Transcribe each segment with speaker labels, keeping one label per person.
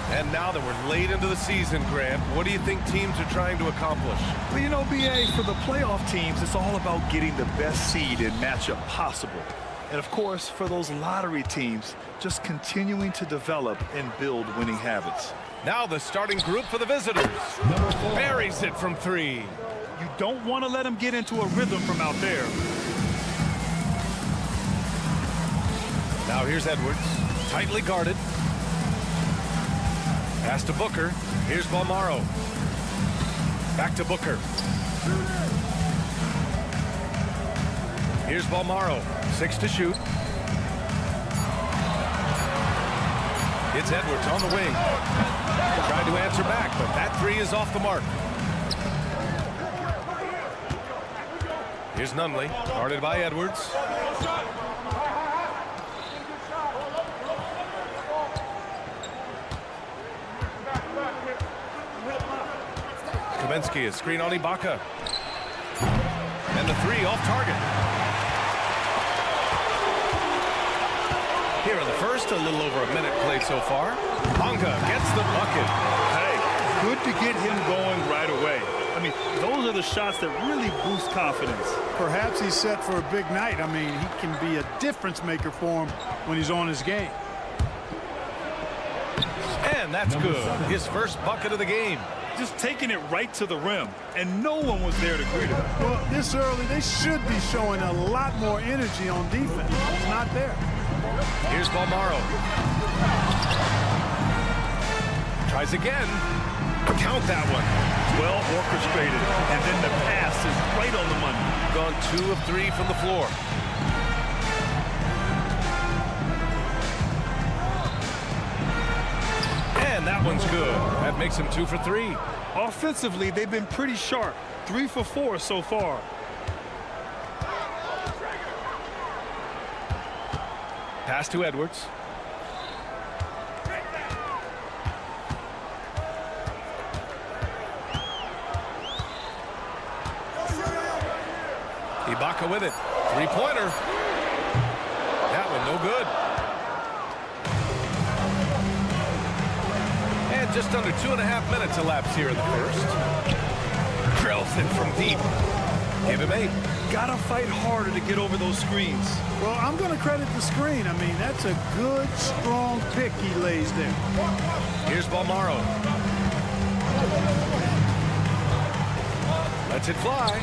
Speaker 1: And now that we're late into the season, Grant, what do you think teams are trying to accomplish?
Speaker 2: Well, you know, BA, for the playoff teams, it's all about getting the best seed and matchup possible. And, of course, for those lottery teams, just continuing to develop and build winning habits.
Speaker 1: Now the starting group for the visitors. Buries it from three.
Speaker 2: You don't want to let them get into a rhythm from out there.
Speaker 1: Now here's Edwards, tightly guarded. Pass to Booker. Here's Balmaro. Back to Booker. Here's Balmaro. 6 to shoot. It's Edwards on the wing. Tried to answer back, but that three is off the mark. Here's Nunley, guarded by Edwards. Kaminsky, a screen on Ibaka. And the three off target. Here in the first, a little over a minute played so far. Bonga gets the bucket.
Speaker 2: Hey, good to get him going right away. I mean, those are the shots that really boost confidence.
Speaker 3: Perhaps he's set for a big night. I mean, he can be a difference maker for him when he's on his game.
Speaker 1: And that's good. His first bucket of the game.
Speaker 2: Just taking it right to the rim, and no one was there to greet him.
Speaker 3: Well, this early, they should be showing a lot more energy on defense. It's not there.
Speaker 1: Here's Balmaro. Tries again. Count that one.
Speaker 2: Well orchestrated, and then the pass is right on the money.
Speaker 1: Gone 2 of 3 from the floor. And that one's good. That makes him 2 for 3.
Speaker 2: Offensively, they've been pretty sharp. 3 for 4 so far.
Speaker 1: Pass to Edwards. Ibaka with it. Three-pointer. That one no good. And just under 2.5 minutes elapsed here in the first. Drills it from deep. Give him 8.
Speaker 2: Gotta fight harder to get over those screens.
Speaker 3: Well, I'm going to credit the screen. I mean, that's a good, strong pick he lays there.
Speaker 1: Here's Balmaro. Lets it fly.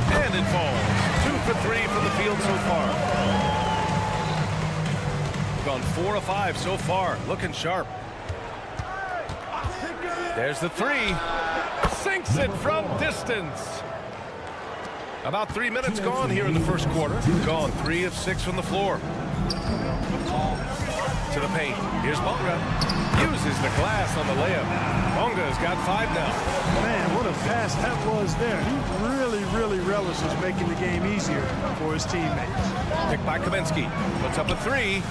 Speaker 1: And it falls. 2 for 3 from the field so far. Gone 4 of 5 so far. Looking sharp. There's the 3. Sinks it from distance. About 3 minutes gone here in the first quarter. Gone 3 of 6 from the floor. To the paint. Here's Bonga. Uses the glass on the layup. Bonga's got 5 now.
Speaker 3: Man, what a pass that was there. He really relishes making the game easier for his teammates.
Speaker 1: Picked by Kaminsky. Puts up a 3.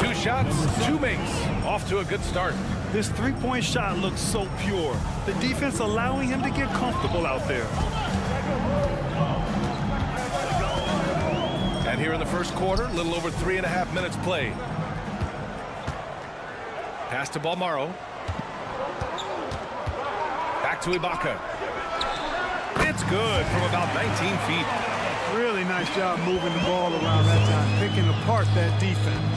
Speaker 1: 2 shots, 2 makes. Off to a good start.
Speaker 2: This three-point shot looks so pure. The defense allowing him to get comfortable out there.
Speaker 1: And here in the first quarter, a little over 3.5 minutes played. Pass to Balmaro. Back to Ibaka. It's good from about 19 feet.
Speaker 3: Really nice job moving the ball around that time, picking apart that defense.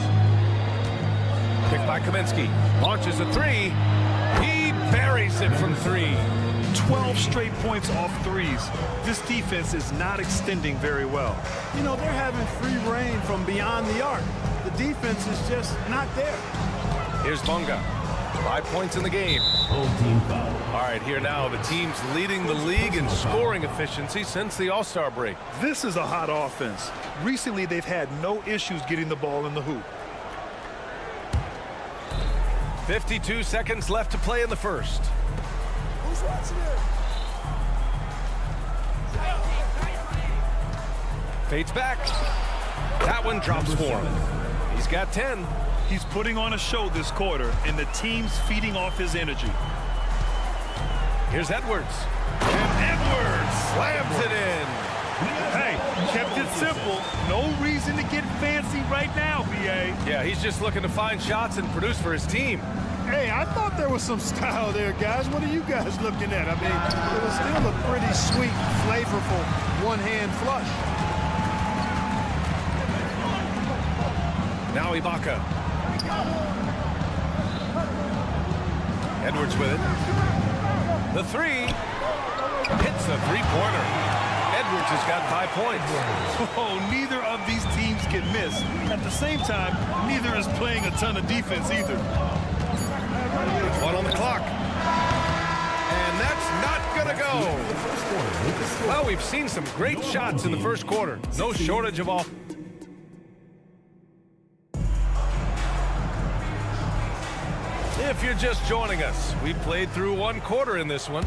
Speaker 1: Picked by Kaminsky. Launches a three. He buries it from three.
Speaker 2: 12 straight points off threes. This defense is not extending very well.
Speaker 3: You know, they're having free reign from beyond the arc. The defense is just not there.
Speaker 1: Here's Bonga. 5 points in the game.
Speaker 4: Full team foul.
Speaker 1: All right, here now, the team's leading the league in scoring efficiency since the All-Star break.
Speaker 2: This is a hot offense. Recently, they've had no issues getting the ball in the hoop.
Speaker 1: 52 seconds left to play in the first.
Speaker 3: Who's watching it?
Speaker 1: Fades back. That one drops for him. He's got 10.
Speaker 2: He's putting on a show this quarter, and the team's feeding off his energy.
Speaker 1: Here's Edwards. And Edwards slams it in.
Speaker 2: Hey, kept it simple. No reason to get fancy right now, B.A.
Speaker 1: Yeah, he's just looking to find shots and produce for his team.
Speaker 3: Hey, I thought there was some style there, guys. What are you guys looking at? I mean, it was still a pretty sweet, flavorful one-hand flush.
Speaker 1: Now Ibaka. Edwards with it. The three. Hits a three-pointer. Edwards has got 5 points.
Speaker 2: Oh, neither of these teams can miss. At the same time, neither is playing a ton of defense either.
Speaker 1: One on the clock. And that's not going to go. Well, we've seen some great shots in the first quarter. No shortage of all. If you're just joining us, we played through one quarter in this one.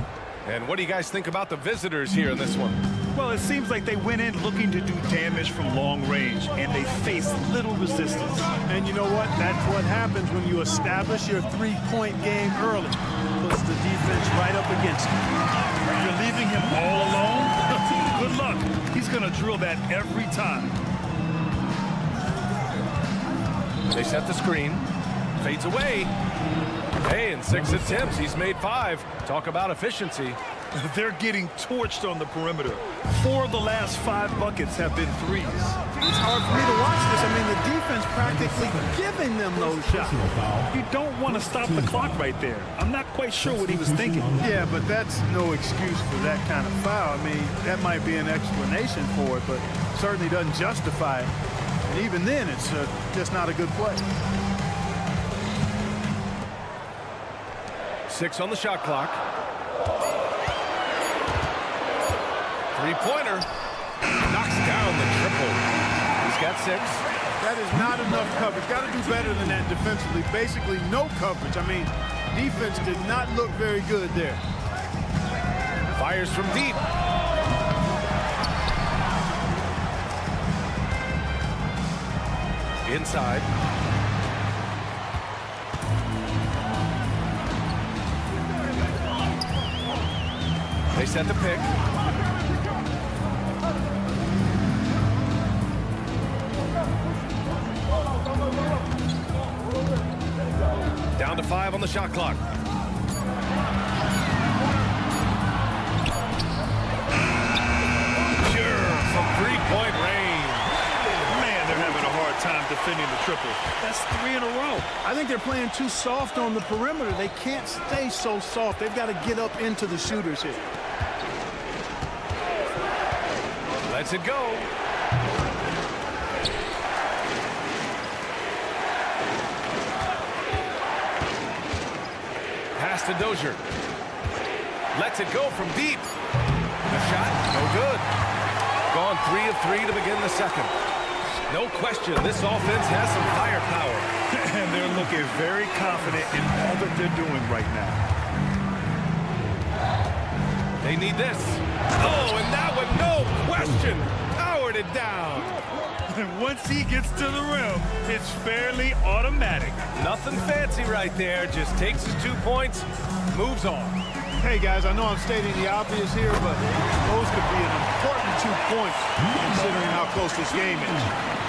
Speaker 1: And what do you guys think about the visitors here in this one?
Speaker 2: Well, it seems like they went in looking to do damage from long range, and they faced little resistance.
Speaker 3: And you know what? That's what happens when you establish your three-point game early. Puts the defense right up against you.
Speaker 2: You're leaving him all alone? Good luck. He's going to drill that every time.
Speaker 1: They set the screen. Fades away. Hey, in 6 attempts, he's made 5. Talk about efficiency.
Speaker 2: They're getting torched on the perimeter. 4 of the last 5 buckets have been threes.
Speaker 3: It's hard for me to watch this. I mean, the defense practically giving them those shots.
Speaker 2: You don't want to stop the clock right there. I'm not quite sure what he was thinking.
Speaker 3: Yeah, but that's no excuse for that kind of foul. I mean, that might be an explanation for it, but certainly doesn't justify it. And even then, it's just not a good play.
Speaker 1: 6 on the shot clock. Three-pointer. Knocks down the triple. He's got 6.
Speaker 3: That is not enough coverage. Got to do better than that defensively. Basically, no coverage. I mean, defense did not look very good there.
Speaker 1: Fires from deep. Inside. They set the pick. Down to 5 on the shot clock. Sure, from three-point range.
Speaker 2: Man, they're having a hard time defending the triple. That's 3 in a row.
Speaker 3: I think they're playing too soft on the perimeter. They can't stay so soft. They've got to get up into the shooters here.
Speaker 1: Lets it go. Pass to Dozier. Lets it go from deep. The shot, no good. Gone 3 of 3 to begin the second. No question, this offense has some firepower.
Speaker 2: And they're looking very confident in all that they're doing right now.
Speaker 1: They need this. Oh, and that one, no question, powered it down.
Speaker 2: And once he gets to the rim, it's fairly automatic.
Speaker 1: Nothing fancy right there, just takes his 2 points, moves on.
Speaker 3: Hey, guys, I know I'm stating the obvious here, but those could be an important points, considering how close this game is.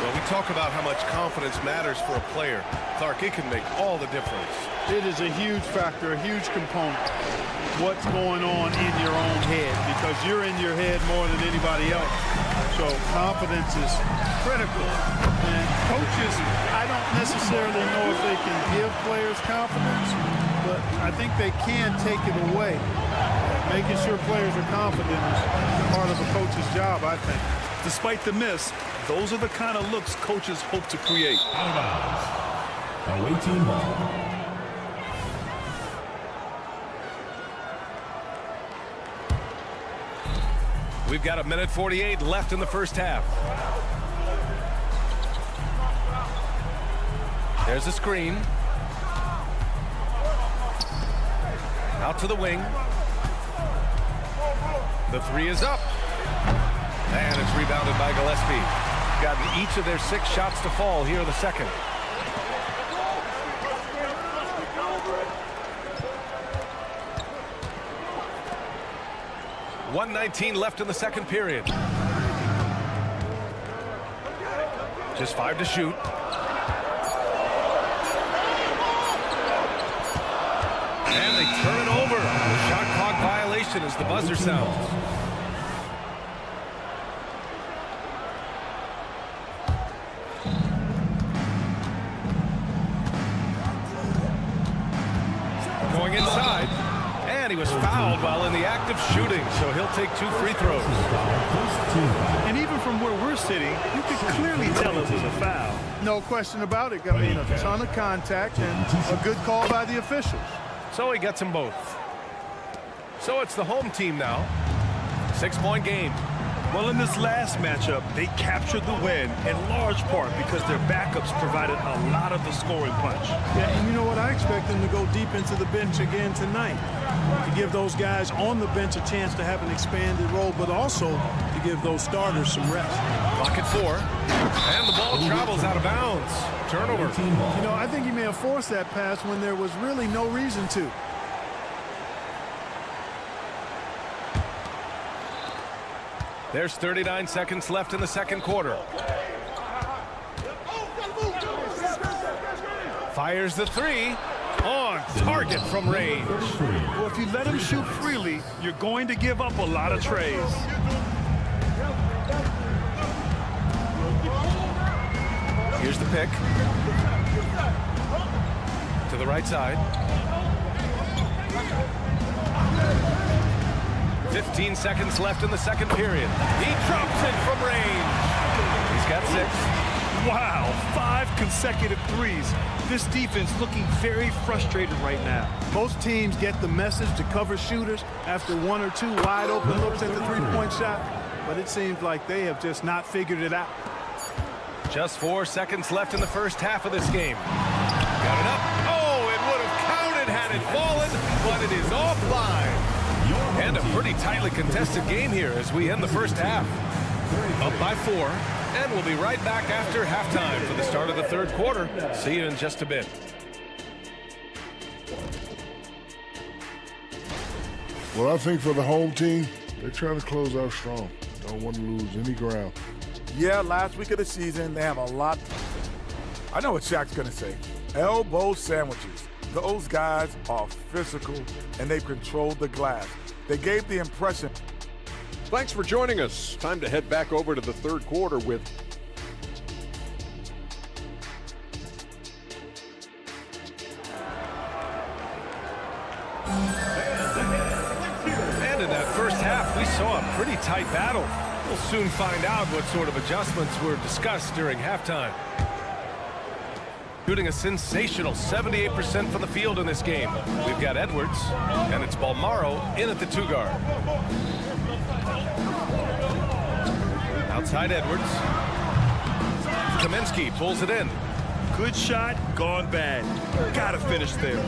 Speaker 1: Well, we talk about how much confidence matters for a player. Clark, it can make all the difference.
Speaker 3: It is a huge factor, a huge component. What's going on in your own head, because you're in your head more than anybody else. So confidence is critical. And coaches, I don't necessarily know if they can give players confidence, but I think they can take it away. Making sure players are confident is part of a coach's job, I think.
Speaker 2: Despite the miss, those are the kind of looks coaches hope to create.
Speaker 4: Away team ball.
Speaker 1: We've got 1:48 left in the first half. There's a screen. Out to the wing. The three is up. And it's rebounded by Gillespie. Gotten each of their 6 shots to fall here in the second. .119 left in the second period. Just 5 to shoot. And they turn it over. The shot clock violation as the buzzer sounds. Going inside. And he was fouled while in the act of shooting, so he'll take 2 free throws.
Speaker 3: And even from where we're sitting, you can clearly tell it was a foul. No question about it. I mean, a ton of contact and a good call by the officials.
Speaker 1: So he gets them both. So it's the home team now. 6-point game.
Speaker 2: Well, in this last matchup, they captured the win in large part because their backups provided a lot of the scoring punch.
Speaker 3: Yeah, and you know what? I expect them to go deep into the bench again tonight to give those guys on the bench a chance to have an expanded role, but also to give those starters some rest.
Speaker 1: Clock at 4. And the ball travels out of bounds. Turnover.
Speaker 3: You know, I think he may have forced that pass when there was really no reason to.
Speaker 1: There's 39 seconds left in the second quarter. Fires the 3. On target from range.
Speaker 2: Well, if you let him shoot freely, you're going to give up a lot of trays.
Speaker 1: Here's the pick. To the right side. 15 seconds left in the second period. He drops it from range. He's got 6.
Speaker 2: Wow, 5 consecutive threes. This defense looking very frustrated right now.
Speaker 3: Most teams get the message to cover shooters after 1 or 2 wide open looks at the three-point shot, but it seems like they have just not figured it out.
Speaker 1: Just 4 seconds left in the first half of this game. Got it up. Oh, it would have counted had it fallen, but it is offline. And a pretty tightly contested game here as we end the first half. Up by 4, and we'll be right back after halftime for the start of the third quarter. See you in just a bit.
Speaker 5: Well, I think for the home team, they're trying to close out strong. Don't want to lose any ground.
Speaker 6: Yeah, last week of the season, they have a lot. I know what Shaq's going to say. Elbow sandwiches. Those guys are physical, and they've controlled the glass. They gave the impression.
Speaker 7: Thanks for joining us. Time to head back over to the third quarter with
Speaker 1: And in that first half, we saw a pretty tight battle. We'll soon find out what sort of adjustments were discussed during halftime. Shooting a sensational 78% from the field in this game. We've got Edwards, and it's Balmaro in at the 2 guard. Outside Edwards. Kaminsky pulls it in.
Speaker 2: Good shot, gone bad. Gotta finish there.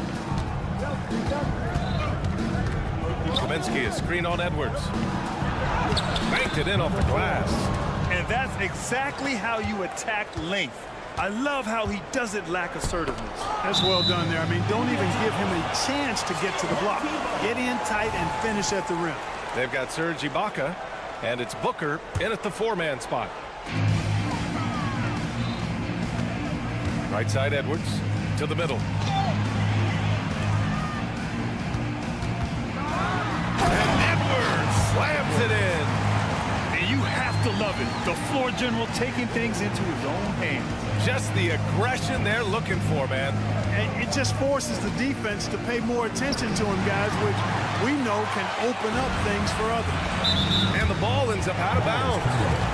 Speaker 1: Kaminsky, a screen on Edwards. Banked it in off the glass.
Speaker 2: And that's exactly how you attack length. I love how he doesn't lack assertiveness.
Speaker 3: That's well done there. I mean, don't even give him a chance to get to the block. Get in tight and finish at the rim.
Speaker 1: They've got Serge Ibaka. And it's Booker in at the 4-man spot. Right side Edwards to the middle. And Edwards slams it in.
Speaker 2: And you have to love it. The floor general taking things into his own hands.
Speaker 1: Just the aggression they're looking for, man.
Speaker 3: And it just forces the defense to pay more attention to him, guys, which we know can open up things for others.
Speaker 1: And the ball ends up out of bounds.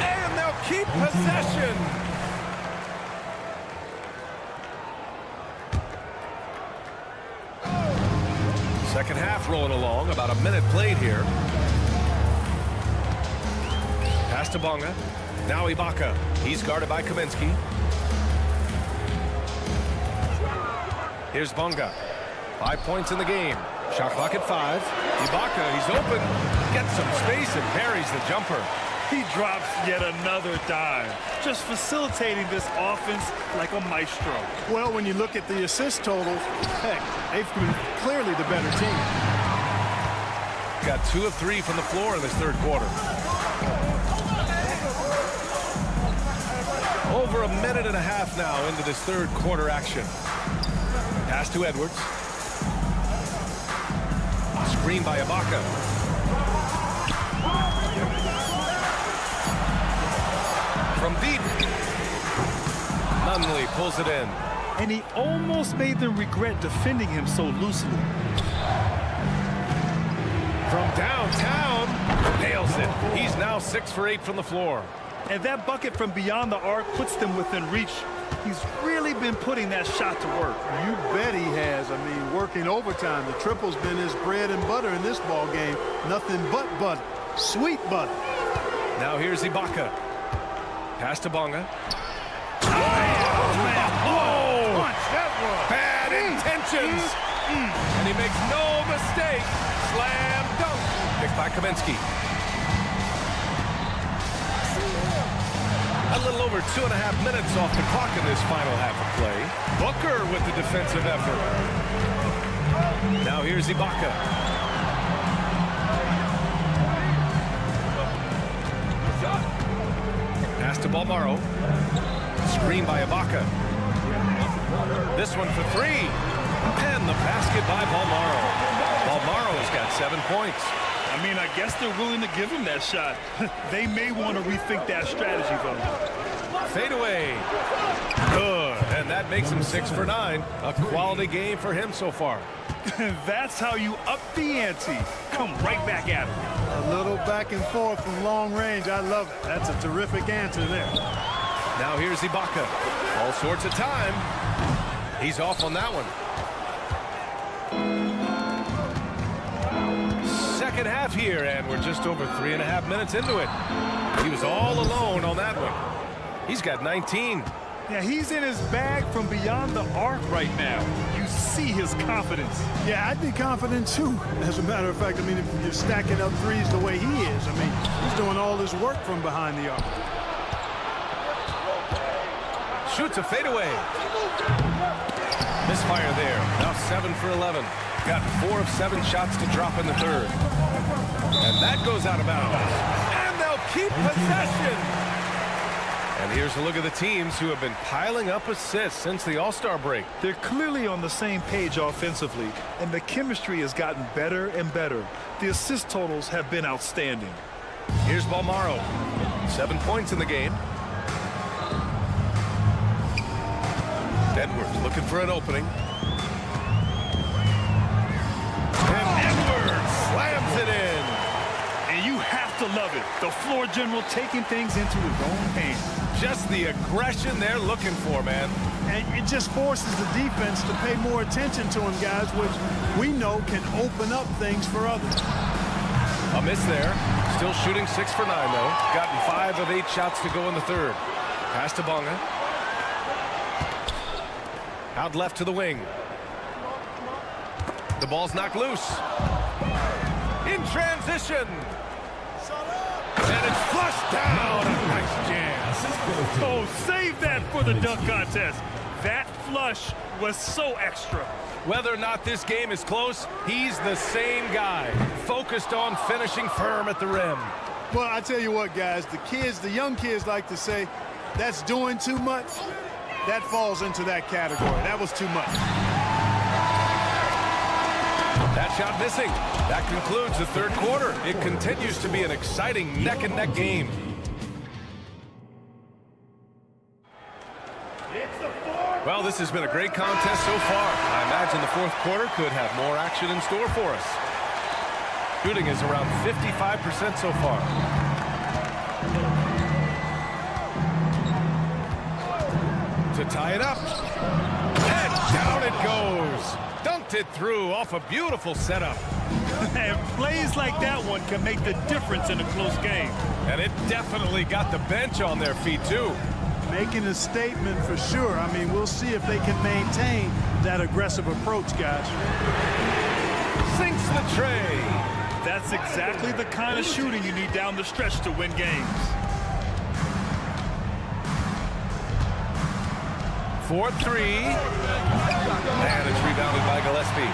Speaker 1: And they'll keep possession. Second half rolling along. About a minute played here. Pass to Bonga. Now Ibaka. He's guarded by Kaminsky. Here's Bonga. 5 points in the game. Shot clock at 5. Ibaka, he's open. Gets some space and parries the jumper.
Speaker 2: He drops yet another dime, just facilitating this offense like a maestro.
Speaker 3: Well, when you look at the assist totals, heck, they've been clearly the better team.
Speaker 1: Got 2 of 3 from the floor in this third quarter. Over a minute and a half now into this third quarter action. Pass to Edwards. Screen by Ibaka. From deep. Nunley pulls it in.
Speaker 2: And he almost made them regret defending him so loosely.
Speaker 1: From downtown, nails it. He's now 6 for 8 from the floor.
Speaker 2: And that bucket from beyond the arc puts them within reach. He's really been putting that shot to work.
Speaker 3: You bet he has. I mean, working overtime. The triple's been his bread and butter in this ball game. Nothing but butter. Sweet butter.
Speaker 1: Now here's Ibaka. Pass to Bonga.
Speaker 3: That was.
Speaker 1: Bad intentions. And he makes no mistake. Slam dunk. Picked by Kaminsky. A little over 2.5 minutes off the clock in this final half of play. Booker with the defensive effort. Now here's Ibaka. Pass to Balmaro. Screen by Ibaka. This one for 3. And the basket by Balmaro. Balmaro's got 7 points.
Speaker 2: I mean, I guess they're willing to give him that shot. They may want to rethink that strategy, though.
Speaker 1: Fade away. Good. And that makes him 6 for 9. A quality game for him so far.
Speaker 2: That's how you up the ante. Come right back at him.
Speaker 3: A little back and forth from long range. I love it. That's a terrific answer there.
Speaker 1: Now here's Ibaka. All sorts of time. He's off on that one. Second half here, and we're just over 3.5 minutes into it. He was all alone on that one. He's got 19.
Speaker 2: Yeah, he's in his bag from beyond the arc right now. You see his confidence.
Speaker 3: Yeah, I'd be confident too. As a matter of fact, I mean, if you're stacking up threes the way he is, I mean, he's doing all his work from behind the arc.
Speaker 1: Shoots a fadeaway. Misfire there. Now 7 for 11. Got 4 of 7 shots to drop in the third. And that goes out of bounds. And they'll keep possession. And here's a look at the teams who have been piling up assists since the All-Star break.
Speaker 2: They're clearly on the same page offensively, and the chemistry has gotten better and better. The assist totals have been outstanding.
Speaker 1: Here's Balmaro. 7 points in the game. Edwards looking for an opening. And Edwards slams it in.
Speaker 2: And you have to love it. The floor general taking things into his own hands.
Speaker 1: Just the aggression they're looking for, man.
Speaker 3: And it just forces the defense to pay more attention to him, guys, which we know can open up things for others.
Speaker 1: A miss there. Still shooting 6 for 9, though. Gotten 5 of 8 shots to go in the third. Pass to Bonga. Out left to the wing. The ball's knocked loose. In transition. And it's flushed down. A nice jam.
Speaker 2: Oh, save that for the dunk contest. That flush was so extra.
Speaker 1: Whether or not this game is close, he's the same guy. Focused on finishing firm at the rim.
Speaker 3: Well, I tell you what, guys, the young kids like to say, that's doing too much. That falls into that category. That was too much.
Speaker 1: That shot missing. That concludes the third quarter. It continues to be an exciting neck-and-neck game. Well, this has been a great contest so far. I imagine the fourth quarter could have more action in store for us. Shooting is around 55% so far. To tie it up. And down it goes. Dunked it through off a beautiful setup.
Speaker 8: And plays like that one can make the difference in a close game.
Speaker 1: And it definitely got the bench on their feet, too.
Speaker 3: Making a statement for sure. I mean, we'll see if they can maintain that aggressive approach, guys.
Speaker 1: Sinks the tray.
Speaker 8: That's exactly the kind of shooting you need down the stretch to win games.
Speaker 1: 4-3. And it's rebounded by Gillespie.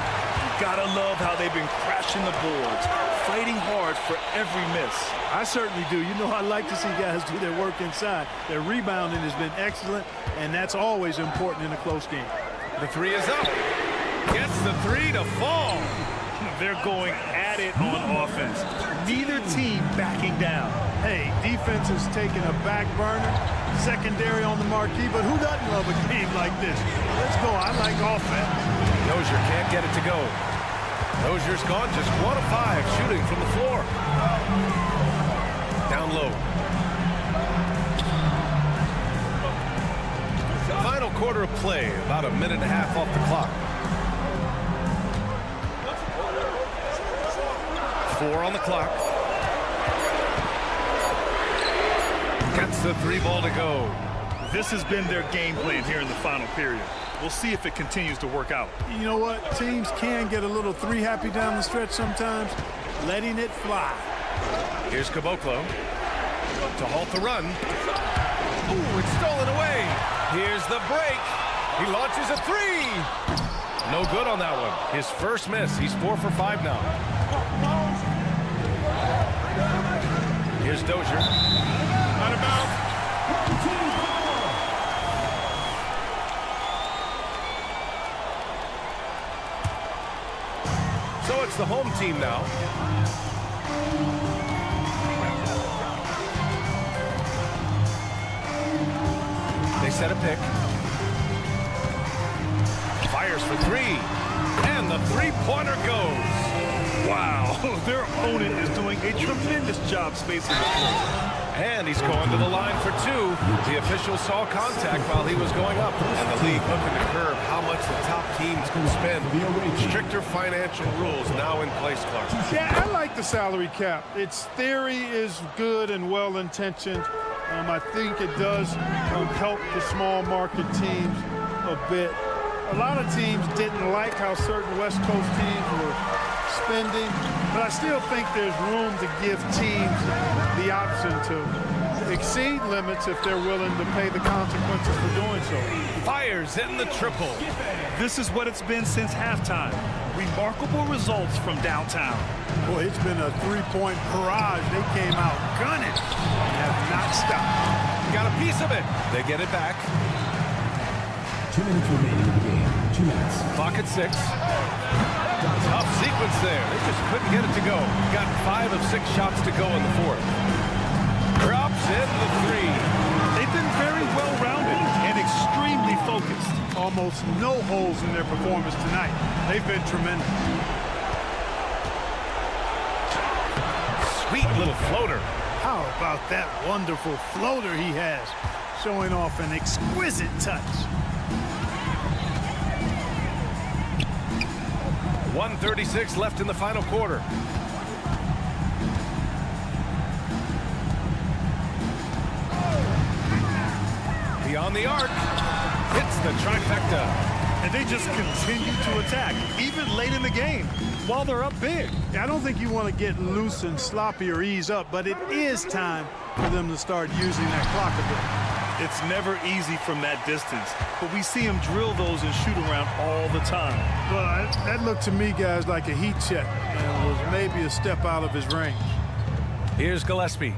Speaker 8: Gotta love how they've been crashing the boards, fighting hard for every miss.
Speaker 3: I certainly do. You know, I like to see guys do their work inside. Their rebounding has been excellent, and that's always important in a close game.
Speaker 1: The three is up. Gets the three to fall.
Speaker 8: They're going at it on offense. Neither team backing down.
Speaker 3: Hey, defense is taking a back burner, secondary on the marquee, but who doesn't love a game like this? Let's go. I like offense.
Speaker 1: Dozier can't get it to go. Dozier's gone just 1 of 5 shooting from the floor. Down low. Final quarter of play, about a minute and a half off the clock. 4 on the clock. Gets the 3 ball to go.
Speaker 8: This has been their game plan here in the final period. We'll see if it continues to work out.
Speaker 3: You know what? Teams can get a little three happy down the stretch sometimes, letting it fly.
Speaker 1: Here's Caboclo to halt the run. Ooh, it's stolen away. Here's the break. He launches a 3. No good on that one. His first miss. He's 4 for 5 now. Here's Dozier. Out of bounds. So it's the home team now. They set a pick. Fires for 3. And the three-pointer goes.
Speaker 8: Wow, their opponent is doing a tremendous job spacing the floor.
Speaker 1: And he's going to the line for 2. The official saw contact while he was going up. And the league looking to curb how much the top teams can spend. Stricter financial rules now in place, Clark.
Speaker 3: Yeah, I like the salary cap. Its theory is good and well-intentioned. I think it does help the small market teams a bit. A lot of teams didn't like how certain West Coast teams were spending, but I still think there's room to give teams the option to exceed limits if they're willing to pay the consequences for doing so.
Speaker 1: Fires in the triple.
Speaker 8: This is what it's been since halftime. Remarkable results from downtown.
Speaker 3: Boy, it's been a three-point barrage. They came out gunning and have not stopped.
Speaker 1: Got a piece of it. They get it back.
Speaker 4: 2 minutes remaining in the game. 2 minutes.
Speaker 1: Clock at 6. Tough sequence there. They just couldn't get it to go. Got 5 of 6 shots to go in the fourth. Drops in the 3.
Speaker 8: They've been very well-rounded and extremely focused.
Speaker 3: Almost no holes in their performance tonight. They've been tremendous.
Speaker 1: Sweet little floater.
Speaker 3: How about that wonderful floater he has, showing off an exquisite touch.
Speaker 1: 1:36 left in the final quarter. Beyond the arc. Hits the trifecta.
Speaker 8: And they just continue to attack, even late in the game, while they're up big.
Speaker 3: I don't think you want to get loose and sloppy or ease up, but it is time for them to start using that clock a bit.
Speaker 8: It's never easy from that distance, but we see him drill those and shoot around all the time.
Speaker 3: Well, that looked to me, guys, like a heat check, and was maybe a step out of his range.
Speaker 1: Here's Gillespie.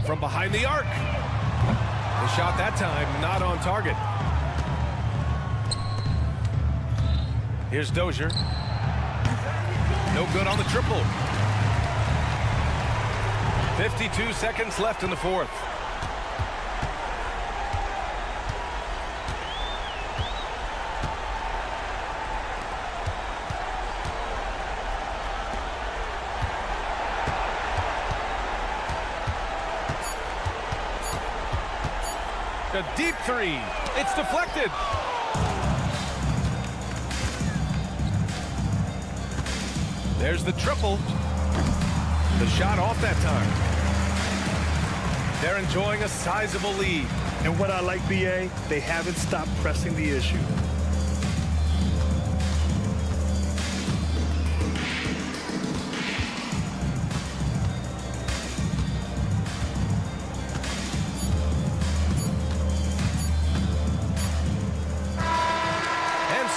Speaker 1: From behind the arc. The shot that time not on target. Here's Dozier. No good on the triple. 52 seconds left in the fourth. A deep three. It's deflected. There's the triple. The shot off that time. They're enjoying a sizable lead.
Speaker 8: And what I like, BA, they haven't stopped pressing the issue.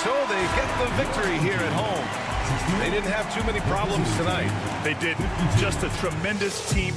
Speaker 1: So they get the victory here at home. They didn't have too many problems tonight.
Speaker 8: They didn't. Just a tremendous team.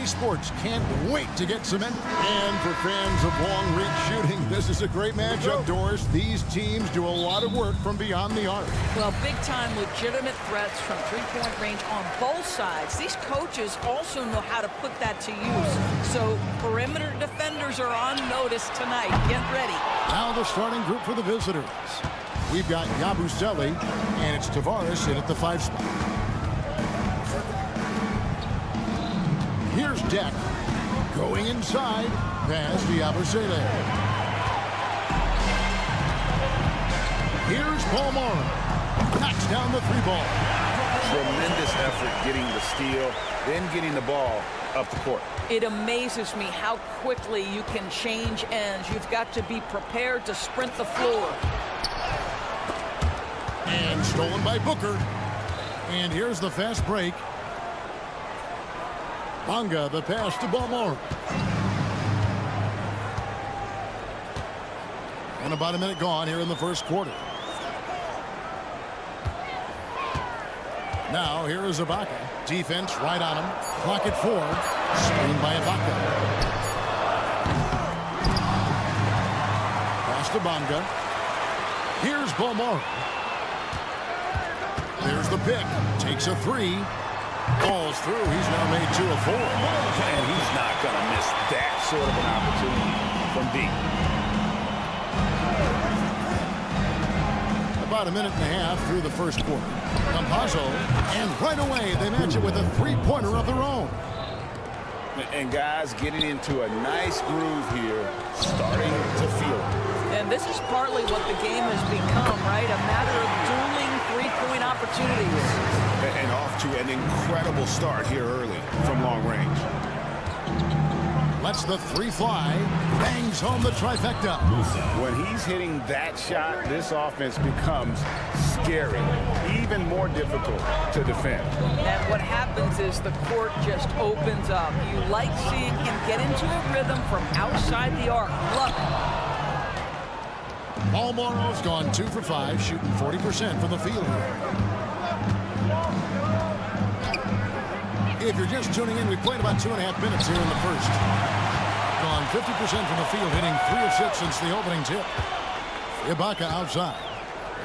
Speaker 9: Sports can't wait to get cement. And for fans of long-reach shooting, this is a great matchup, Doris. These teams do a lot of work from beyond the arc.
Speaker 10: Well, big-time legitimate threats from three-point range on both sides. These coaches also know how to put that to use. So perimeter defenders are on notice tonight. Get ready.
Speaker 9: Now the starting group for the visitors. We've got Yabusele, and it's Tavares in at the 5 spot. Here's Deck. Going inside. Pass to Yabusele. Here's Palmer. Knocks down the 3-ball.
Speaker 11: Tremendous effort getting the steal, then getting the ball up the court.
Speaker 10: It amazes me how quickly you can change ends. You've got to be prepared to sprint the floor.
Speaker 9: And stolen by Booker. And here's the fast break. Bonga, the pass to Balmore. And about a minute gone here in the first quarter. Now here is Ibaka. Defense right on him. Clock at 4. Screened by Ibaka. Pass to Bonga. Here's Balmore. There's the pick. Takes a 3. Falls through. He's now made 2 of 4.
Speaker 11: And he's not going to miss that sort of an opportunity from deep.
Speaker 9: About a minute and a half through the first quarter. Campazzo, and right away they match it with a 3-pointer of their own.
Speaker 11: And guys getting into a nice groove here, starting to feel it.
Speaker 10: And this is partly what the game has become, right? A matter of dueling 3-point opportunities.
Speaker 11: And off to an incredible start here early from long range.
Speaker 9: Lets the 3 fly. Bangs home the trifecta.
Speaker 11: When he's hitting that shot, this offense becomes scary, even more difficult to defend.
Speaker 10: And what happens is the court just opens up. You like seeing him get into a rhythm from outside the arc. Love it.
Speaker 9: Balmoro's gone 2 for 5, shooting 40% from the field. If you're just tuning in, we played about 2.5 minutes here in the first. Gone 50% from the field, hitting 3 of 6 since the opening tip. Ibaka outside.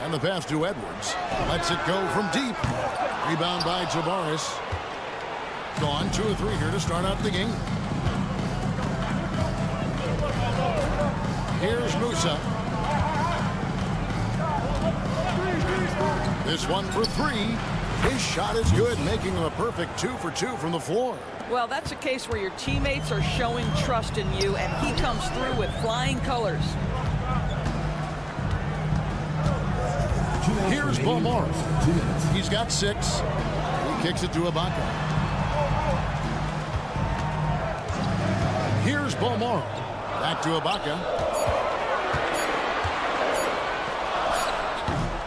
Speaker 9: And the pass to Edwards. Lets it go from deep. Rebound by Tavares. Gone 2 of 3 here to start out the game. Here's Musa. This one for 3. His shot is good, making him a perfect 2 for 2 from the floor.
Speaker 10: Well, that's a case where your teammates are showing trust in you, and he comes through with flying colors.
Speaker 9: Here's Balmore. He's got 6. He kicks it to Ibaka. Here's Balmore. Back to Ibaka.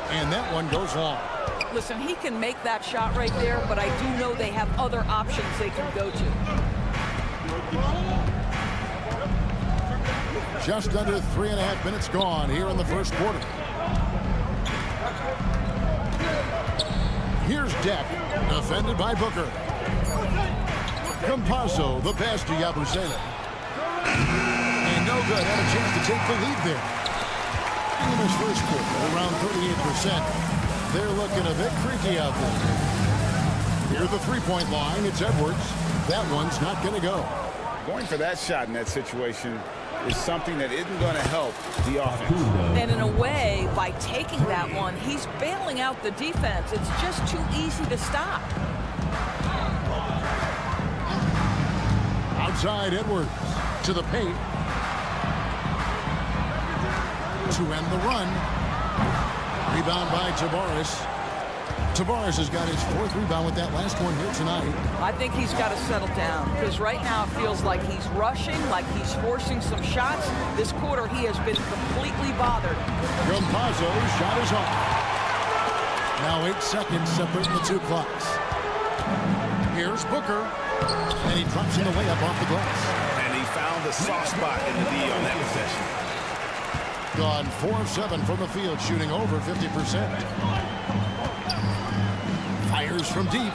Speaker 9: And that one goes long.
Speaker 10: Listen, he can make that shot right there, but I do know they have other options they can go to.
Speaker 9: Just under 3.5 minutes gone here in the first quarter. Here's Deck, defended by Booker. Campazzo, the pass to Yabusele. And no good, had a chance to take the lead there. In this first quarter, around 38%. They're looking a bit creaky out there. Here's the 3-point line. It's Edwards. That one's not going to go.
Speaker 11: Going for that shot in that situation is something that isn't going to help the offense.
Speaker 10: And in a way, by taking that one, he's bailing out the defense. It's just too easy to stop.
Speaker 9: Outside Edwards to the paint. To end the run. Rebound by Tavares. Tavares has got his 4th rebound with that last one here tonight.
Speaker 10: I think he's got to settle down, because right now it feels like he's rushing, like he's forcing some shots. This quarter he has been completely bothered.
Speaker 9: Campazzo's shot is off. Now 8 seconds separating the 2 clocks. Here's Booker. And he drops in the layup off the glass.
Speaker 11: And he found the soft spot in the D on that possession.
Speaker 9: Gone 4 of 7 from the field, shooting over 50%. Fires from deep.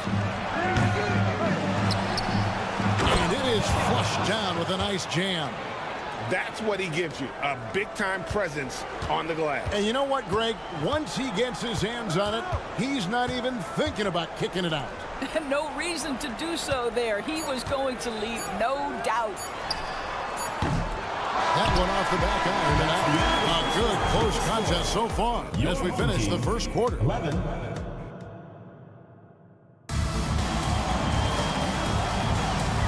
Speaker 9: And it is flushed down with a nice jam.
Speaker 11: That's what he gives you, a big-time presence on the glass.
Speaker 9: And you know what, Greg? Once he gets his hands on it, he's not even thinking about kicking it out.
Speaker 10: No reason to do so there. He was going to leave, no doubt.
Speaker 9: That one off the back iron and out. A good Close contest so far as we finish the first quarter.
Speaker 4: 11.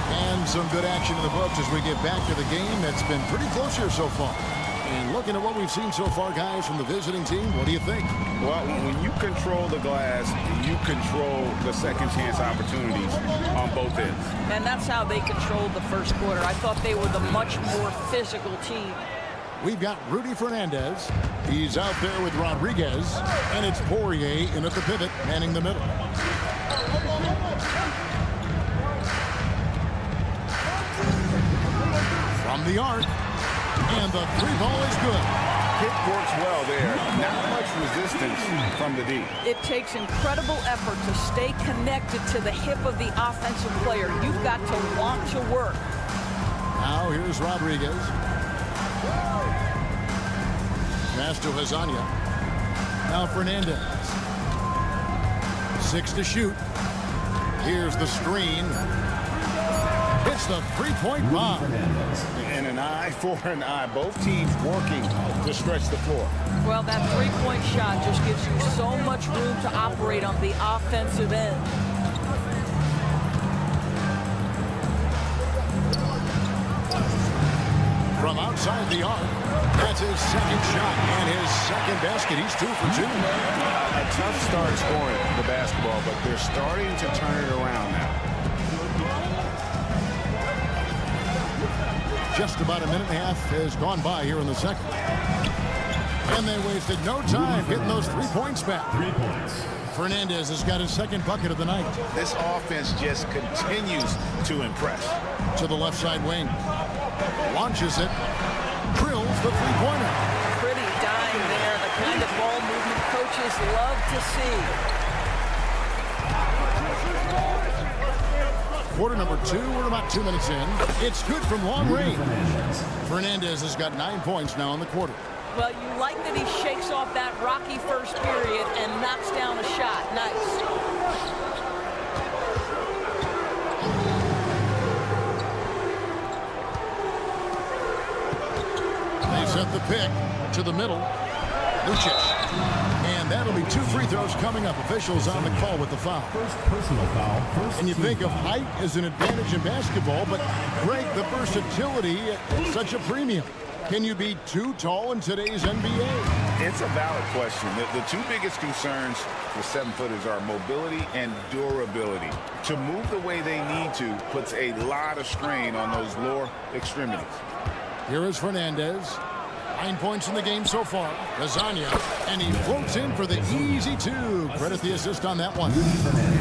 Speaker 9: And some good action in the books as we get back to the game that's been pretty close here so far. And looking at what we've seen so far, guys, from the visiting team, what do you think?
Speaker 11: Well, when you control the glass, you control the second chance opportunities on both ends.
Speaker 10: And that's how they controlled the first quarter. I thought they were the much more physical team.
Speaker 9: We've got Rudy Fernandez. He's out there with Rodriguez. And it's Poirier in at the pivot, manning the middle. From the arc. And the three ball is good.
Speaker 11: Pick works well there. Not much resistance from the D.
Speaker 10: It takes incredible effort to stay connected to the hip of the offensive player. You've got to want to work.
Speaker 9: Now here's Rodriguez. Pass to Hazania. Now Fernandez. 6 to shoot. Here's the screen. It's the three-point bomb.
Speaker 11: And an eye for an eye. Both teams working to stretch the floor.
Speaker 10: Well, that three-point shot just gives you so much room to operate on the offensive end.
Speaker 9: From outside the arc, that's his second shot and his second basket. He's 2 for 2.
Speaker 11: A tough start scoring the basketball, but they're starting to turn it around now.
Speaker 9: Just about a minute and a half has gone by here in the second. And they wasted no time getting those 3 points back.
Speaker 4: 3 points.
Speaker 9: Fernandez has got his second bucket of the night.
Speaker 11: This offense just continues to impress.
Speaker 9: To the left side wing. Launches it. Drills the three-pointer.
Speaker 10: Pretty dime there. The kind of ball movement coaches love to see.
Speaker 9: Quarter number 2, we're about 2 minutes in. It's good from long range. Fernandez has got 9 points now in the quarter.
Speaker 10: Well, you like that he shakes off that rocky first period and knocks down a shot. Nice.
Speaker 9: They set the pick to the middle. Lucic. And that'll be 2 free throws coming up. Officials on the call with the foul.
Speaker 4: First personal foul.
Speaker 9: And you think of height as an advantage in basketball, but Greg, the versatility at such a premium. Can you be too tall in today's NBA?
Speaker 11: It's a valid question. The 2 biggest concerns for 7-footers are mobility and durability. To move the way they need to puts a lot of strain on those lower extremities.
Speaker 9: Here is Fernandez. 9 points in the game so far. Lasagna, and he floats in for the easy 2. Credit the assist on that one.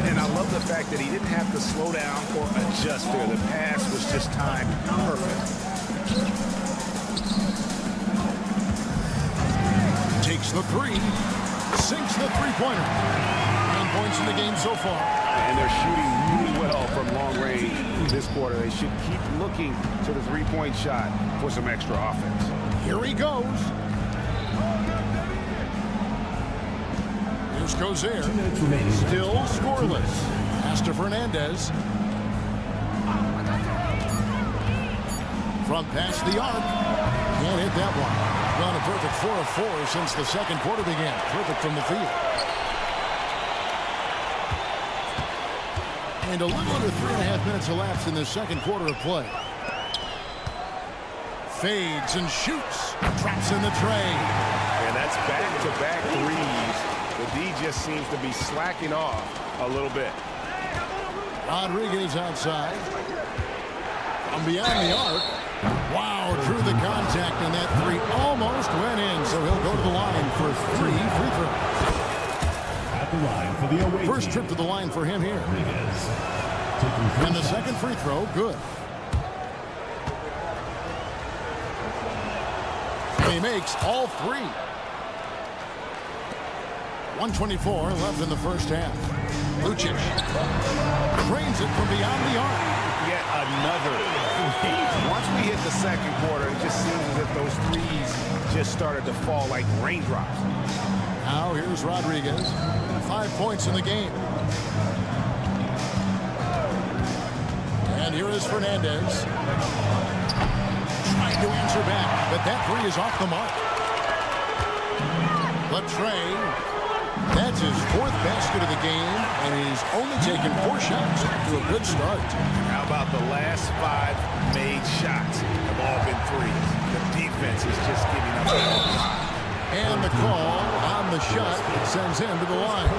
Speaker 11: And I love the fact that he didn't have to slow down or adjust there. The pass was just timed perfect.
Speaker 9: Takes the 3. Sinks the three-pointer. 9 points in the game so far.
Speaker 11: And they're shooting really well from long range this quarter. They should keep looking to the three-point shot for some extra offense.
Speaker 9: Here he goes. Here's Cozier.
Speaker 4: 2 minutes remaining.
Speaker 9: Still scoreless. Pass to Fernandez. From past the arc. Can't hit that one. Gone a perfect 4 of 4 since the second quarter began. Perfect from the field. And a little under 3.5 minutes elapsed in the second quarter of play. Fades and shoots. Traps in the tray.
Speaker 11: And that's back-to-back threes. The D just seems to be slacking off a little bit.
Speaker 9: Rodriguez outside. From beyond the arc. Wow, drew the contact, and that 3 almost went in. So he'll go to the line for 3 free throws.
Speaker 4: At the line for the away
Speaker 9: First
Speaker 4: team.
Speaker 9: trip to the line for him here.
Speaker 4: Rodriguez. Taking free
Speaker 9: And the
Speaker 4: shot.
Speaker 9: second free throw, good. And he makes all 3. 1:24 left in the first half. Lucic trains it from beyond the arc.
Speaker 11: Yet another three. Once we hit the second quarter, it just seems as if those threes just started to fall like raindrops.
Speaker 9: Now here's Rodriguez. 5 points in the game. And here is Fernandez. Trying to answer back, but that 3 is off the mark. But Trey, that's his 4th basket of the game, and he's only taken 4 shots to a good start.
Speaker 11: How about the last 5 made shots have all been threes? The defense is just giving up a lot.
Speaker 9: And the call on the shot sends him to the line.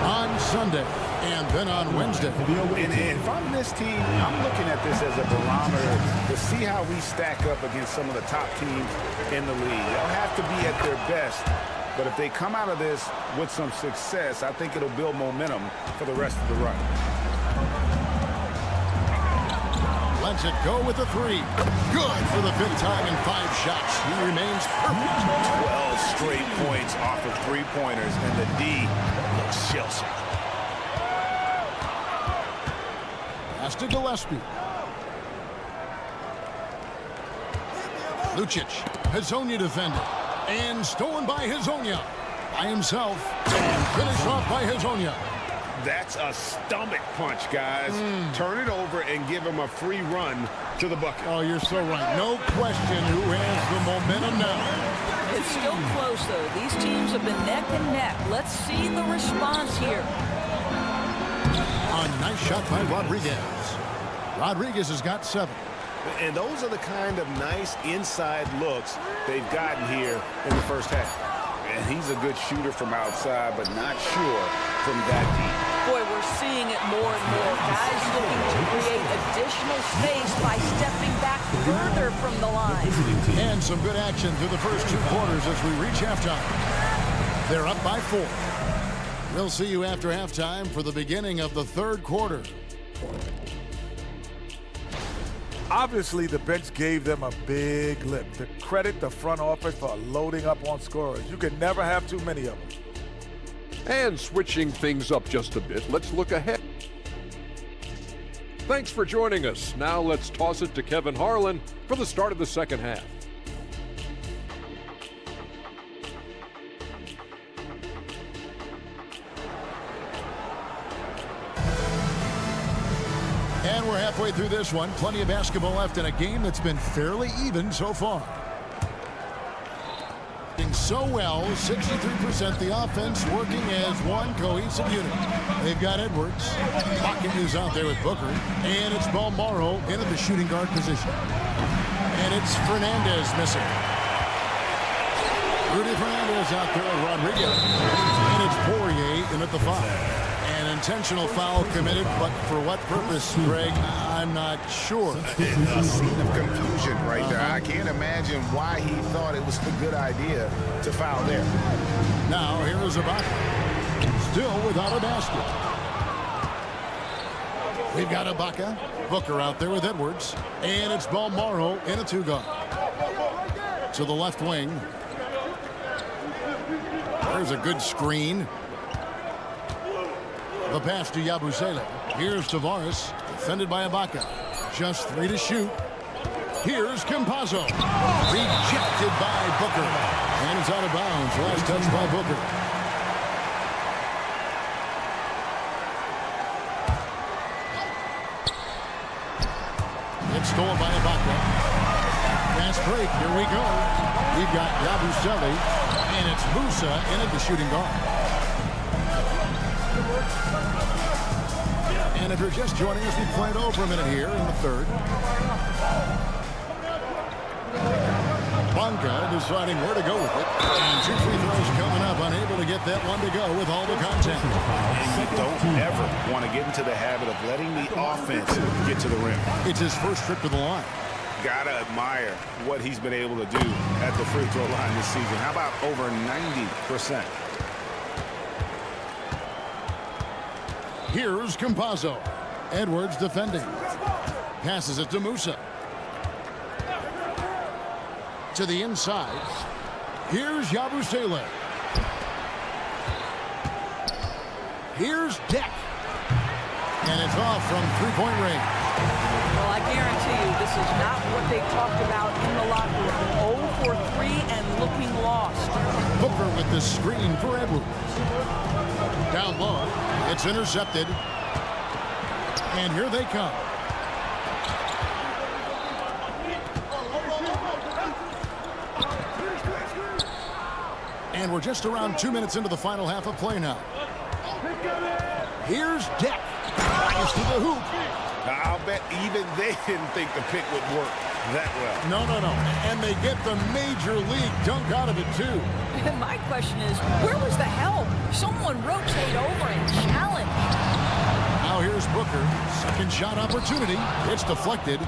Speaker 9: On Sunday and then on Wednesday.
Speaker 11: And if I'm this team, I'm looking at this as a barometer to see how we stack up against some of the top teams in the league. They'll have to be at their best, but if they come out of this with some success, I think it'll build momentum for the rest of the run.
Speaker 9: Lets it go with the 3. Good for the 5th time in 5 shots. He remains perfect.
Speaker 11: 12 straight points off of 3-pointers, and the D looks shell-shocked.
Speaker 9: Pass to Gillespie. Lucic. Hazonia defended. And stolen by Hazonia. By himself. And finished off by Hazonia.
Speaker 7: That's a stomach punch, guys. Turn it over and give him a free run to the bucket.
Speaker 9: Oh, you're so right. No question who has the momentum now.
Speaker 10: It's still close, though. These teams have been neck and neck. Let's see the response here.
Speaker 9: A nice shot by Rodriguez. Rodriguez has got 7.
Speaker 7: And those are the kind of nice inside looks they've gotten here in the first half.
Speaker 11: And he's a good shooter from outside, but not sure from that deep.
Speaker 10: Boy, we're seeing it more and more. Guys looking to create additional space by stepping back further from the line.
Speaker 9: And some good action through the first 2 quarters as we reach halftime. They're up by 4. We'll see you after halftime for the beginning of the 3rd quarter.
Speaker 6: Obviously, the bench gave them a big lift. To credit the front office for loading up on scorers. You can never have too many of them.
Speaker 7: And switching things up just a bit, let's look ahead. Thanks for joining us. Now let's toss it to Kevin Harlan for the start of the second half.
Speaker 9: And we're halfway through this one. Plenty of basketball left in a game that's been fairly even so far. So well, 63% the offense working as one cohesive unit. They've got Edwards. Pocket is out there with Booker. And it's Balmaro in at the shooting guard position. And it's Fernandez missing. Rudy Fernandez out there with Rodriguez. And it's Poirier in at the 5. An intentional foul committed, but for what purpose, Greg? I'm not sure.
Speaker 11: A scene of confusion right there. I can't imagine why he thought it was a good idea to foul there.
Speaker 9: Now here is Ibaka. Still without a basket. We've got Ibaka. Booker out there with Edwards. And it's Balmaro in a 2-guard. To the left wing. There's a good screen. The pass to Yabusele. Here's Tavares, defended by Ibaka. Just 3 to shoot. Here's Campazzo. Rejected by Booker. And it's out of bounds. Last touch by Booker. It's stolen by Ibaka. Fast break. Here we go. We've got Yabusele. And it's Musa in at the shooting guard. And if you're just joining us, we played over a minute here in the 3rd. Bonka deciding where to go with it. And 2 free throws coming up, unable to get that one to go with all the contact.
Speaker 11: And you don't ever want to get into the habit of letting the offense get to the rim.
Speaker 9: It's his first trip to the line.
Speaker 11: Gotta admire what he's been able to do at the free throw line this season. How about over 90%?
Speaker 9: Here's Campazzo. Edwards defending. Passes it to Musa. To the inside. Here's Yabusele. Here's Deck. And it's off from 3-point range.
Speaker 10: Well, I guarantee you this is not what they talked about in the locker room. 0 for 3 and looking lost.
Speaker 9: Booker with the screen for Edwards. Down low. It's intercepted. And here they come. And we're just around 2 minutes into the final half of play now. Here's Deck. Fires to the hoop.
Speaker 7: I'll bet even they didn't think the pick would work that well.
Speaker 9: No. And they get the major league dunk out of it, too.
Speaker 10: And my question is, where was the help? Someone rotate over and challenge.
Speaker 9: Now here's Booker. Second shot opportunity. It's deflected.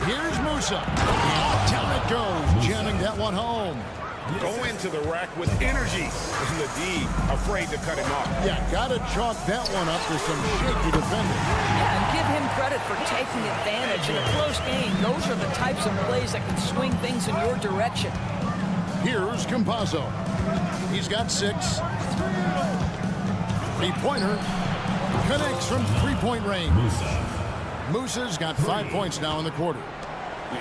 Speaker 9: Here's Musa. Down it goes. Jamming that one home.
Speaker 7: Go into the rack with energy. And the D afraid to cut him off.
Speaker 9: Yeah, gotta chalk that one up to some shaky defending.
Speaker 10: Yeah, and give him credit for taking advantage in a close game. Those are the types of plays that can swing things in your direction.
Speaker 9: Here's Campazzo. He's got 6. Three-pointer. Connects from three-point range. Musa's got 5 points now in the quarter.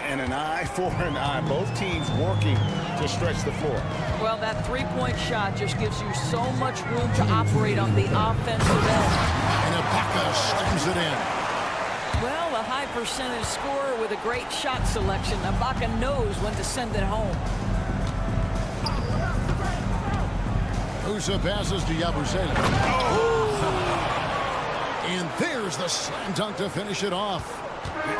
Speaker 7: And an eye for an eye. Both teams working to stretch the floor.
Speaker 10: Well, that three-point shot just gives you so much room to operate on the offensive end.
Speaker 9: And Ibaka slams it in.
Speaker 10: Well, a high percentage scorer with a great shot selection. Ibaka knows when to send it home.
Speaker 9: Musa passes to Yabusele. Oh! And there's the slam dunk to finish it off.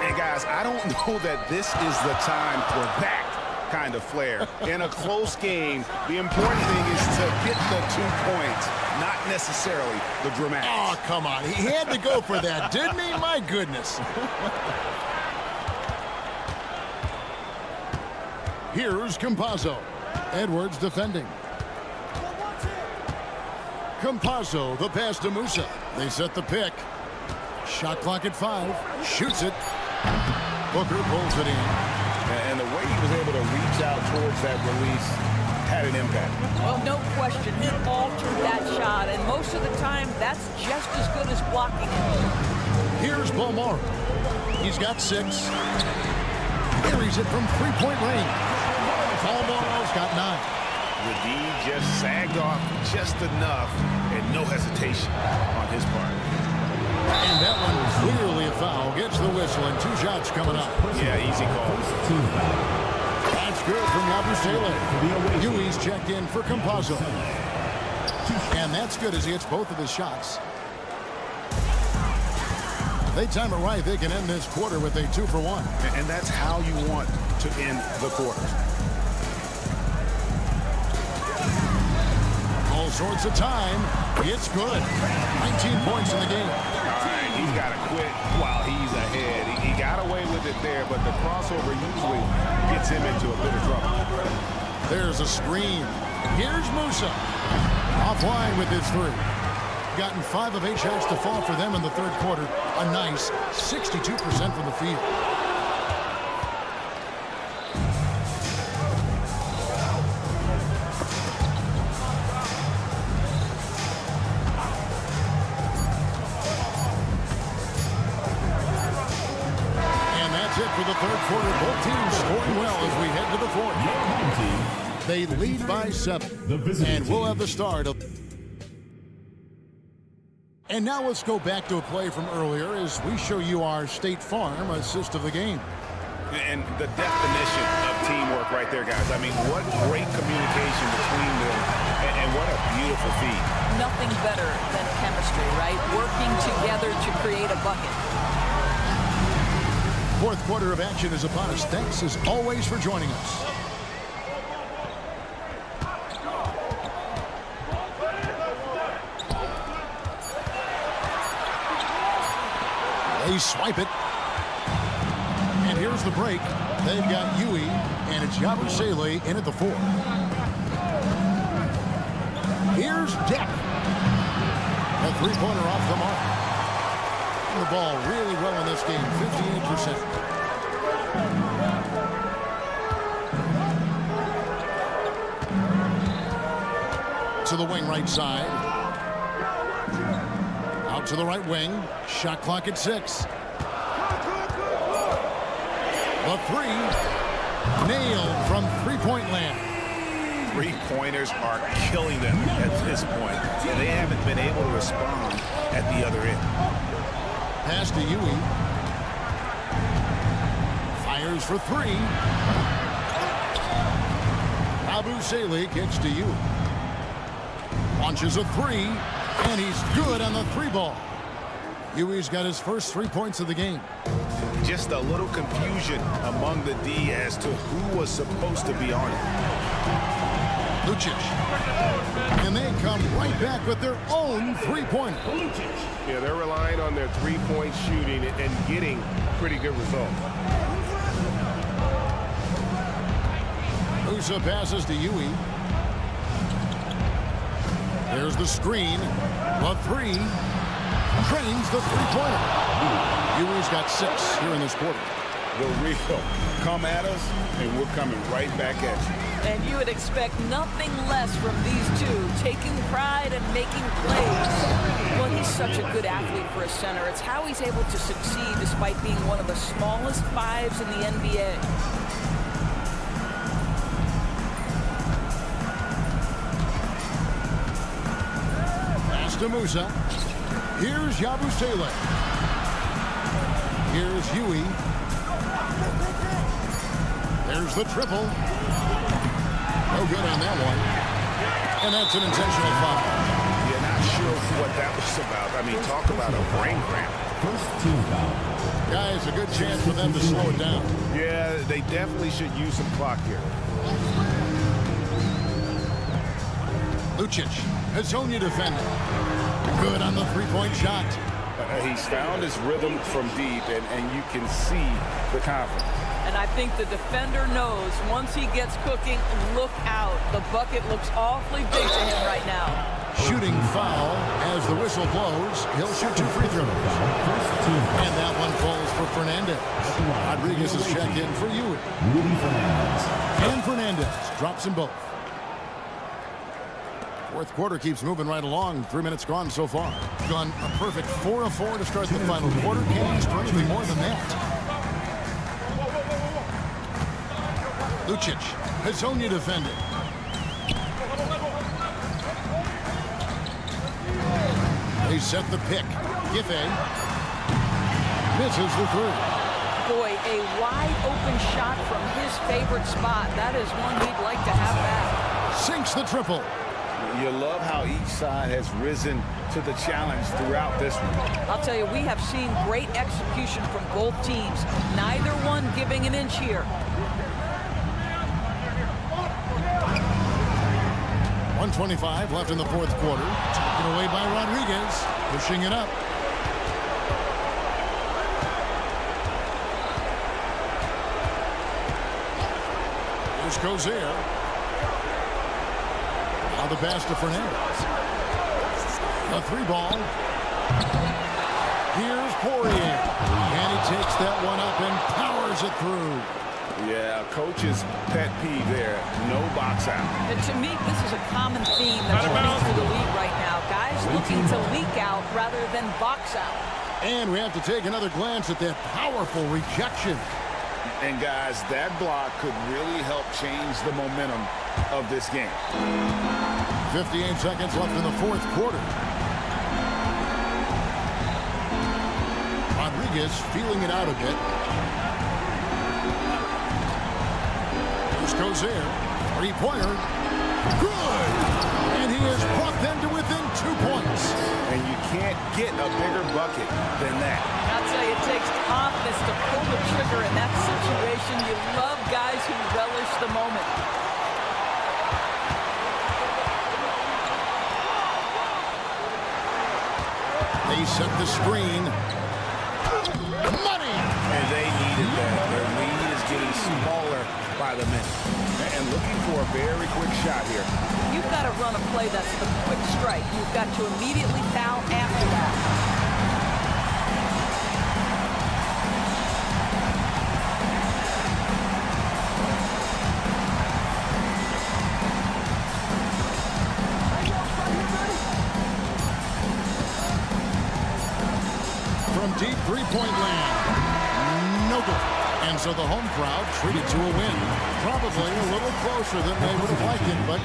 Speaker 7: And guys, I don't know that this is the time for that kind of flair. In a close game, the important thing is to get the 2 points, not necessarily the dramatics.
Speaker 9: Oh, come on. He had to go for that, didn't he? My goodness. Here's Campazzo. Edwards defending. Campazzo, the pass to Musa. They set the pick. Shot clock at 5. Shoots it. Booker pulls it in.
Speaker 7: And the way he was able to reach out towards that release had an impact.
Speaker 10: Well, no question. He altered that shot, and most of the time, that's just as good as blocking it.
Speaker 9: Here's Bomar. He's got 6. Carries it from three-point range. Bomar's got 9.
Speaker 7: The D just sagged off just enough, and no hesitation on his part.
Speaker 9: And that one clearly a foul. Gets the whistle, and 2 shots coming up.
Speaker 7: Yeah, easy call.
Speaker 9: That's good from Yabusele. Huey's checked in for Campazzo. And that's good as he hits both of his shots. If they time it right, they can end this quarter with a 2 for 1.
Speaker 7: And that's how you want to end the quarter.
Speaker 9: All sorts of time. It's good. 19 points in the game.
Speaker 7: All right, he's got to quit while he's ahead. He got away with it there, but the crossover usually gets him into a bit of trouble.
Speaker 9: There's a screen. Here's Musa. Offline with his 3. Gotten 5 of 8 shots to fall for them in the third quarter. A nice 62% from the field. For the third quarter, both teams scoring well as we head to the fourth. They lead by 7, and we'll have the start of. And now let's go back to a play from earlier as we show you our State Farm assist of the game.
Speaker 7: And the definition of teamwork right there, guys. I mean, what great communication between them, and what a beautiful feed.
Speaker 10: Nothing better than chemistry, right? Working together to create a bucket.
Speaker 9: Fourth quarter of action is upon us. Thanks as always for joining us. They swipe it. And here's the break. They've got Huey, and it's Yabusele in at the 4. Here's Deck. A three-pointer off the mark. The ball really well in this game, 58%. To the wing right side. Out to the right wing. Shot clock at 6. The 3. Nailed from three-point land.
Speaker 7: Three-pointers are killing them at this point. They haven't been able to respond at the other end.
Speaker 9: Pass to Huey. Fires for 3. Yabusele kicks to you. Launches a three, and he's good on the three ball. Yui's got his first 3 points of the game.
Speaker 7: Just a little confusion among the D as to who was supposed to be on it.
Speaker 9: Lucic. And they come right back with their own three-pointer.
Speaker 12: Yeah, they're relying on their three-point shooting and getting pretty good results.
Speaker 9: Musa passes to Yui. There's the screen. A three. Drains the three-pointer. Yui's got 6 here in this quarter.
Speaker 7: The real come at us, and we're coming right back at you.
Speaker 10: And you would expect nothing less from these two, taking pride and making plays. Well, he's such a good athlete for a center. It's how he's able to succeed despite being one of the smallest 5s in the NBA.
Speaker 9: Pass to Musa. Here's Yabusele. Here's Yui. There's the triple. No good on that one. And that's an intentional foul.
Speaker 7: Yeah, not sure what that was about. I mean, talk about a brain cramp.
Speaker 4: First team foul.
Speaker 9: Guys, a good chance for them to slow it down.
Speaker 7: Yeah, they definitely should use some clock here.
Speaker 9: Lucic. Hazonia defending. Good on the three-point shot.
Speaker 7: He's found his rhythm from deep, and you can see the confidence.
Speaker 10: And I think the defender knows once he gets cooking, look out. The bucket looks awfully big to him right now.
Speaker 9: Shooting foul as the whistle blows. He'll shoot 2 free throws. And that one falls for Fernandez. Rodriguez is checked in for Yui. And Fernandez drops them both. Fourth quarter keeps moving right along. 3 minutes gone so far. Gone a perfect 4 of 4 to start the final quarter. Can't ask for anything more than that. Lucic. Hazonia defending. They set the pick. Giffey misses the three.
Speaker 10: Boy, a wide open shot from his favorite spot. That is one he'd like to have back.
Speaker 9: Sinks the triple.
Speaker 7: You love how each side has risen to the challenge throughout this one.
Speaker 10: I'll tell you, we have seen great execution from both teams. Neither one giving an inch here.
Speaker 9: 1:25 left in the fourth quarter. Taken away by Rodriguez. Pushing it up. Here's Cozier. Now the pass to Fernandez. A three ball. Here's Poirier. And he takes that one up and powers it through.
Speaker 7: Yeah, coach's pet peeve there. No box out.
Speaker 10: And to me, this is a common theme that's running through the league right now. Guys looking to leak out rather than box out.
Speaker 9: And we have to take another glance at that powerful rejection.
Speaker 7: And guys, that block could really help change the momentum of this game.
Speaker 9: 58 seconds left in the fourth quarter. Rodriguez feeling it out a bit. Here's Cozier. Three-pointer. Good! And he has brought them to within 2 points.
Speaker 7: And you can't get a bigger bucket than that.
Speaker 10: I'll tell you, it takes confidence to pull the trigger in that situation. You love guys who relish the moment.
Speaker 9: They set the screen. Money!
Speaker 7: And they needed that. Their lead is getting smaller by the minute. And looking for a very quick shot here.
Speaker 10: You've got to run a play that's a quick strike. You've got to immediately foul after that.
Speaker 9: From deep three-point land. No good. And so the home crowd treated to a win. Probably a little closer than they would have liked it, but...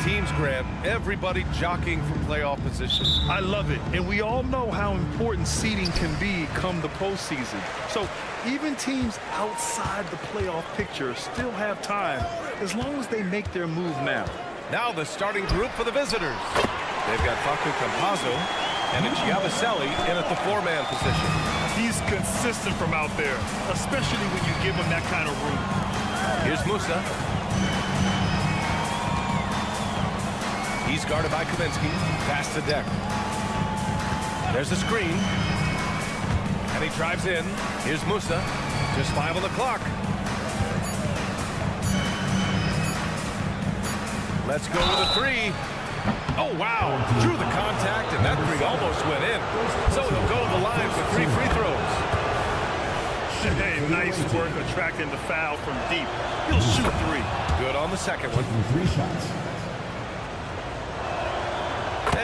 Speaker 1: teams, Grant, everybody jockeying for playoff position.
Speaker 8: I love it, and we all know how important seeding can be come the postseason. So even teams outside the playoff picture still have time as long as they make their move now.
Speaker 1: Now the starting group for the visitors. They've got Facu Campazzo and it's Yabusele in at the four-man position.
Speaker 8: He's consistent from out there, especially when you give him that kind of room.
Speaker 1: Here's Musa. He's guarded by Kaminsky. Pass to Deck. There's a screen. And he drives in. Here's Musa. Just 5 on the clock. Let's go with a three. Oh, wow. Drew the contact, and that three almost went in. So he'll go to the line for 3 free throws.
Speaker 8: Hey, nice work attracting the foul from deep. He'll shoot 3.
Speaker 1: Good on the second one.
Speaker 4: 3 shots.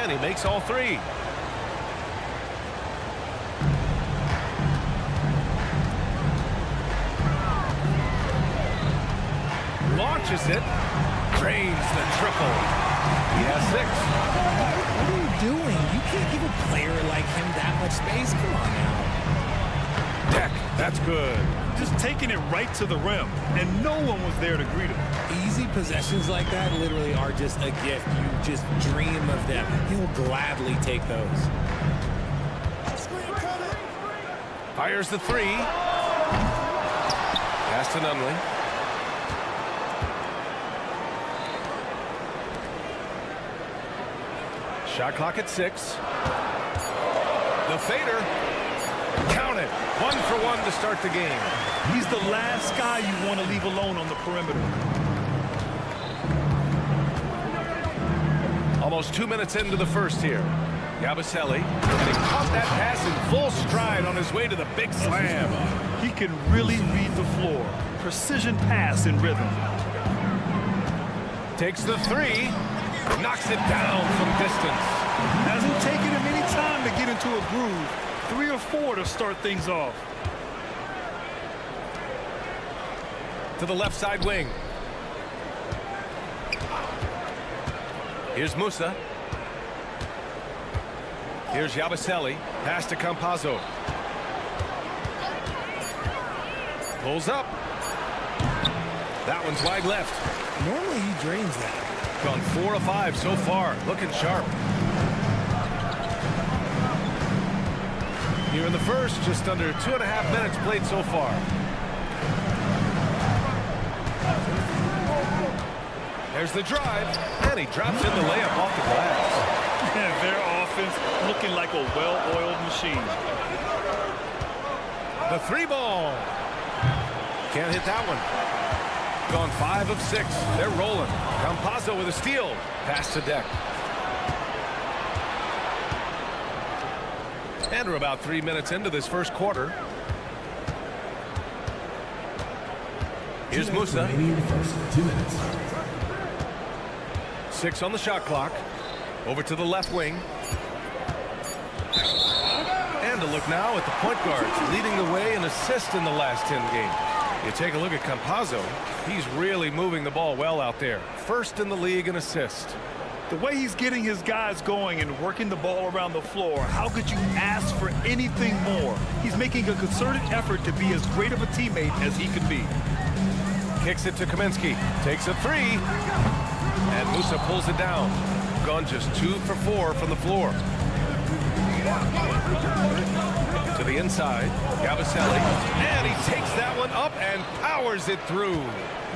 Speaker 1: And he makes all 3. Launches it. Drains the triple. He has 6.
Speaker 13: What are you doing? You can't give a player like him that much space. Come on now.
Speaker 1: Deck. That's good.
Speaker 8: Just taking it right to the rim, and no one was there to greet him.
Speaker 13: Easy possessions like that literally are just a gift. You just dream of them. He'll gladly take those.
Speaker 1: Fires the 3. Pass to Nunley. Shot clock at 6. The fader. Count it. 1 for 1 to start the game.
Speaker 8: He's the last guy you want to leave alone on the perimeter.
Speaker 1: Almost 2 minutes into the first here. Yabusele. And he caught that pass in full stride on his way to the big slam.
Speaker 8: He can really read the floor. Precision pass in rhythm.
Speaker 1: Takes the 3. Knocks it down from distance.
Speaker 8: Hasn't taken him any time to get into a groove. 3 or 4 to start things off.
Speaker 1: To the left side wing. Here's Musa. Here's Yabusele. Pass to Campazzo. Pulls up. That one's wide left.
Speaker 13: Normally he drains that.
Speaker 1: Gone 4 of 5 so far. Looking sharp. Here in the first, just under 2.5 minutes played so far. There's the drive, and he drops in the layup off the glass.
Speaker 8: Yeah, their offense looking like a well-oiled machine.
Speaker 1: The three ball. Can't hit that one. Gone 5 of 6. They're rolling. Campazzo with a steal. Pass to Deck. And we're about 3 minutes into this first quarter. Here's Musa.
Speaker 4: 2 minutes.
Speaker 1: 6 on the shot clock. Over to the left wing. And a look now at the point guards, leading the way in assists in the last 10 games. You take a look at Campazzo. He's really moving the ball well out there. First in the league in assists.
Speaker 8: The way he's getting his guys going and working the ball around the floor, how could you ask for anything more? He's making a concerted effort to be as great of a teammate as he can be.
Speaker 1: Kicks it to Kaminsky. Takes a 3. And Musa pulls it down. Gone just 2 for 4 from the floor. To the inside, Gabaselli, and he takes that one up and powers it through.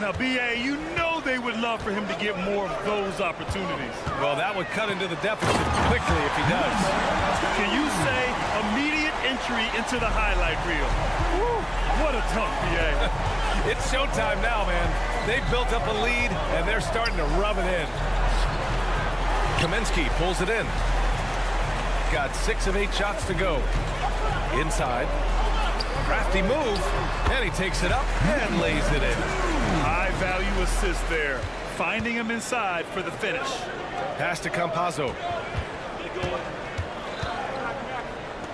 Speaker 8: Now, B.A., you know they would love for him to get more of those opportunities.
Speaker 1: Well, that would cut into the deficit quickly if he does.
Speaker 8: Can you say immediate entry into the highlight reel? Woo, what a dunk, B.A.
Speaker 1: It's showtime now, man. They've built up a lead, and they're starting to rub it in. Kaminsky pulls it in. Got 6 of 8 shots to go. Inside. Crafty move. And he takes it up and lays it in.
Speaker 8: High-value assist there. Finding him inside for the finish.
Speaker 1: Pass to Campazzo.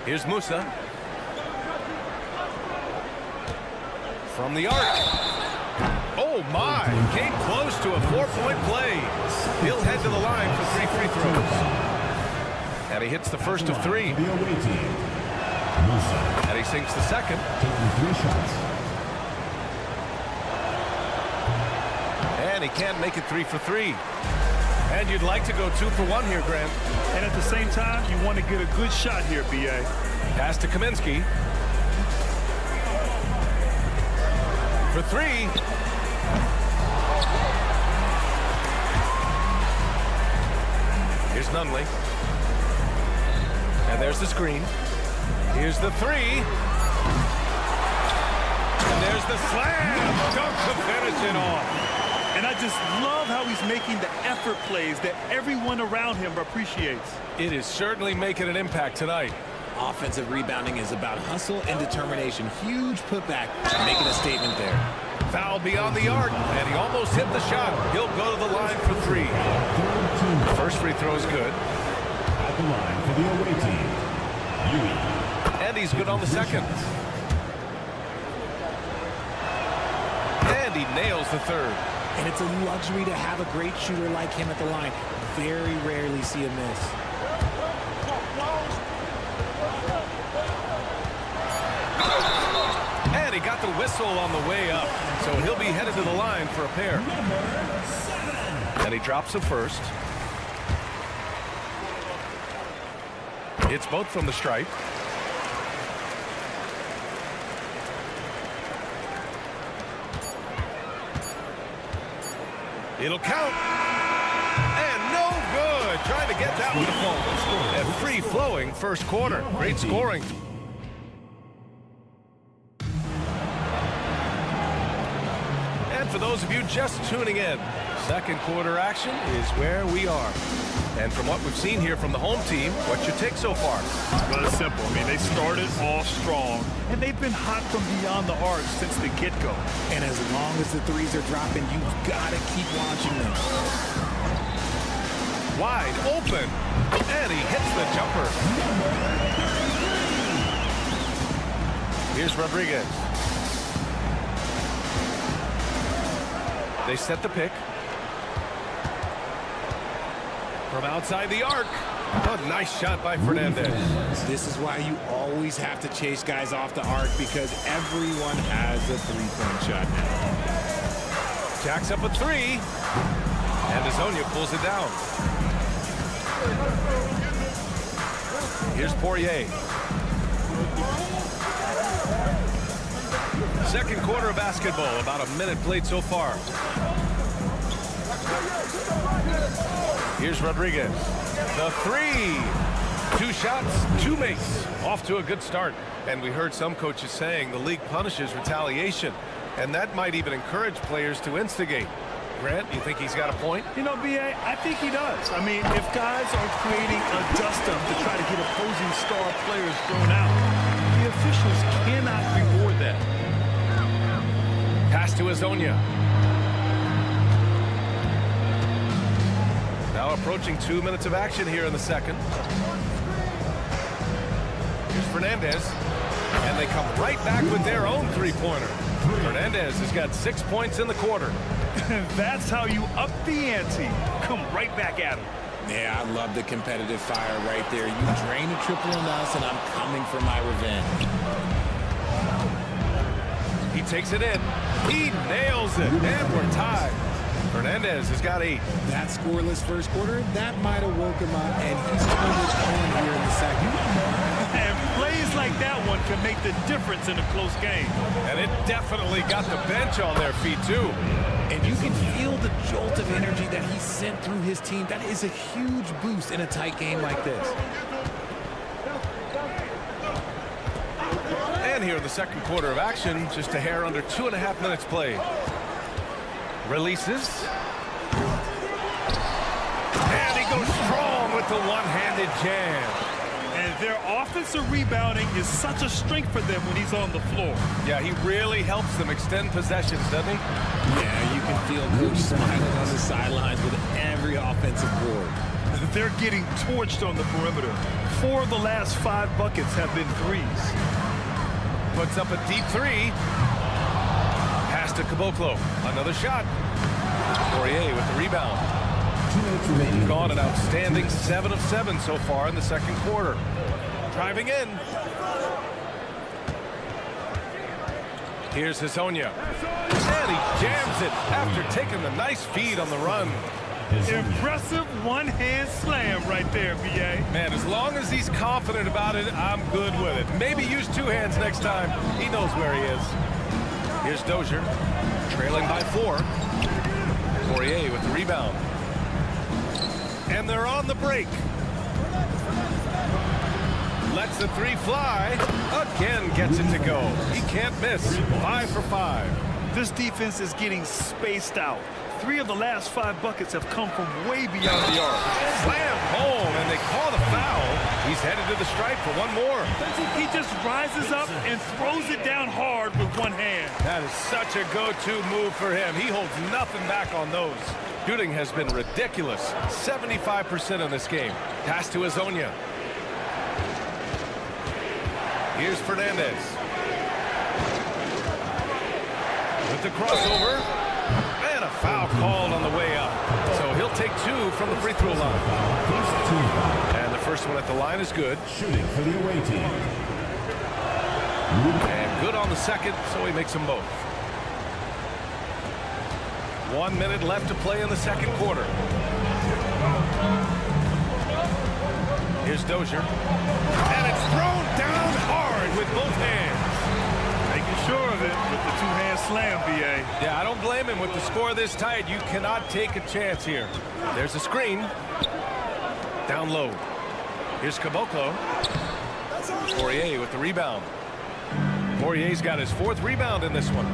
Speaker 1: Here's Musa. From the arc. Oh, my. Came close to a 4-point play. He'll head to the line for 3 free throws. And he hits the first of 3.
Speaker 4: The away team. Musa.
Speaker 1: And he sinks the second.
Speaker 4: Taking 3 shots.
Speaker 1: And he can't make it 3 for 3. And you'd like to go 2 for 1 here, Grant.
Speaker 8: And at the same time, you want to get a good shot here, B.A.
Speaker 1: Pass to Kaminsky. For 3. Here's Nunley. And there's the screen. Here's the 3. And there's the slam. Dunk to finish it off.
Speaker 8: And I just love how he's making the effort plays that everyone around him appreciates.
Speaker 1: It is certainly making an impact tonight.
Speaker 13: Offensive rebounding is about hustle and determination. Huge putback, making a statement there.
Speaker 1: Foul beyond the arc, and he almost hit the shot. He'll go to the line for 3. First free throw is good.
Speaker 4: At the line for the away team. Yui.
Speaker 1: And he's good on the second. And he nails the third.
Speaker 13: And it's a luxury to have a great shooter like him at the line. Very rarely see a miss.
Speaker 1: And he got the whistle on the way up. So he'll be headed to the line for a pair. And he drops the first. It's both from the stripe. It'll count. And no good. Trying to get that one to fall. A free-flowing first quarter. Great scoring. And for those of you just tuning in, second quarter action is where we are. And from what we've seen here from the home team, what's your take so far?
Speaker 8: Well, it's simple. I mean, they started off strong, and they've been hot from beyond the arc since the get-go.
Speaker 13: And as long as the threes are dropping, you've got to keep launching them.
Speaker 1: Wide open, and he hits the jumper. Here's Rodriguez. They set the pick. From outside the arc. A nice shot by Fernandez.
Speaker 13: This is why you always have to chase guys off the arc, because everyone has a three-point shot now.
Speaker 1: Jacks up a 3. And Azonia pulls it down. Here's Poirier. Second quarter of basketball. About a minute played so far. Here's Rodriguez. The 3. 2 shots, 2 makes. Off to a good start. And we heard some coaches saying the league punishes retaliation, and that might even encourage players to instigate. Grant, you think he's got a point?
Speaker 8: You know, B.A., I think he does. I mean, if guys are creating a dust-up to try to get opposing star players thrown out, the officials cannot reward that.
Speaker 1: Pass to Azonia. Now approaching 2 minutes of action here in the second. Here's Fernandez. And they come right back with their own three-pointer. Fernandez has got 6 points in the quarter.
Speaker 8: That's how you up the ante. Come right back at him.
Speaker 13: Yeah, I love the competitive fire right there. You drain a triple on us, and I'm coming for my revenge.
Speaker 1: He takes it in. He nails it. And we're tied. Fernandez has got 8.
Speaker 13: That scoreless first quarter, that might have woke him up, and he's turned it on here in the second.
Speaker 8: And plays like that one can make the difference in a close game.
Speaker 1: And it definitely got the bench on their feet, too.
Speaker 13: And you can feel the jolt of energy that he sent through his team. That is a huge boost in a tight game like this.
Speaker 1: And here in the second quarter of action, just a hair under 2.5 minutes played. Releases. And he goes strong with the one-handed jam.
Speaker 8: And their offensive rebounding is such a strength for them when he's on the floor.
Speaker 1: Yeah, he really helps them extend possessions, doesn't he?
Speaker 13: Yeah, you can feel Coach smiling on the sidelines with every offensive board.
Speaker 8: They're getting torched on the perimeter. 4 of the last 5 buckets have been threes.
Speaker 1: Puts up a deep 3. Pass to Caboclo. Another shot. Poirier with the rebound. Gone an outstanding 7 of 7 so far in the second quarter. Driving in. Here's Azonia. And he jams it after taking the nice feed on the run.
Speaker 8: Impressive one-hand slam right there, B.A.
Speaker 1: Man, as long as he's confident about it, I'm good with it. Maybe use 2 hands next time. He knows where he is. Here's Dozier, trailing by 4. Poirier with the rebound. And they're on the break. Lets the 3 fly. Again gets it to go. He can't miss. 5 for 5.
Speaker 8: This defense is getting spaced out. 3 of the last 5 buckets have come from way beyond the arc.
Speaker 1: Slam home, and they call the foul. He's headed to the stripe for one more.
Speaker 8: He just rises up and throws it down hard with one hand.
Speaker 1: That is such a go-to move for him. He holds nothing back on those. Shooting has been ridiculous. 75% in this game. Pass to Azonia. Here's Fernandez. With the crossover. And a foul called on the way up. So he'll take 2 from the free throw line. And the first one at the line is good.
Speaker 4: Shooting for the away team.
Speaker 1: And good on the second, so he makes them both. 1 minute left to play in the second quarter. Here's Dozier. And it's thrown down hard with both hands.
Speaker 8: Making sure of it with the 2-hand slam, B.A.
Speaker 1: Yeah, I don't blame him. With the score this tight, you cannot take a chance here. There's a screen. Down low. Here's Caboclo. Poirier with the rebound. Poirier's got his 4th rebound in this one.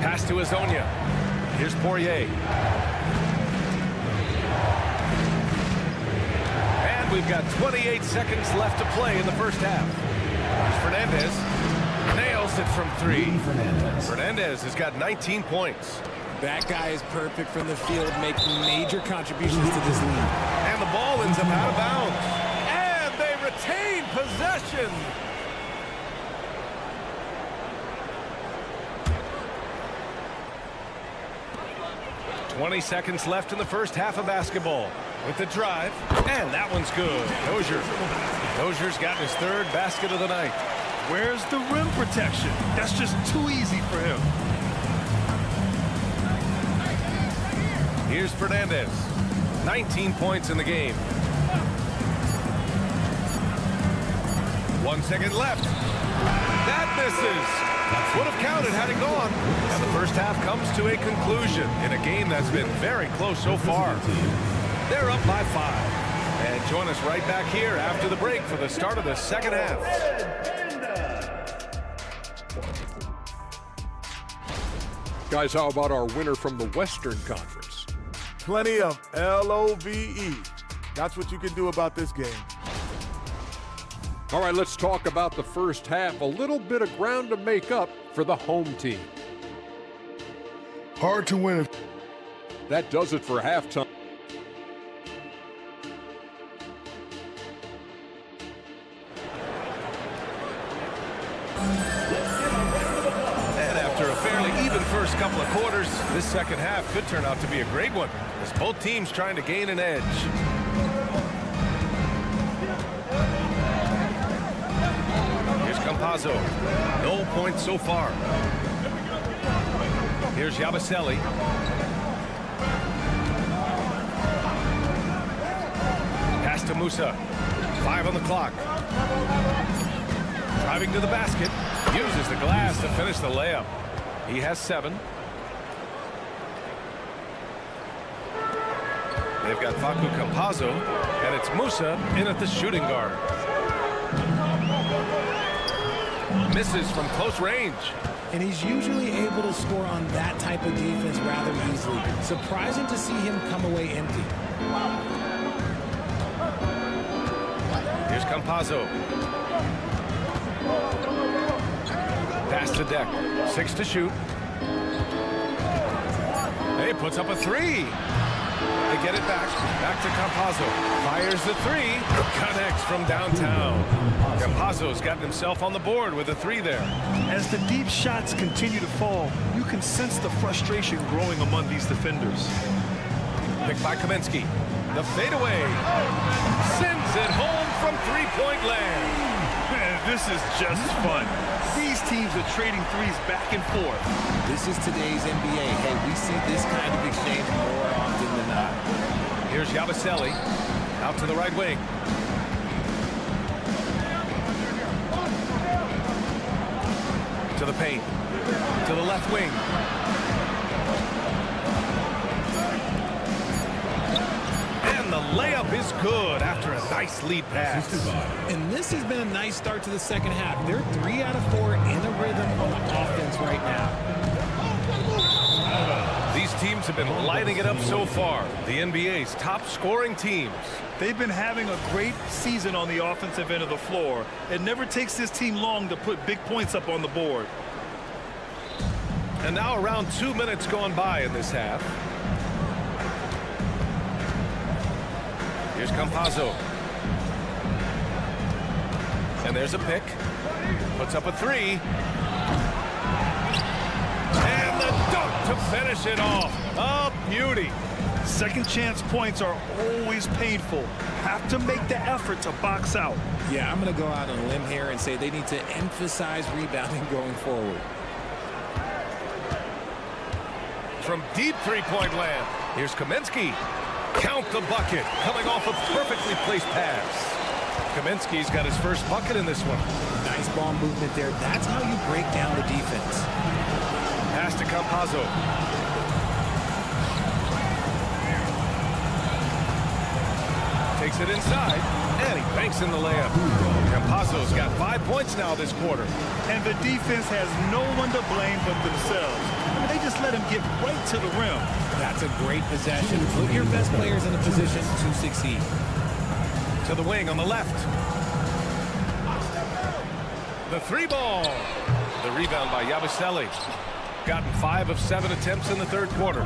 Speaker 1: Pass to Azonia. Here's Poirier. And we've got 28 seconds left to play in the first half. Here's Fernandez. Nails it from 3. Fernandez has got 19 points.
Speaker 13: That guy is perfect from the field, making major contributions to this league.
Speaker 1: And the ball ends up out of bounds. And they retain possession. .20 seconds left in the first half of basketball. With the drive, and that one's good. Dozier's gotten his 3rd basket of the night.
Speaker 8: Where's the rim protection? That's just too easy for him.
Speaker 1: Here's Fernandez. 19 points in the game. 1 second left. That misses. Would have counted had it gone. And the first half comes to a conclusion in a game that's been very close so far. They're up by 5. And join us right back here after the break for the start of the second half.
Speaker 14: Guys, how about our winner from the Western Conference?
Speaker 6: Plenty of LOVE. That's what you can do about this game.
Speaker 14: All right, let's talk about the first half. A little bit of ground to make up for the home team.
Speaker 5: Hard to win.
Speaker 14: That does it for halftime.
Speaker 1: And after a fairly even first couple of quarters, this second half could turn out to be a great one, as both teams trying to gain an edge. Here's Campazzo. No points so far. Here's Yabusele. Pass to Musa. 5 on the clock. Driving to the basket. Uses the glass to finish the layup. He has 7. They've got Facu Campazzo, and it's Musa in at the shooting guard. Misses from close range.
Speaker 13: And he's usually able to score on that type of defense rather easily. Surprising to see him come away empty.
Speaker 1: Here's Campazzo. Pass to Deck. 6 to shoot. He puts up a 3. They get it back. Back to Campazzo. Fires the 3. Connects from downtown. Campazzo's gotten himself on the board with a 3 there.
Speaker 8: As the deep shots continue to fall, you can sense the frustration growing among these defenders.
Speaker 1: Picked by Kaminsky. The fadeaway. Sends it home from three-point land.
Speaker 8: Man, this is just fun. These teams are trading threes back and forth.
Speaker 13: This is today's NBA. Hey, we see this kind of exchange more often than not.
Speaker 1: Here's Yabusele. Out to the right wing. To the paint. To the left wing. And the layup is good after a nice lead pass.
Speaker 13: And this has been a nice start to the second half. They're 3 out of 4 in a rhythm on offense right now.
Speaker 1: These teams have been lighting it up so far. The NBA's top scoring teams.
Speaker 8: They've been having a great season on the offensive end of the floor. It never takes this team long to put big points up on the board.
Speaker 1: And now around 2 minutes gone by in this half. Here's Campazzo. And there's a pick. Puts up a 3. And the dunk to finish it off. A beauty.
Speaker 8: Second chance points are always painful. Have to make the effort to box out.
Speaker 13: Yeah, I'm going to go out on a limb here and say they need to emphasize rebounding going forward.
Speaker 1: From deep three-point land, here's Kaminsky. Count the bucket, coming off a perfectly placed pass. Kaminsky's got his first bucket in this one.
Speaker 13: Nice ball movement there. That's how you break down the defense.
Speaker 1: Pass to Campazzo. Takes it inside, and he banks in the layup. Campazzo's got 5 points now this quarter.
Speaker 8: And the defense has no one to blame but themselves. They just let him get right to the rim.
Speaker 13: That's a great possession. Put your best players in a position to succeed.
Speaker 1: To the wing on the left. The 3 ball. The rebound by Yabusele. Gotten 5 of 7 attempts in the third quarter.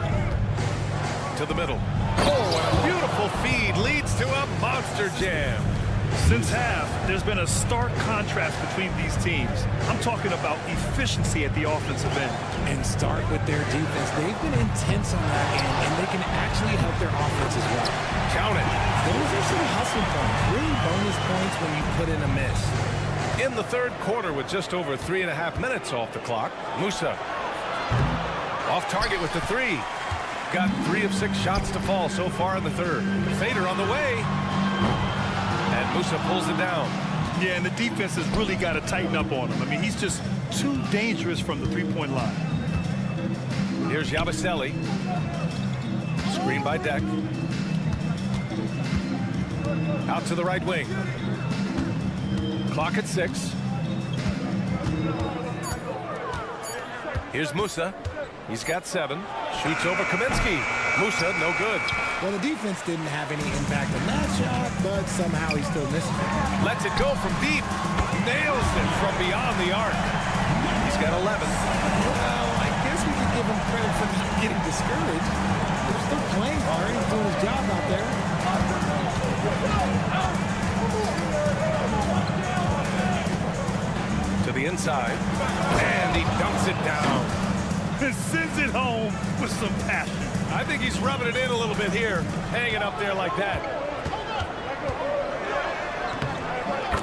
Speaker 1: To the middle. Oh, and a beautiful feed leads to a monster jam.
Speaker 8: Since half, there's been a stark contrast between these teams. I'm talking about efficiency at the offensive end.
Speaker 13: And start with their defense. They've been intense on that end, and they can actually help their offense as well.
Speaker 1: Count it.
Speaker 13: Those are some hustle points, really bonus points when you put in a miss.
Speaker 1: In the third quarter with just over 3.5 minutes off the clock, Musa off target with the 3. Got 3 of 6 shots to fall so far in the third. Fader on the way. And Musa pulls it down.
Speaker 8: Yeah, and the defense has really got to tighten up on him. I mean, he's just too dangerous from the three-point line.
Speaker 1: Here's Yabusele. Screen by Deck. Out to the right wing. Clock at 6. Here's Musa. He's got 7. Shoots over Kaminsky. Musa, no good.
Speaker 13: Well, the defense didn't have any impact on that shot, but somehow he still misses it.
Speaker 1: Lets it go from deep. Nails it from beyond the arc. He's got 11.
Speaker 13: Well, I guess we could give him credit for not getting discouraged. They're still playing hard. He's doing his job out there.
Speaker 1: To the inside. And he dumps it down.
Speaker 8: And sends it home with some passion.
Speaker 1: I think he's rubbing it in a little bit here. Hanging up there like that.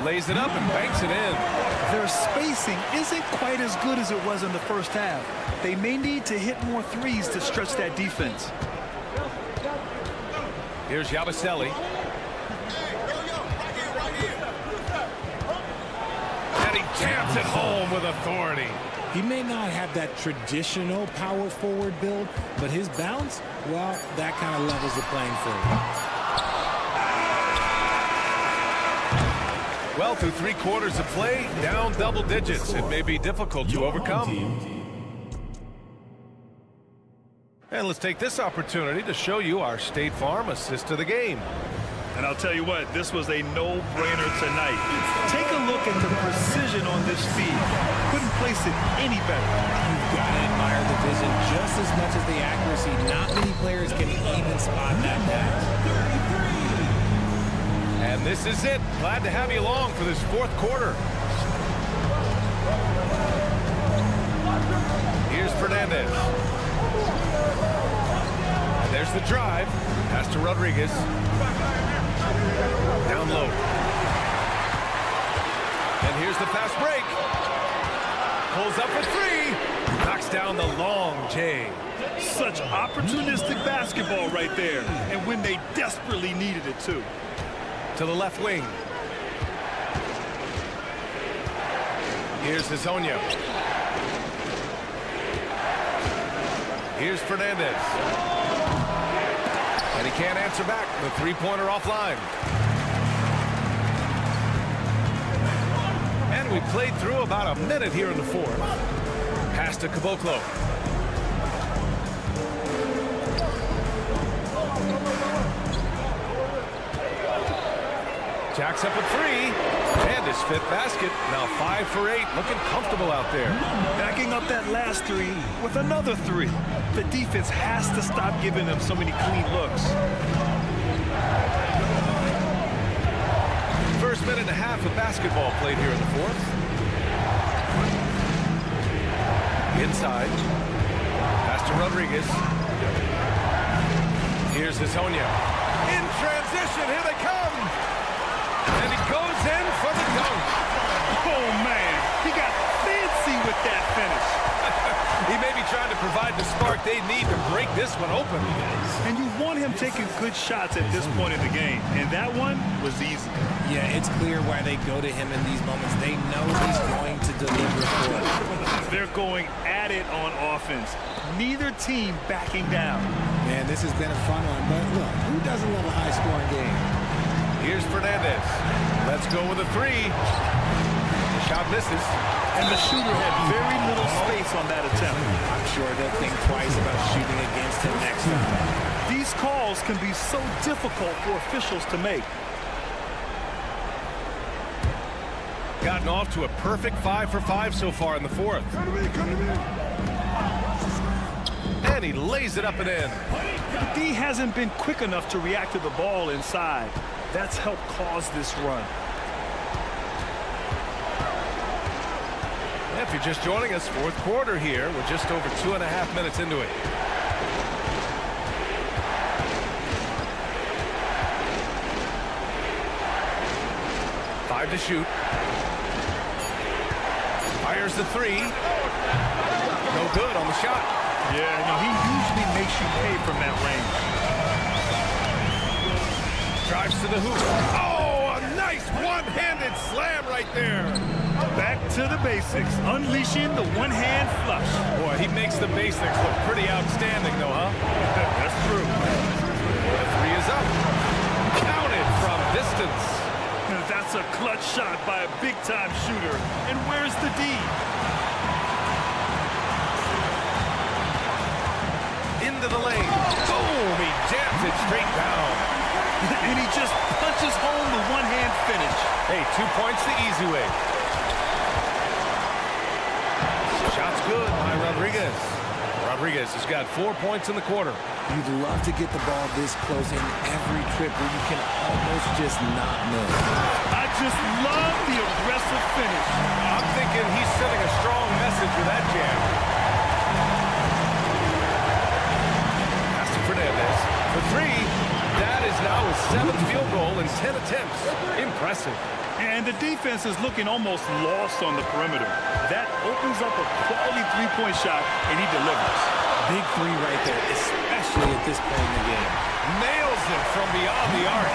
Speaker 1: Lays it up and banks it in.
Speaker 8: Their spacing isn't quite as good as it was in the first half. They may need to hit more threes to stretch that defense.
Speaker 1: Here's Yabusele. And he jams it home with authority.
Speaker 13: He may not have that traditional power forward build, but his bounce, well, that kind of levels the playing field.
Speaker 1: Well, through 3 quarters of play, down double digits. It may be difficult to overcome. And let's take this opportunity to show you our State Farm assist to the game.
Speaker 8: And I'll tell you what, this was a no-brainer tonight. Take a look at the precision on this feed. Couldn't place it any better.
Speaker 13: You've got to admire the vision just as much as the accuracy. Not many players can even spot that pass.
Speaker 1: And this is it. Glad to have you along for this 4th quarter. Here's Fernandez. And there's the drive. Pass to Rodriguez. Down low. And here's the fast break. Pulls up for 3. Knocks down the long J.
Speaker 8: Such opportunistic basketball right there. And when they desperately needed it, too.
Speaker 1: To the left wing. Here's Hezonja. Here's Fernandez. And he can't answer back. The 3-pointer offline. And we played through about a minute here in the 4th. Pass to Caboclo. Jacks up with 3. And his 5th basket. Now 5 for 8. Looking comfortable out there.
Speaker 8: Backing up that last 3 with another 3. The defense has to stop giving them so many clean looks.
Speaker 1: First minute and a half of basketball played here in the 4th. Inside. Pass to Rodriguez. Here's Hezonja. In transition. Here they come. And he goes in for the dunk.
Speaker 8: Oh, man. He got fancy with that finish.
Speaker 1: He may be trying to provide the spark they need to break this one open.
Speaker 8: And you want him taking good shots at this point in the game. And that one was easy.
Speaker 13: Yeah, it's clear why they go to him in these moments. They know he's going to deliver for it.
Speaker 8: They're going at it on offense. Neither team backing down.
Speaker 13: Man, this has been a fun one. But look, who doesn't love a high-scoring game?
Speaker 1: Here's Fernandez. Let's go with a 3. The shot misses.
Speaker 8: And the shooter had very little space on that attempt.
Speaker 13: I'm sure they'll think twice about shooting against him next time.
Speaker 8: These calls can be so difficult for officials to make.
Speaker 1: Gotten off to a perfect 5 for 5 so far in the 4th. And he lays it up and in.
Speaker 8: D hasn't been quick enough to react to the ball inside. That's helped cause this run.
Speaker 1: If you're just joining us, 4th quarter here. We're just over 2.5 minutes into it. Five to shoot. Fires the 3. No good on the shot.
Speaker 8: Yeah, no, he usually makes you pay from that range.
Speaker 1: Drives to the hoop. Oh, a nice one-handed slam right there.
Speaker 8: Back to the basics, unleashing the one-hand flush.
Speaker 1: Boy, he makes the basics look pretty outstanding, though, huh?
Speaker 8: That's true.
Speaker 1: The 3 is up. Counted from this distance.
Speaker 8: That's a clutch shot by a big-time shooter. And where's the D?
Speaker 1: Into the lane. Boom! He jams it straight down.
Speaker 8: And he just punches home the one-hand finish.
Speaker 1: Hey, 2 points the easy way. Shot's good by Rodriguez. Rodriguez has got 4 points in the quarter.
Speaker 15: You'd love to get the ball this close in every trip where you can almost just not miss.
Speaker 8: I just love the aggressive finish.
Speaker 1: I'm thinking he's sending a strong message with that jam. Pass to Fernandez for three. That is now his 7th field goal in 10 attempts. Impressive.
Speaker 8: And the defense is looking almost lost on the perimeter. That opens up a quality three-point shot, and he delivers.
Speaker 15: Big three right there, especially at this point in the game.
Speaker 1: Nails it from beyond the arc.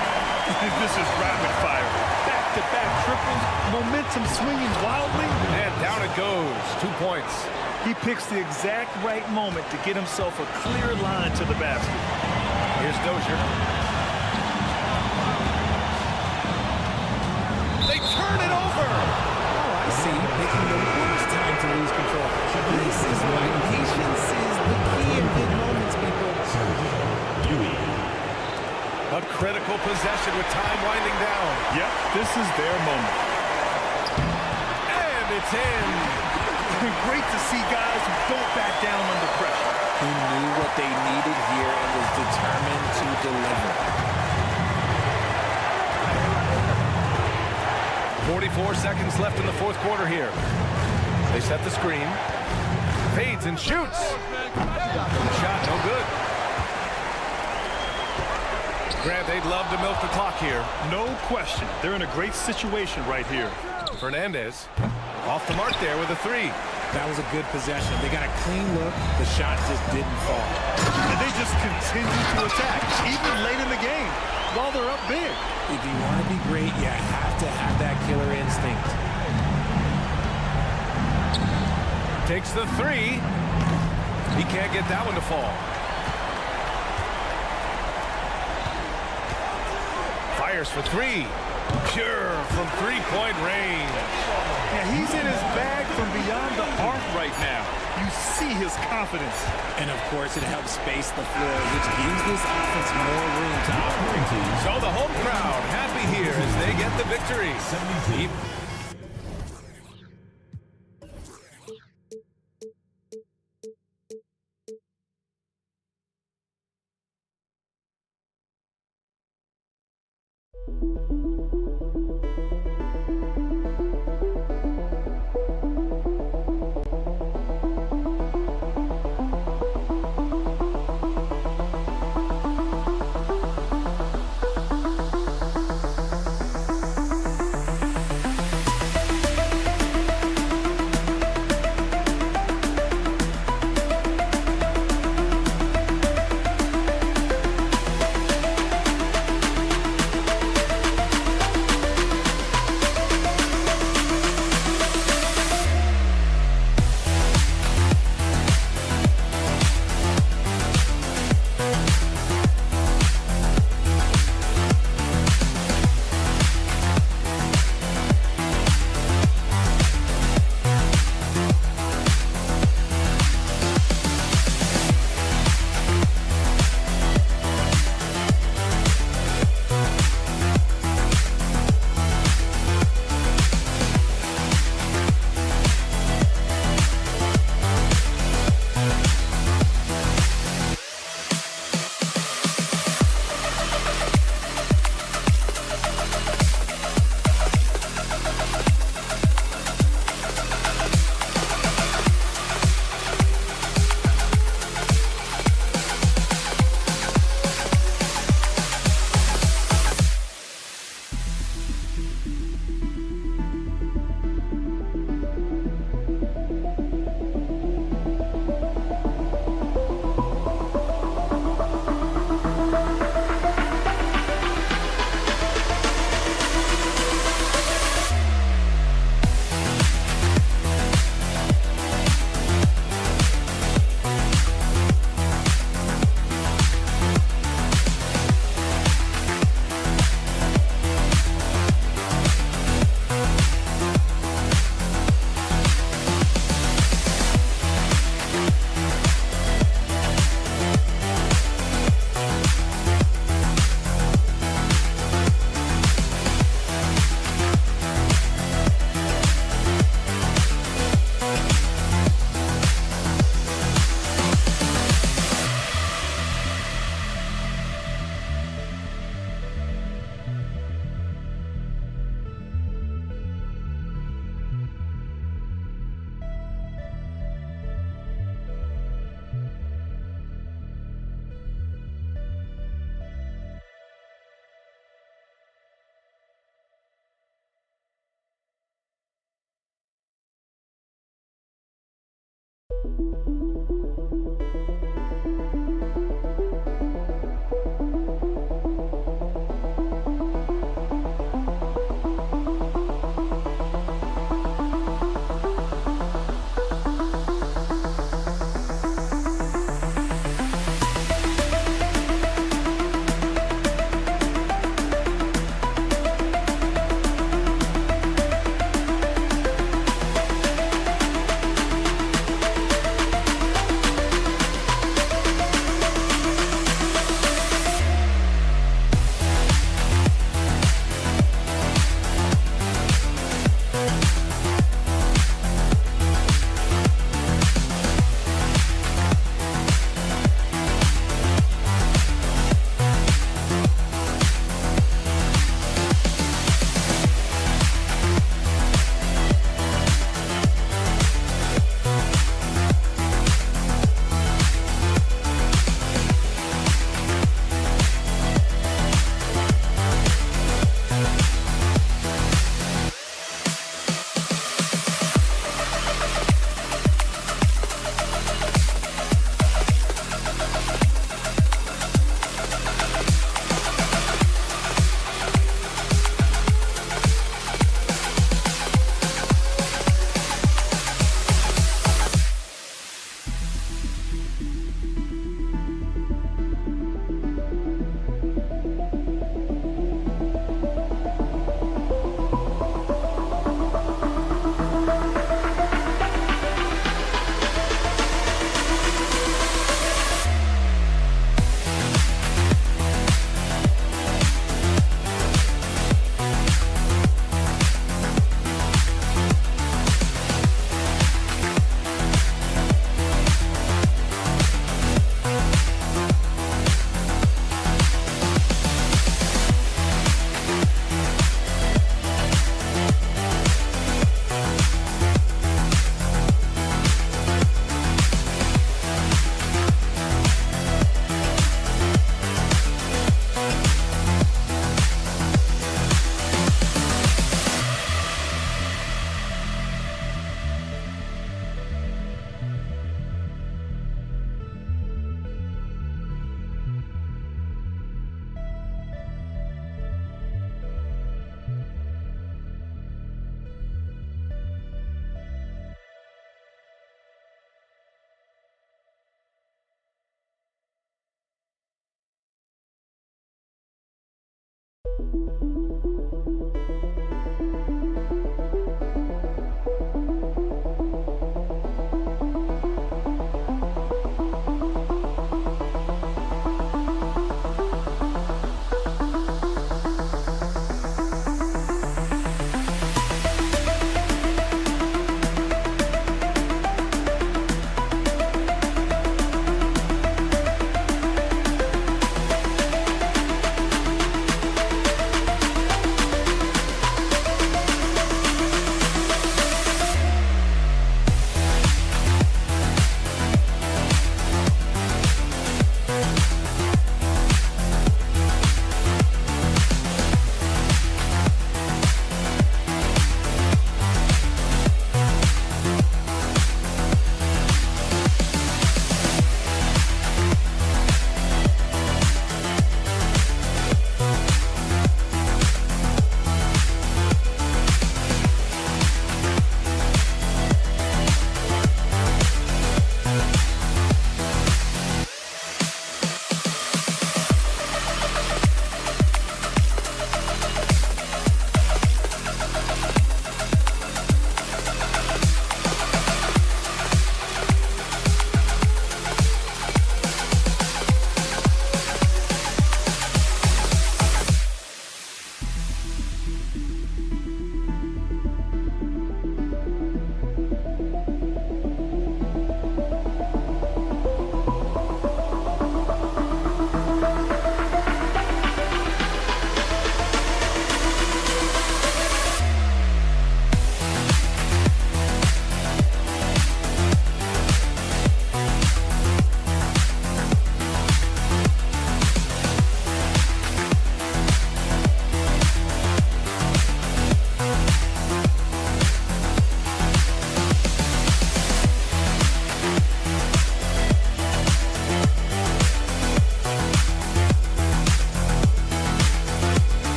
Speaker 8: This is rapid fire. Back-to-back triples, momentum swinging wildly.
Speaker 1: And down it goes. 2 points.
Speaker 8: He picks the exact right moment to get himself a clear line to the basket.
Speaker 1: Here's Dozier. They turn it over.
Speaker 15: Oh, I see. Picking the worst time to lose control. This is why patience is the key in big moments, people.
Speaker 1: A critical possession with time winding down.
Speaker 8: Yep, this is their moment.
Speaker 1: And it's in.
Speaker 8: Great to see guys who don't back down under pressure.
Speaker 15: He knew what they needed here and was determined to deliver.
Speaker 1: 44 seconds left in the fourth quarter here. They set the screen. Fades and shoots. Shot no good. Grant, they'd love to milk the clock here.
Speaker 8: No question. They're in a great situation right here.
Speaker 1: Fernandez off the mark there with a three.
Speaker 15: That was a good possession. They got a clean look. The shot just didn't fall.
Speaker 8: And they just continue to attack, even late in the game, while they're up big.
Speaker 15: If you want to be great, you have to have that killer instinct.
Speaker 1: Takes the three. He can't get that one to fall. Fires for three. Pure from three-point range.
Speaker 8: Yeah, he's in his bag from beyond the arc right now. You see his confidence.
Speaker 15: And, of course, it helps space the floor, which gives this offense more room to operate.
Speaker 1: So the home crowd happy here as they get the victory.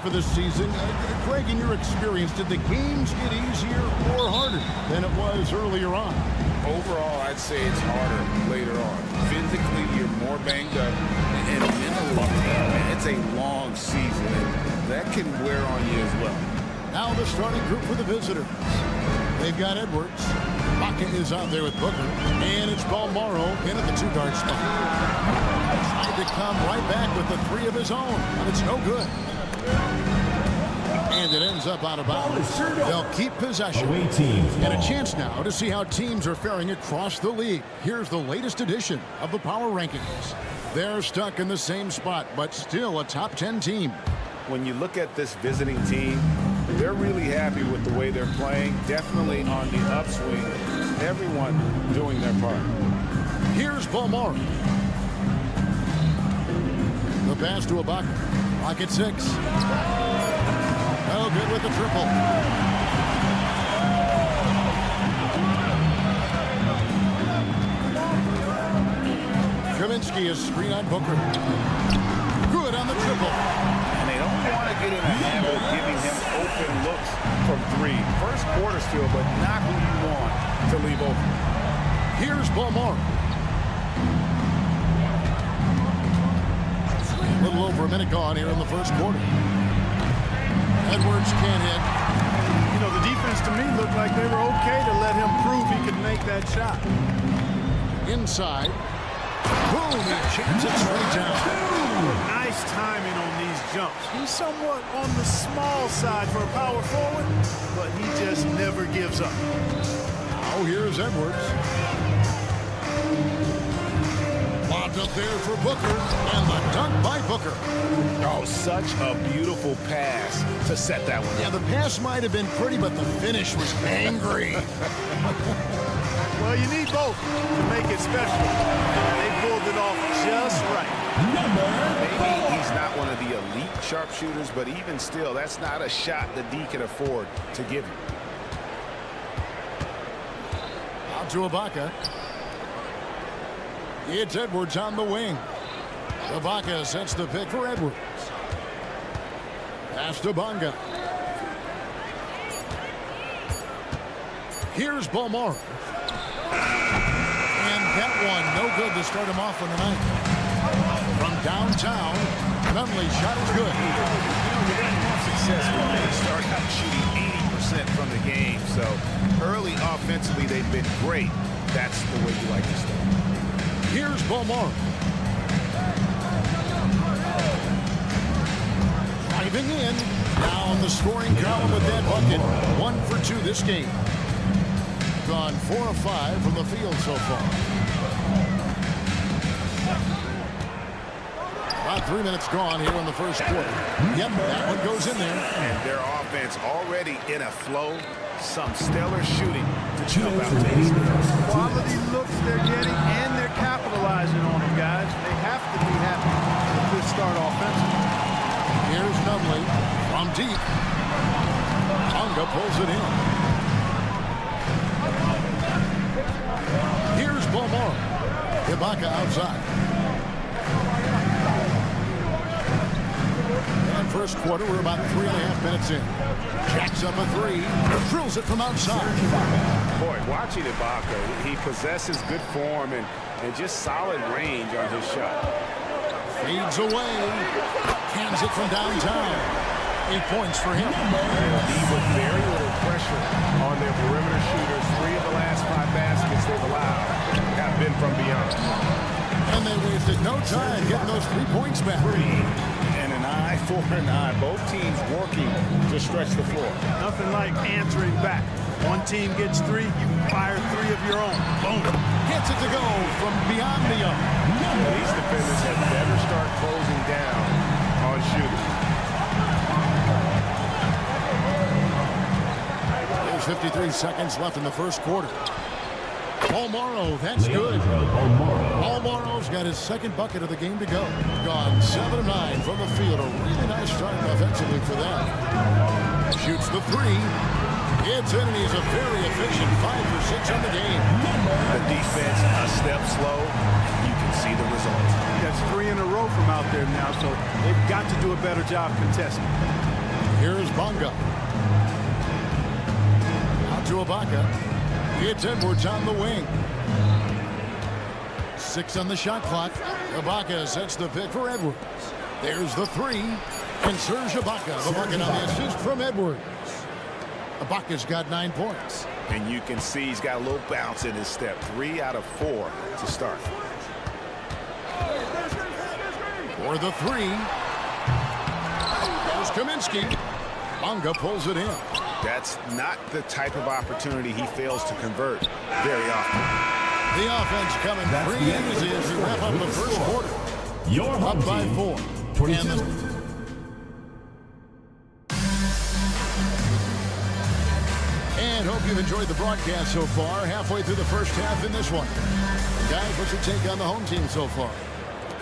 Speaker 9: For this season, Greg, in your experience, did the games get easier or harder than it was earlier on?
Speaker 11: Overall, I'd say it's harder later on. Physically, you're more banged up, and mentally, it's a long season, and that can wear on you as well.
Speaker 9: Now the starting group for the visitors. They've got Edwards. Baca is out there with Booker, and it's Balmaro in at the two-guard spot. Tried to come right back with the three of his own, but it's no good. And it ends up out of bounds. They'll keep possession. And a chance now to see how teams are faring across the league. Here's the latest edition of the Power Rankings. They're stuck in the same spot, but still a top 10 team.
Speaker 11: When you look at this visiting team, they're really happy with the way they're playing. Definitely on the upswing. Everyone doing their part.
Speaker 9: Here's Balmaro. The pass to Ibaka. Rocket 6. No good with the triple. Kaminsky is screen on Booker. Good on the triple.
Speaker 11: And they don't want to get in the habit of giving him open looks from three. First quarter still, but not who you want to leave open.
Speaker 9: Here's Balmaro. A little over a minute gone here in the first quarter. Edwards can't hit.
Speaker 3: You know, the defense to me looked like they were okay to let him prove he could make that shot.
Speaker 9: Inside. Boom, he jams it straight down.
Speaker 3: Nice timing on these jumps. He's somewhat on the small side for a power forward, but he just never gives up.
Speaker 9: Oh, here's Edwards. Lobbed up there for Booker, and the dunk by Booker.
Speaker 11: Oh, such a beautiful pass to set that one up.
Speaker 9: Yeah, the pass might have been pretty, but the finish was angry.
Speaker 3: Well, you need both to make it special. They pulled it off just right.
Speaker 11: Maybe he's not one of the elite sharpshooters, but even still, that's not a shot that D can afford to give him.
Speaker 9: Out to Ibaka. It's Edwards on the wing. Ibaka sets the pick for Edwards. Pass to Bonga. Here's Balmaro. And that one, no good to start him off on the night. From downtown, Nunley's shot is good.
Speaker 11: You know, you're going to have success when they start out shooting 80% from the game. So early offensively, they've been great. That's the way you like to start.
Speaker 9: Here's Balmaro. Driving in. Now on the scoring column with that bucket. 1 for 2 this game. Gone 4 of 5 from the field so far. About 3 minutes gone here in the first quarter. Yep, that one goes in there.
Speaker 11: And their offense already in a flow. Some stellar shooting to jump out to.
Speaker 3: Quality looks they're getting, and they're capitalizing on them, guys. They have to be happy with this start offensively.
Speaker 9: Here's Nunley from deep. Bonga pulls it in. Ibaka outside. And first quarter, we're about 3.5 minutes in. Jacks up a three. Drills it from outside.
Speaker 11: Boy, watching Ibaka, he possesses good form and just solid range on his shot.
Speaker 9: Fades away. Cans it from downtown. 8 points for him.
Speaker 11: He with very little pressure on their perimeter shooters. 3 of the last 5 baskets they've allowed have been from beyond.
Speaker 9: And they wasted no time getting those 3 points back.
Speaker 11: And an eye for an eye. Both teams working to stretch the floor.
Speaker 3: Nothing like answering back. One team gets 3, you fire 3 of your own. Boom.
Speaker 9: Gets it to go from beyond the arc.
Speaker 11: These defenders had better start closing down on shooting.
Speaker 9: There's 53 seconds left in the first quarter. Paul Morrow, that's good. Paul Morrow's got his second bucket of the game to go. Gone 7 of 9 from the field. A really nice start offensively for them. Shoots the 3. It's in, and he's a very efficient 5 for 6 on the game.
Speaker 11: The defense a step slow. You can see the results.
Speaker 3: That's 3 in a row from out there now, so they've got to do a better job contesting.
Speaker 9: Here's Bonga. Out to Ibaka. It's Edwards on the wing. 6 on the shot clock. Ibaka sets the pick for Edwards. There's the 3. And Serge Ibaka, the bucket on the assist from Edwards. Ibaka's got 9 points.
Speaker 11: And you can see he's got a little bounce in his step. 3 out of 4 to start.
Speaker 9: For the 3. There's Kaminsky. Bonga pulls it in.
Speaker 11: That's not the type of opportunity he fails to convert very often.
Speaker 9: The offense coming free easy as we wrap up the first quarter.
Speaker 4: Your
Speaker 9: Up by 4. And hope you've enjoyed the broadcast so far. Halfway through the first half in this one. Guys, what's your take on the home team so far?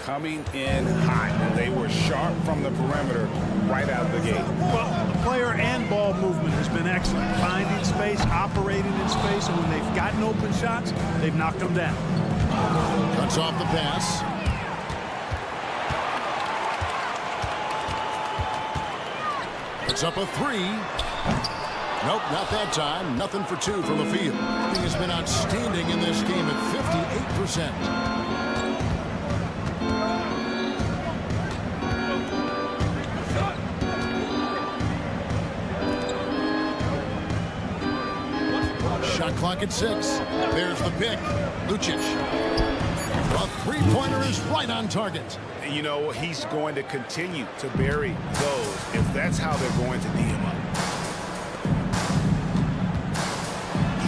Speaker 11: Coming in hot. They were sharp from the perimeter right out of the gate.
Speaker 3: Well, the player and ball movement has been excellent. Finding space, operating in space, and when they've gotten open shots, they've knocked them down.
Speaker 9: Cuts off the pass. It's up a 3. Nope, not that time. Nothing for 2 from the field. He has been outstanding in this game at 58%. Shot clock at 6. There's the pick. Lucic. A 3-pointer is right on target.
Speaker 11: You know, he's going to continue to bury those if that's how they're going to D him up.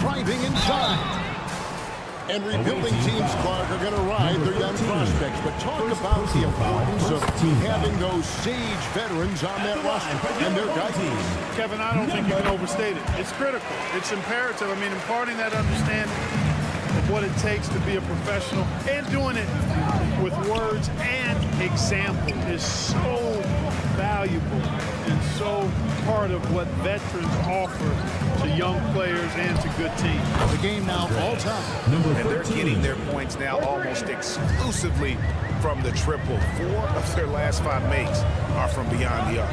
Speaker 9: Driving inside. And rebuilding teams, Clark, are going to ride their young prospects. But talk about the importance of having those sage veterans on that roster and their guidance.
Speaker 3: Kevin, I don't think you can overstate it. It's critical. It's imperative. I mean, imparting that understanding of what it takes to be a professional and doing it with words and example is so valuable and so part of what veterans offer to young players and to good teams.
Speaker 9: The game now all time.
Speaker 11: And they're getting their points now almost exclusively from the triple. 4 of their last 5 makes are from beyond the arc.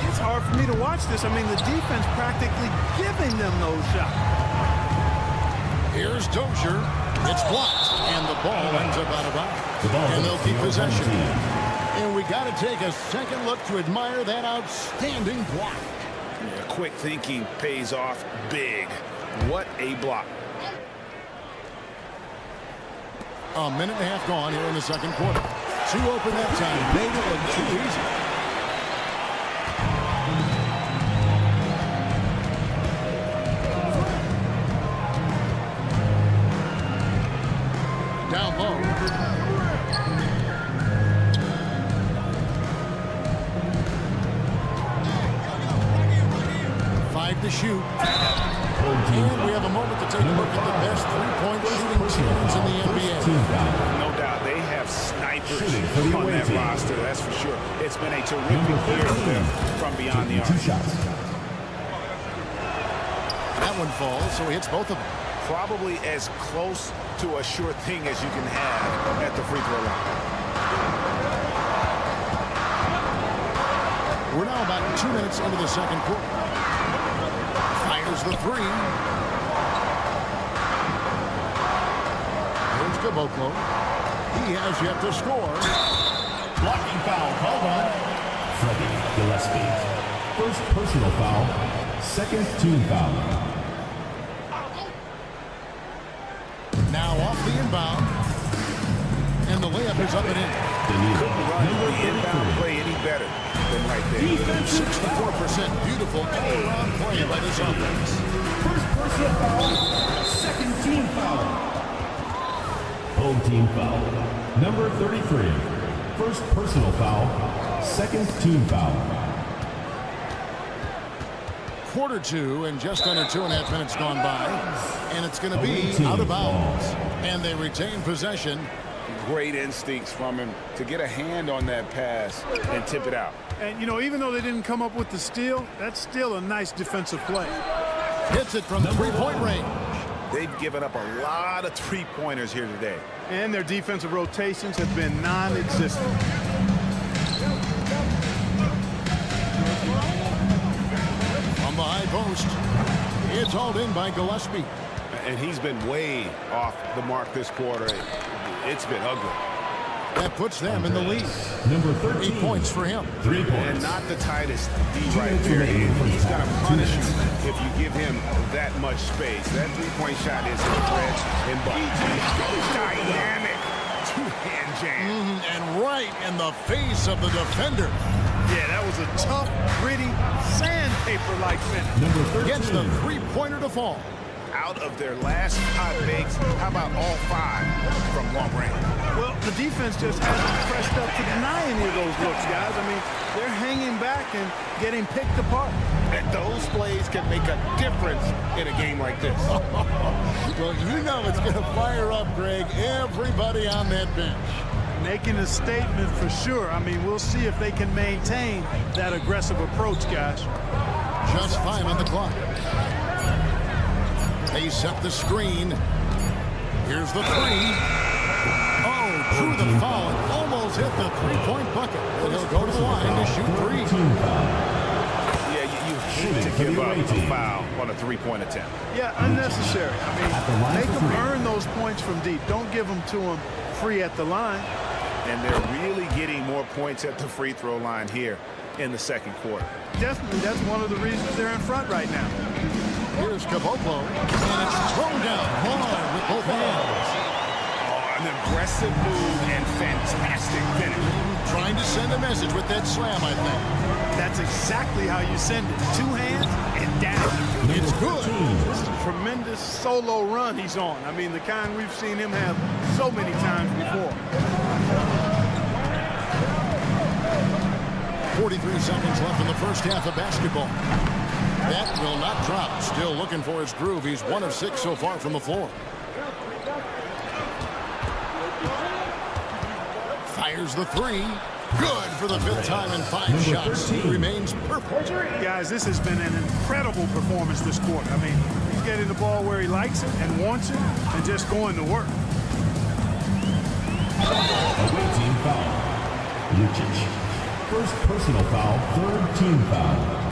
Speaker 3: It's hard for me to watch this. I mean, the defense practically giving them those shots.
Speaker 9: Here's Dozier. It's blocked, and the ball ends up out of bounds. And they'll keep possession. And we got to take a second look to admire that outstanding block.
Speaker 11: Yeah, quick thinking pays off big. What a block.
Speaker 9: A minute and a half gone here in the second quarter. 2 open that time. They win too easy. Down low. To shoot. And we have a moment to take a look at the best 3-point shooting teams in the NBA.
Speaker 11: No doubt they have snipers on that roster, that's for sure. It's been a terrific year for them from beyond the arc.
Speaker 9: That one falls, so he hits both of them.
Speaker 11: probably as close to a sure thing as you can have at the free throw line.
Speaker 9: We're now about 2 minutes into the second quarter. Fires the three. Here's Caboclo. He has yet to score.
Speaker 4: Blocking foul called on Freddie Gillespie. First personal foul, second team foul.
Speaker 9: Now off the inbound. And the layup is up and in.
Speaker 11: Couldn't run the inbound play any better than right there.
Speaker 9: 64% beautiful all-around play by this offense.
Speaker 4: First personal foul, second team foul. Home team foul, number 33. First personal foul, second team foul.
Speaker 9: Quarter two and just under 2.5 minutes gone by. And it's going to be out of bounds. And they retain possession.
Speaker 11: Great instincts from him to get a hand on that pass and tip it out.
Speaker 3: And, you know, even though they didn't come up with the steal, that's still a nice defensive play.
Speaker 9: Hits it from the three-point range.
Speaker 11: They've given up a lot of three-pointers here today.
Speaker 3: And their defensive rotations have been non-existent.
Speaker 9: From the high post, it's hauled in by Gillespie.
Speaker 11: And he's been way off the mark this quarter. It's been ugly.
Speaker 9: That puts them in the lead.
Speaker 4: Number 13.
Speaker 9: 8 points for him.
Speaker 4: 3 points.
Speaker 11: And not the tightest D right there. He's going to punish you if you give him that much space. That three-point shot is his threat. And dynamic two-hand jam.
Speaker 9: And right in the face of the defender.
Speaker 3: Yeah, that was a tough, gritty, sandpaper-like finish.
Speaker 4: Number 13.
Speaker 9: Gets the three-pointer to fall.
Speaker 11: Out of their last 5 makes, how about all 5 from long range?
Speaker 3: Well, the defense just hasn't pressed up to deny any of those looks, guys. I mean, they're hanging back and getting picked apart.
Speaker 11: And those plays can make a difference in a game like this.
Speaker 9: Well, you know it's going to fire up, Greg, everybody on that bench.
Speaker 3: Making a statement for sure. I mean, we'll see if they can maintain that aggressive approach, guys.
Speaker 9: Just 5 on the clock. They set the screen. Here's the three. Oh, drew the foul and almost hit the three-point bucket. And he'll go to the line to shoot 3.
Speaker 11: Yeah, you hate to give up a foul on a three-point attempt.
Speaker 3: Yeah, unnecessary. I mean, make them earn those points from deep. Don't give them to them free at the line.
Speaker 11: And they're really getting more points at the free throw line here in the second quarter.
Speaker 3: Definitely, that's one of the reasons they're in front right now.
Speaker 9: Here's Caboclo, and it's thrown down hard with both hands.
Speaker 11: Oh, an aggressive move and fantastic finish.
Speaker 9: Trying to send a message with that slam, I think.
Speaker 3: That's exactly how you send it. 2 hands and down.
Speaker 9: It's good.
Speaker 3: This is a tremendous solo run he's on. I mean, the kind we've seen him have so many times before.
Speaker 9: 43 seconds left in the first half of basketball. That will not drop. Still looking for his groove. He's 1 of 6 so far from the floor. Fires the three. Good for the 5th time in 5 shots. He remains perfect.
Speaker 3: Guys, this has been an incredible performance this quarter. I mean, he's getting the ball where he likes it and wants it and just going to work.
Speaker 4: Away team foul. Lucic. First personal foul, 3rd team foul.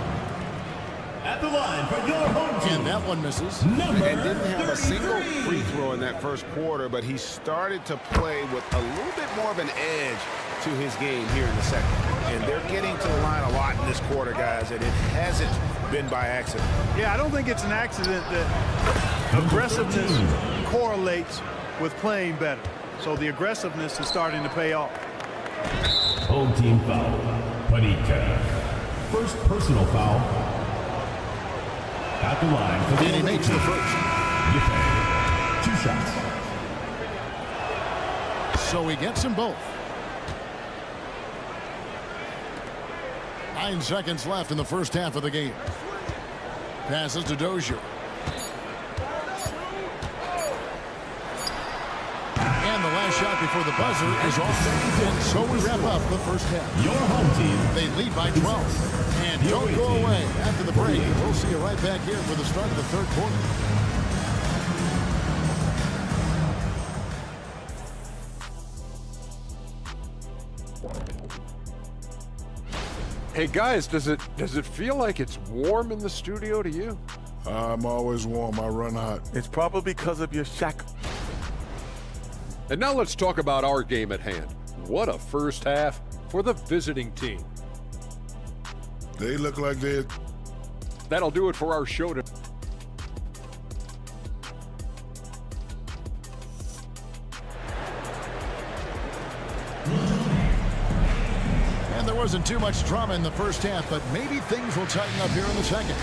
Speaker 4: At the line for your home team.
Speaker 9: And that one misses.
Speaker 11: And didn't have a single free throw in that first quarter, but he started to play with a little bit more of an edge to his game here in the second. And they're getting to the line a lot in this quarter, guys, and it hasn't been by accident.
Speaker 3: Yeah, I don't think it's an accident that aggressiveness correlates with playing better. So the aggressiveness is starting to pay off.
Speaker 4: Home team foul. Panika. First personal foul. At the line for the
Speaker 9: And he makes the first.
Speaker 4: Yippee. 2 shots.
Speaker 9: So he gets them both. 9 seconds left in the first half of the game. Passes to Dozier. And the last shot before the buzzer is off. And so we wrap up the first half.
Speaker 4: Your home team.
Speaker 9: They lead by 12. And don't go away after the break. We'll see you right back here for the start of the third quarter.
Speaker 14: Hey guys, does it feel like it's warm in the studio to you?
Speaker 5: I'm always warm. I run hot.
Speaker 6: It's probably because of your shack.
Speaker 14: And now let's talk about our game at hand. What a first half for the visiting team.
Speaker 5: They look like they're...
Speaker 14: That'll do it for our show today.
Speaker 9: And there wasn't too much drama in the first half, but maybe things will tighten up here in the second.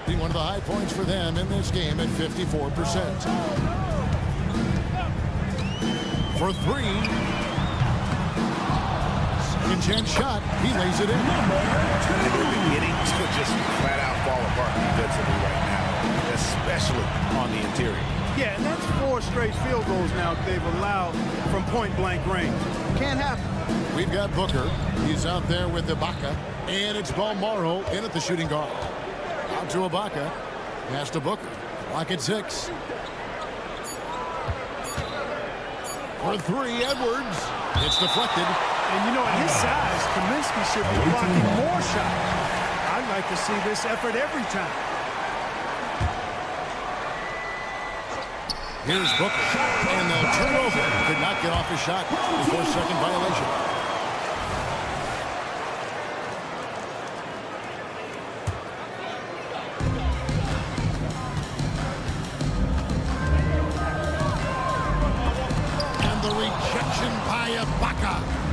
Speaker 9: Being one of the high points for them in this game at 54%. For three. Second chance shot. He lays it in.
Speaker 7: They're beginning to just flat out fall apart defensively right now, especially on the interior.
Speaker 3: Yeah, and that's 4 straight field goals now they've allowed from point-blank range. Can't happen.
Speaker 9: We've got Booker. He's out there with Ibaka. And it's Balmaro in at the shooting guard. Out to Ibaka. Pass to Booker. Clock at 6. For three, Edwards. It's deflected.
Speaker 3: And you know, at his size, Kaminsky should be blocking more shots. I'd like to see this effort every time.
Speaker 9: Here's Booker. And they'll turn over. Could not get off his shot before second violation.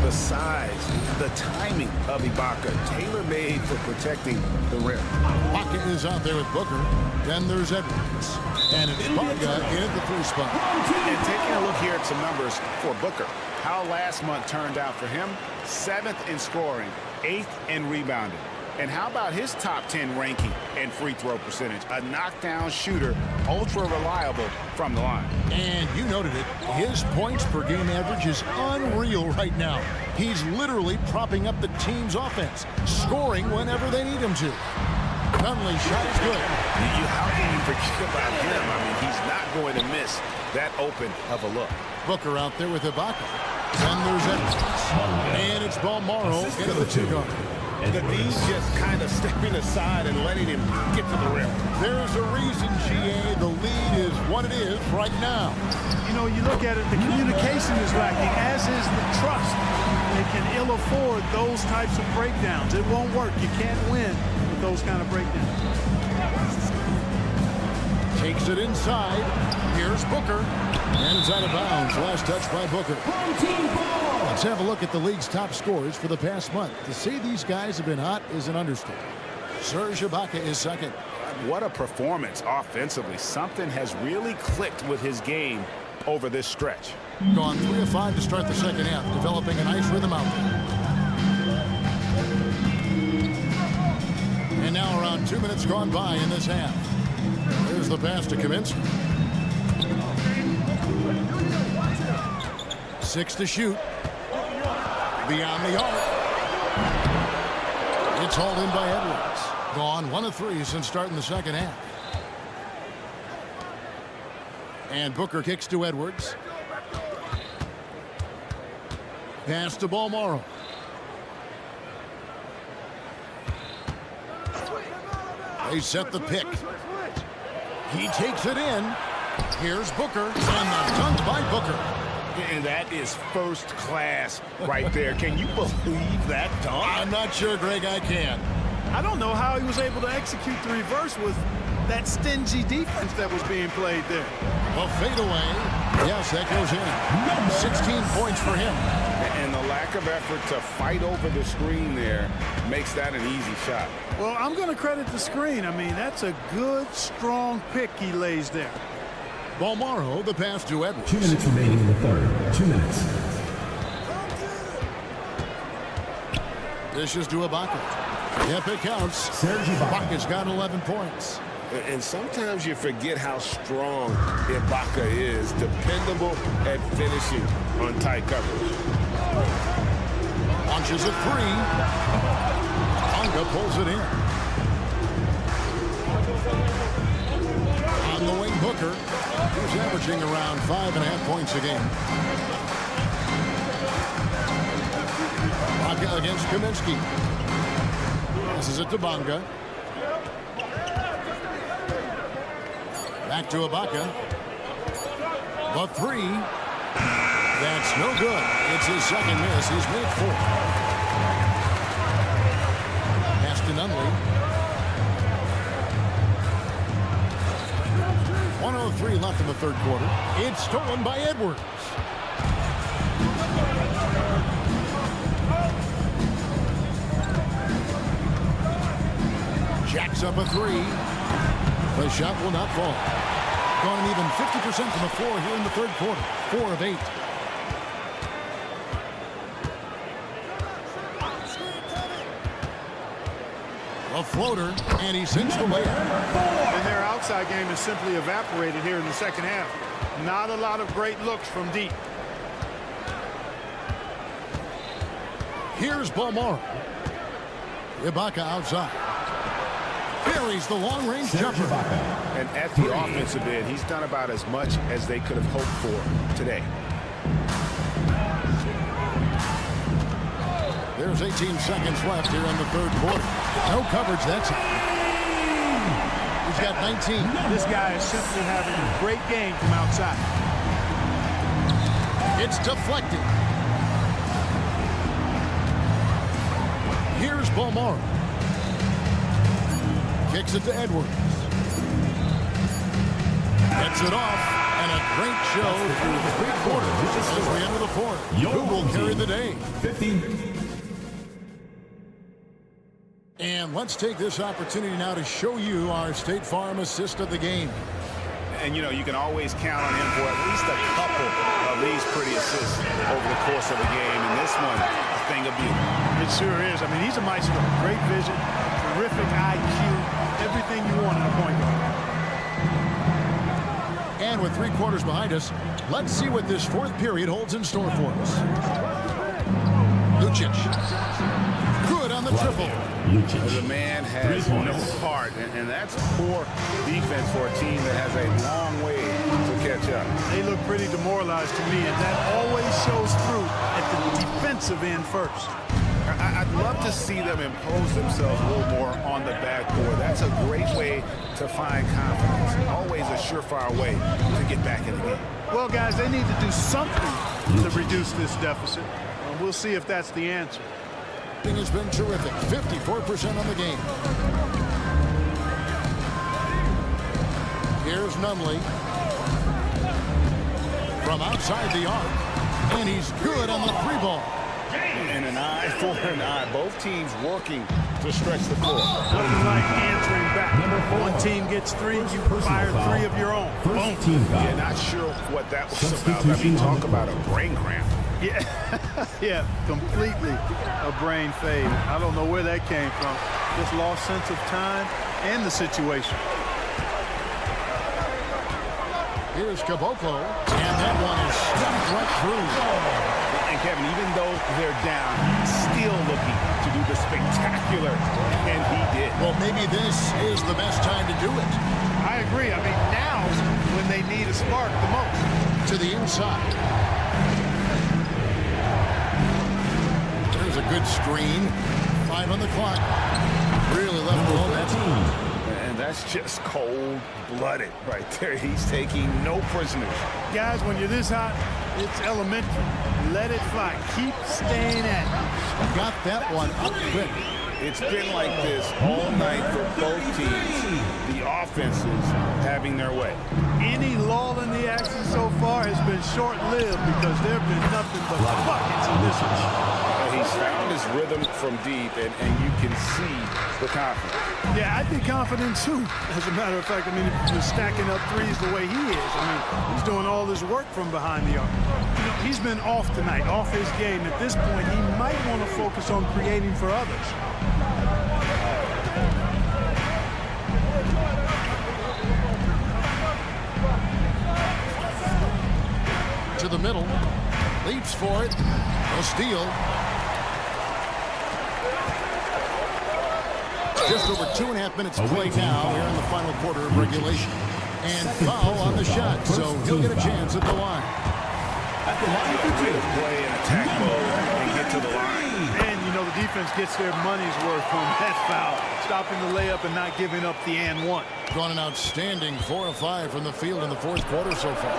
Speaker 7: The size, the timing of Ibaka, tailor-made for protecting the rim.
Speaker 9: Ibaka is out there with Booker. Then there's Edwards. And it's Ibaka in at the 3 spot.
Speaker 7: And taking a look here at some numbers for Booker. How last month turned out for him? 7th in scoring, 8th in rebounding. And how about his top 10 ranking and free throw percentage? A knockdown shooter, ultra reliable from the line.
Speaker 9: And you noted it. His points per game average is unreal right now. He's literally propping up the team's offense, scoring whenever they need him to. Conley's shot is good.
Speaker 7: How can you forget about him? I mean, he's not going to miss that open of a look.
Speaker 9: Booker out there with Ibaka. Then there's Edwards. And it's Balmaro into the 2 guard.
Speaker 7: The D's just kind of stepping aside and letting him get to the rim.
Speaker 9: There's a reason, GA, the lead is what it is right now.
Speaker 3: You know, you look at it, the communication is lacking, as is the trust. They can ill afford those types of breakdowns. It won't work. You can't win with those kind of breakdowns.
Speaker 9: Takes it inside. Here's Booker. And it's out of bounds. Last touch by Booker. Let's have a look at the league's top scorers for the past month. To say these guys have been hot is an understatement. Serge Ibaka is second.
Speaker 7: What a performance offensively. Something has really clicked with his game over this stretch.
Speaker 9: Gone 3 of 5 to start the second half, developing a nice rhythm out there. And now around 2 minutes gone by in this half. There's the pass to Kaminsky. 6 to shoot. Beyond the arc. It's hauled in by Edwards. Gone 1 of 3 since starting the second half. And Booker kicks to Edwards. Pass to Balmaro. They set the pick. He takes it in. Here's Booker. And the dunk by Booker.
Speaker 7: And that is first class right there. Can you believe that dunk?
Speaker 9: I'm not sure, Greg, I can.
Speaker 3: I don't know how he was able to execute the reverse with that stingy defense that was being played there.
Speaker 9: A fadeaway. Yes, that goes in. 16 points for him.
Speaker 7: And the lack of effort to fight over the screen there makes that an easy shot.
Speaker 3: Well, I'm going to credit the screen. I mean, that's a good, strong pick he lays there.
Speaker 9: Balmaro, the pass to Edwards.
Speaker 4: 2 minutes remaining in the third. 2 minutes.
Speaker 9: Dishes to Ibaka. Yep, it counts.
Speaker 4: Serge Ibaka.
Speaker 9: Ibaka's got 11 points.
Speaker 7: And sometimes you forget how strong Ibaka is. Dependable at finishing on tight coverage.
Speaker 9: Launches a 3. Tonga pulls it in. On the wing, Booker, who's averaging around 5.5 points a game. Ibaka against Kaminsky. Passes it to Bonga. Back to Ibaka. The three. That's no good. It's his second miss. He's made 4. Pass to Nunley. 1:03 left in the third quarter. It's stolen by Edwards. Jacks up a 3. The shot will not fall. Gone an even 50% from the floor here in the third quarter. 4 of 8. A floater, and he sinks the layup.
Speaker 3: And their outside game is simply evaporated here in the second half. Not a lot of great looks from deep.
Speaker 9: Here's Balmore. Ibaka outside. Buries the long-range jumper.
Speaker 7: And at the offensive end, he's done about as much as they could have hoped for today.
Speaker 9: There's 18 seconds left here in the third quarter. No coverage that time. He's got 19.
Speaker 3: This guy is simply having a great game from outside.
Speaker 9: It's deflected. Here's Balmore. Kicks it to Edwards. Gets it off, and a great show through 3 quarters as we enter the fourth. Who will carry the day?
Speaker 4: 50.
Speaker 9: And let's take this opportunity now to show you our State Farm assist of the game.
Speaker 7: And, you know, you can always count on him for at least a couple of these pretty assists over the course of a game. And this one, a thing of beauty.
Speaker 3: It sure is. I mean, he's a maestro. Great vision, terrific IQ, everything you want in a point guard.
Speaker 9: And with 3 quarters behind us, let's see what this fourth period holds in store for us. Lucic. Good on the triple.
Speaker 7: The man has no heart, and that's poor defense for a team that has a long way to catch up.
Speaker 3: They look pretty demoralized to me, and that always shows through at the defensive end first.
Speaker 7: I'd love to see them impose themselves a little more on the backboard. That's a great way to find confidence. Always a surefire way to get back in the game.
Speaker 3: Well, guys, they need to do something to reduce this deficit. We'll see if that's the answer.
Speaker 9: Has been terrific. 54% on the game. Here's Nunley. From outside the arc. And he's good on the 3 ball.
Speaker 7: And an eye for an eye. Both teams working to stretch the floor.
Speaker 3: Nothing like answering back. One team gets 3, you fire 3 of your own. Boom.
Speaker 7: Yeah, not sure what that was about. I mean, talk about a brain cramp.
Speaker 3: Yeah, yeah, completely a brain fade. I don't know where that came from. Just lost sense of time and the situation.
Speaker 9: Here's Caboclo, and that one is stuffed right through.
Speaker 7: And Kevin, even though they're down, he's still looking to do the spectacular, and he did.
Speaker 9: Well, maybe this is the best time to do it.
Speaker 3: I agree. I mean, now's when they need a spark the most.
Speaker 9: To the inside. A good screen. 5 on the clock. Really left alone that team.
Speaker 7: And that's just cold-blooded right there. He's taking no prisoners.
Speaker 3: Guys, when you're this hot, it's elementary. Let it fly. Keep staying at it.
Speaker 9: Got that one up quick.
Speaker 7: It's been like this all night for both teams. The offenses having their way.
Speaker 3: Any lull in the action so far has been short-lived because there have been nothing but buckets in this one.
Speaker 7: He's found his rhythm from deep, and you can see the confidence.
Speaker 3: Yeah, I'd be confident too. As a matter of fact, I mean, if he's stacking up 3s the way he is, I mean, he's doing all this work from behind the arc. You know, he's been off tonight, off his game. At this point, he might want to focus on creating for others.
Speaker 9: To the middle, leaps for it. A steal. Just over 2.5 minutes to play now here in the final quarter of regulation. And foul on the shot, so he'll get a chance at the line.
Speaker 7: At the line for 2. Play in attack mode and get to the line.
Speaker 3: And defense gets their money's worth on that foul, stopping the layup and not giving up the and one.
Speaker 9: Gone an outstanding 4 of 5 from the field in the fourth quarter so far.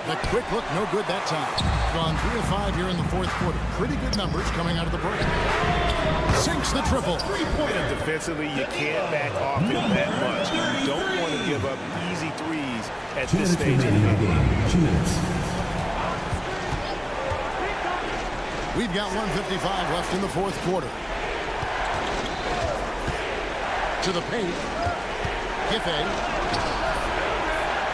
Speaker 9: The quick look, no good that time. Gone 3 of 5 here in the fourth quarter. Pretty good numbers coming out of the break. Sinks the triple.
Speaker 11: And defensively, you can't back off it that much. You don't want to give up easy threes at this stage of the game.
Speaker 4: 2 minutes.
Speaker 9: We've got 1:55 left in the fourth quarter. To the paint. Giffey.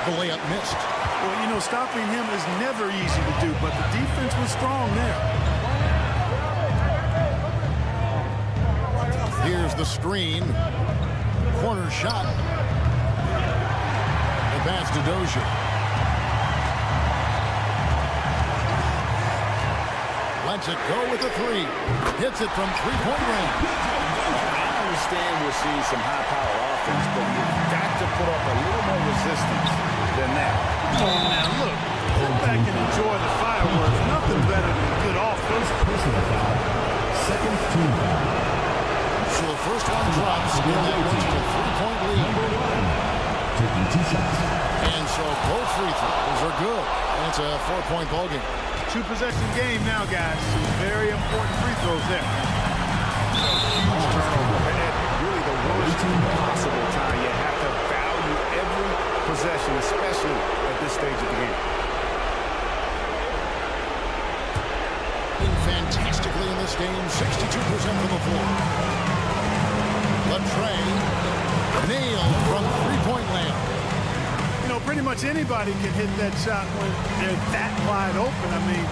Speaker 9: The layup missed.
Speaker 3: Well, you know, stopping him is never easy to do, but the defense was strong there.
Speaker 9: Here's the screen. Corner shot. The pass to Dozier. Lets it go with a 3. Hits it from three-point range.
Speaker 11: I understand we're seeing some high-power offense, but you've got to put up a little more resistance than that.
Speaker 3: Oh, now look, sit back and enjoy the fireworks. Nothing better than good offense.
Speaker 4: Personal foul. Second team foul.
Speaker 9: So the first one drops, and that one's a 3-point lead.
Speaker 4: Number 1. Taking 2 shots.
Speaker 9: And so both free throws are good. It's a 4-point ball game.
Speaker 3: 2-possession game now, guys. Some very important free throws there.
Speaker 11: Huge turnover. And at really the worst possible time. You have to value every possession, especially at this stage of the game.
Speaker 9: Playing fantastically in this game, 62% from the floor. Latrey nailed from three-point land.
Speaker 3: You know, pretty much anybody can hit that shot when they're that wide open. I mean,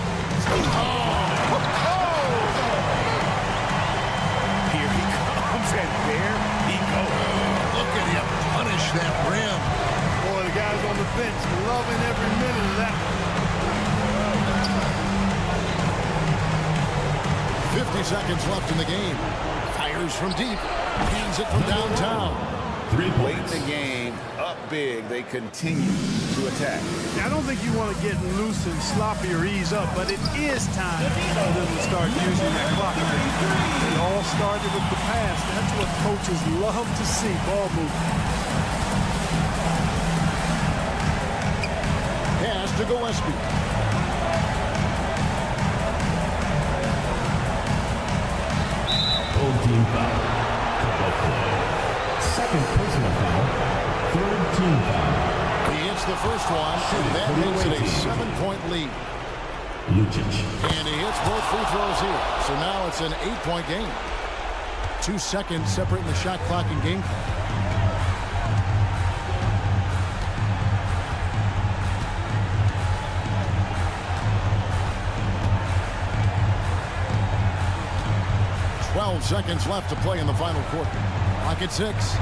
Speaker 11: Here he comes, and there he goes.
Speaker 9: Look at him punish that rim.
Speaker 3: boy, the guys on the bench loving every minute of that one.
Speaker 9: 50 seconds left in the game. Fires from deep. Hands it from downtown.
Speaker 4: 3
Speaker 11: Late
Speaker 4: points.
Speaker 11: in the game, up big, they continue to attack.
Speaker 3: I don't think you want to get loose and sloppy or ease up, but it is time for them to start using that clock. It all started with the pass. That's what coaches love to see, ball movement.
Speaker 9: Pass to Gillespie.
Speaker 4: Old team foul. Second personal foul. Third team foul.
Speaker 9: He hits the first one. That makes it a 7-point lead.
Speaker 4: Lucic.
Speaker 9: And he hits both free throws here. So now it's an 8-point game. 2 seconds separating the shot clock and game clock. Seconds left to play in the final quarter. Clock at 6.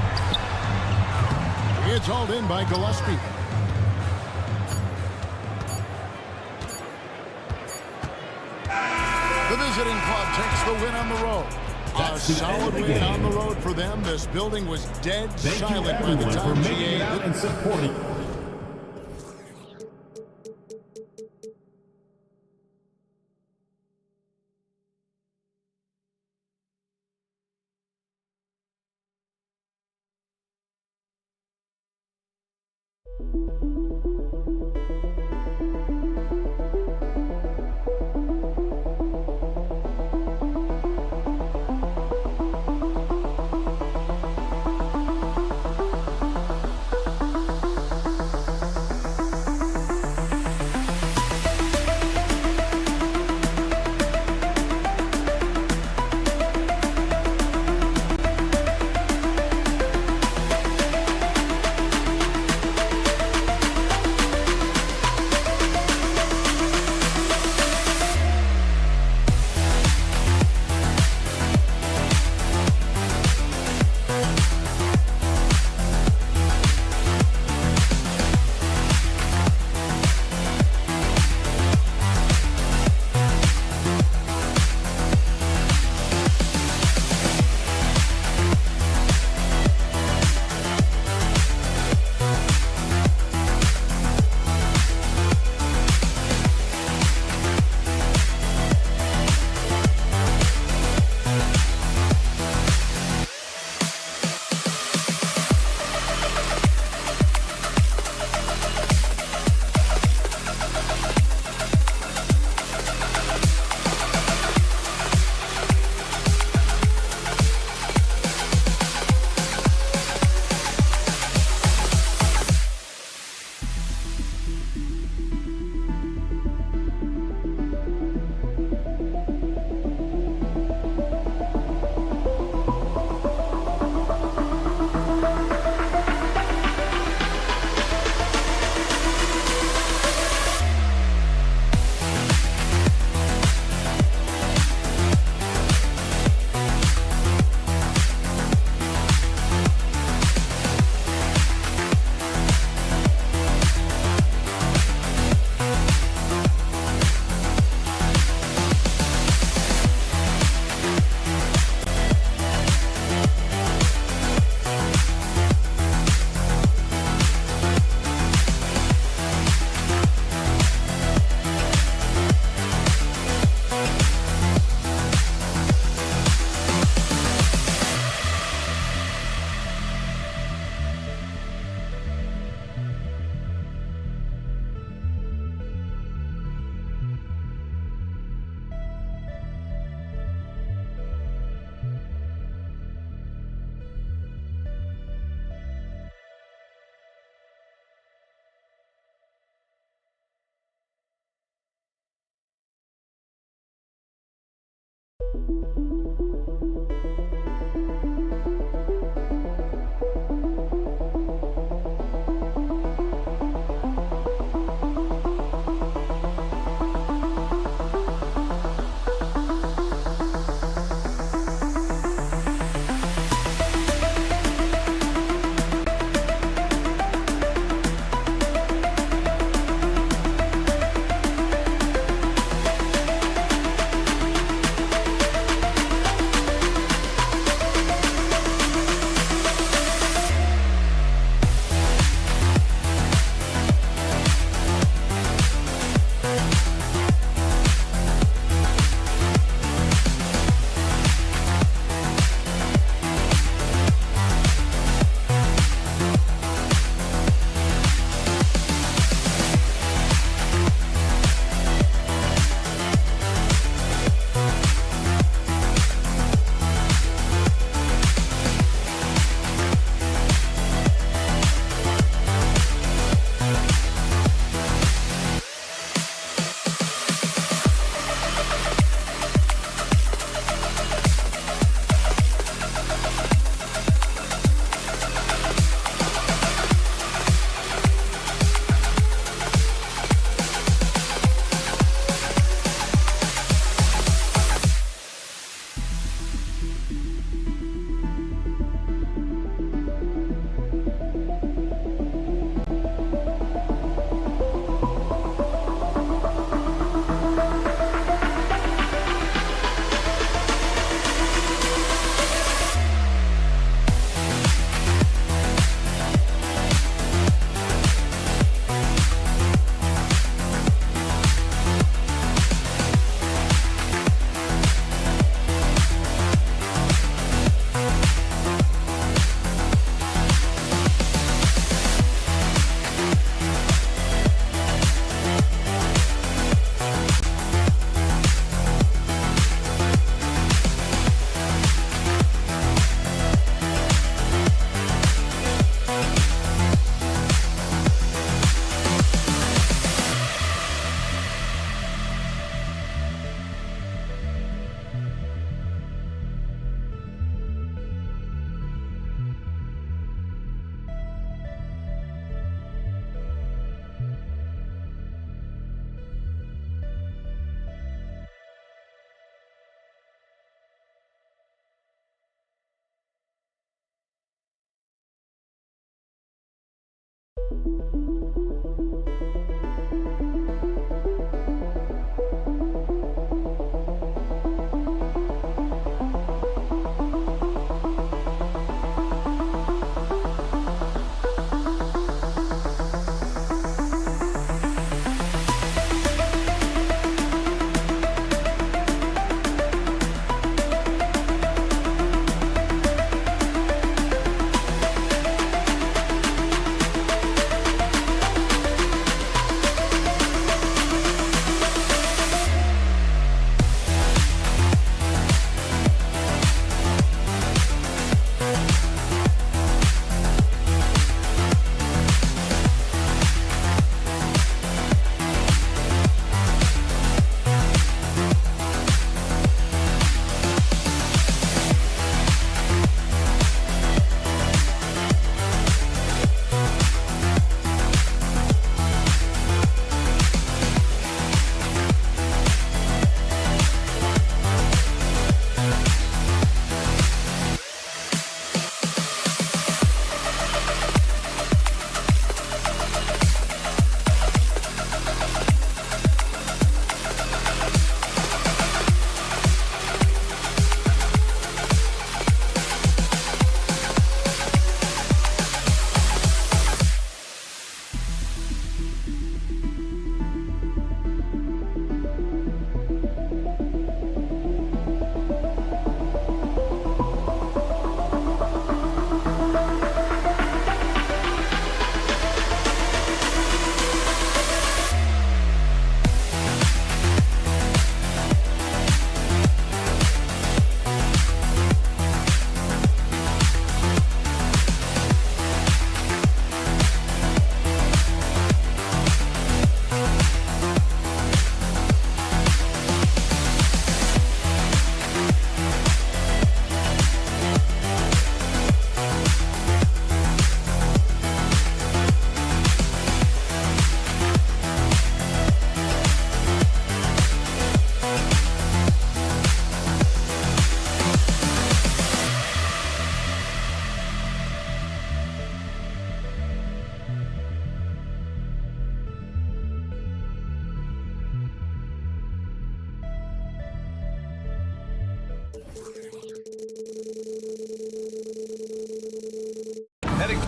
Speaker 9: It's hauled in by Gillespie. The visiting club takes the win on the road. A solid win on the road for them. This building was dead silent by the time GA
Speaker 4: and supporting.
Speaker 1: Heading.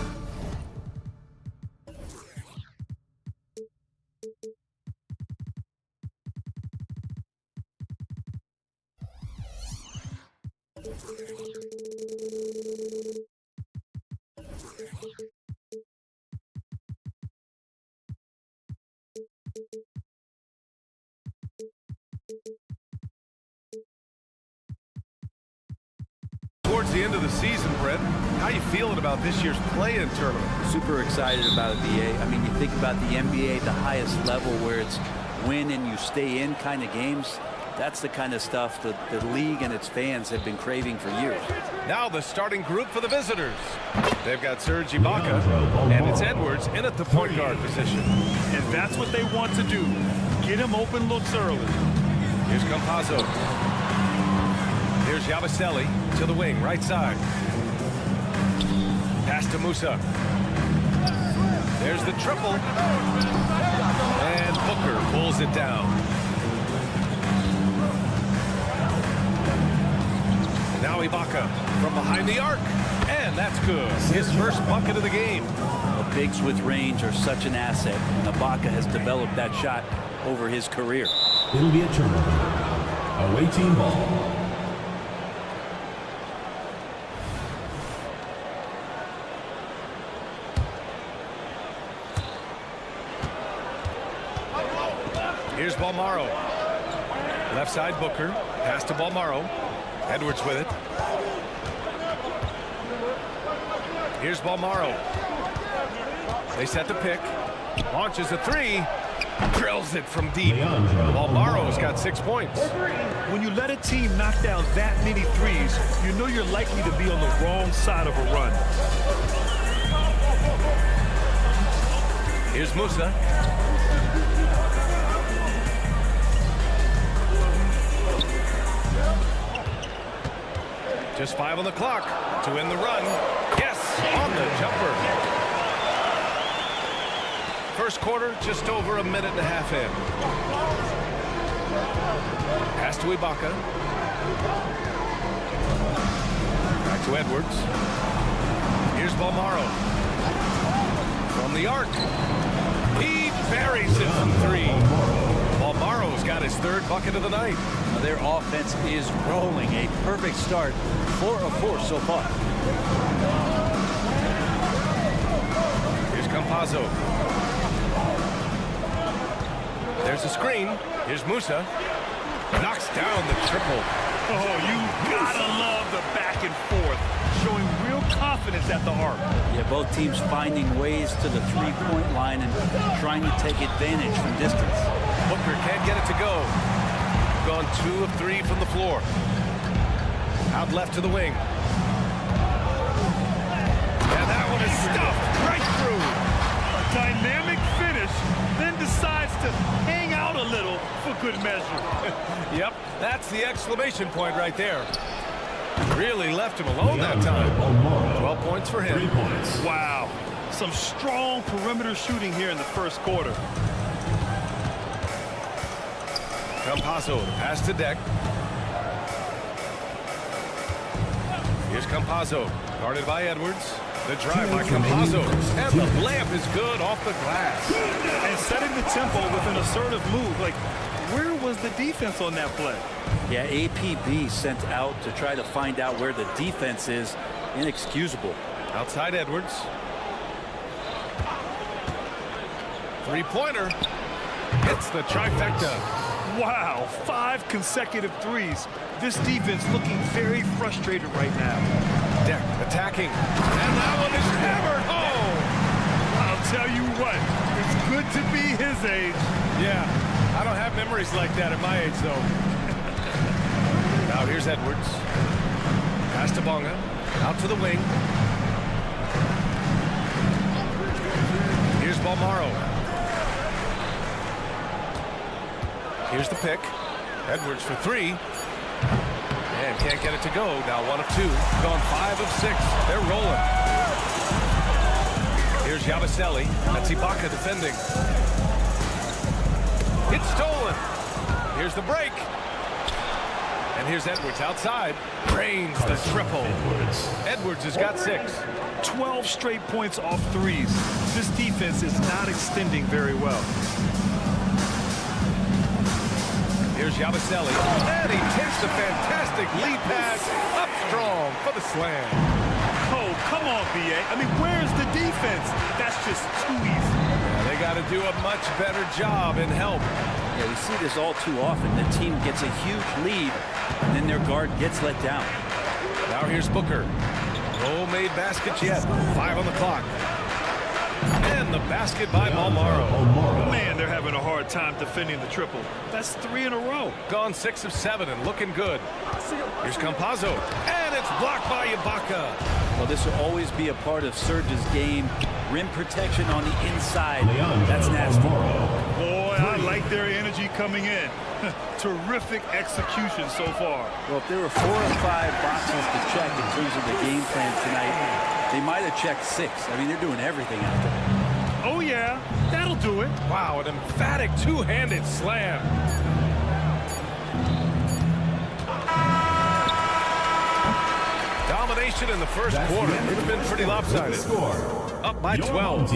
Speaker 1: Towards the end of the season, Brett, how you feeling about this year's play-in tournament?
Speaker 16: Super excited about it, BA. I mean, you think about the NBA, the highest level where it's win and you stay in kind of games. That's the kind of stuff that the league and its fans have been craving for years.
Speaker 1: Now the starting group for the visitors. They've got Serge Ibaka, and it's Edwards in at the point guard position.
Speaker 8: And that's what they want to do. Get him open looks early.
Speaker 1: Here's Campazzo. Here's Yabusele to the wing, right side. Pass to Musa. There's the triple. And Booker pulls it down. Now Ibaka from behind the arc. And that's good. His first bucket of the game.
Speaker 16: Well, bigs with range are such an asset. And Ibaka has developed that shot over his career.
Speaker 4: It'll be a turnover. Away team ball.
Speaker 1: Here's Balmaro. Left side Booker. Pass to Balmaro. Edwards with it. Here's Balmaro. They set the pick. Launches a three. Drills it from deep. Balmaro's got 6 points.
Speaker 8: When you let a team knock down that many threes, you know you're likely to be on the wrong side of a run.
Speaker 1: Here's Musa. Just 5 on the clock to end the run. Yes, on the jumper. First quarter, just over a minute and a half in. Pass to Ibaka. Back to Edwards. Here's Balmaro. From the arc. He buries it from three. Balmaro's got his third bucket of the night.
Speaker 16: Now their offense is rolling. A perfect start. 4 of 4 so far.
Speaker 1: Here's Campazzo. There's a screen. Here's Musa. Knocks down the triple.
Speaker 8: Oh, you gotta love the back and forth, showing real confidence at the arc.
Speaker 16: Yeah, both teams finding ways to the three-point line and trying to take advantage from distance.
Speaker 1: Booker can't get it to go. Gone 2 of 3 from the floor. Out left to the wing. And that one is stuffed right through.
Speaker 8: A dynamic finish, then decides to hang out a little for good measure.
Speaker 1: Yep, that's the exclamation point right there. Really left him alone that time. 12 points for him.
Speaker 4: 3 points.
Speaker 8: Wow, some strong perimeter shooting here in the first quarter.
Speaker 1: Campazzo, pass to Deck. Here's Campazzo, guarded by Edwards. The drive by Campazzo, and the layup is good off the glass.
Speaker 8: And setting the tempo with an assertive move. Like, where was the defense on that play?
Speaker 16: Yeah, APB sent out to try to find out where the defense is. Inexcusable.
Speaker 1: Outside Edwards. Three-pointer. Hits the trifecta.
Speaker 8: Wow, 5 consecutive threes. This defense looking very frustrated right now.
Speaker 1: Deck attacking. And that one is hammered home.
Speaker 8: I'll tell you what, it's good to be his age.
Speaker 1: Yeah, I don't have memories like that at my age, though. Now here's Edwards. Pass to Bonga. Out to the wing. Here's Balmaro. Here's the pick. Edwards for 3. And can't get it to go. Now 1 of 2. Gone 5 of 6. They're rolling. Here's Yabusele. That's Ibaka defending. It's stolen. Here's the break. And here's Edwards outside. Drains the triple. Edwards has got 6.
Speaker 8: 12 straight points off threes. This defense is not extending very well.
Speaker 1: Here's Yabusele. And he takes the fantastic lead pass up strong for the slam.
Speaker 8: Oh, come on, B.A. I mean, where's the defense? That's just too easy.
Speaker 1: Yeah, they got to do a much better job in help.
Speaker 16: Yeah, we see this all too often. The team gets a huge lead, and then their guard gets let down.
Speaker 1: Now here's Booker. No made baskets yet. 5 on the clock. And the basket by Balmaro.
Speaker 8: Man, they're having a hard time defending the triple. That's 3 in a row.
Speaker 1: Gone 6 of 7 and looking good. Here's Campazzo. And it's blocked by Ibaka.
Speaker 16: Well, this will always be a part of Serge's game. Rim protection on the inside. That's nasty.
Speaker 8: Boy, I like their energy coming in. Terrific execution so far.
Speaker 16: Well, if there were 4 or 5 boxes to check in terms of the game plan tonight, they might have checked 6. I mean, they're doing everything out there.
Speaker 8: Oh, yeah. That'll do it.
Speaker 1: Wow, an emphatic two-handed slam. Domination in the first quarter. It's been pretty lopsided. Up by 12.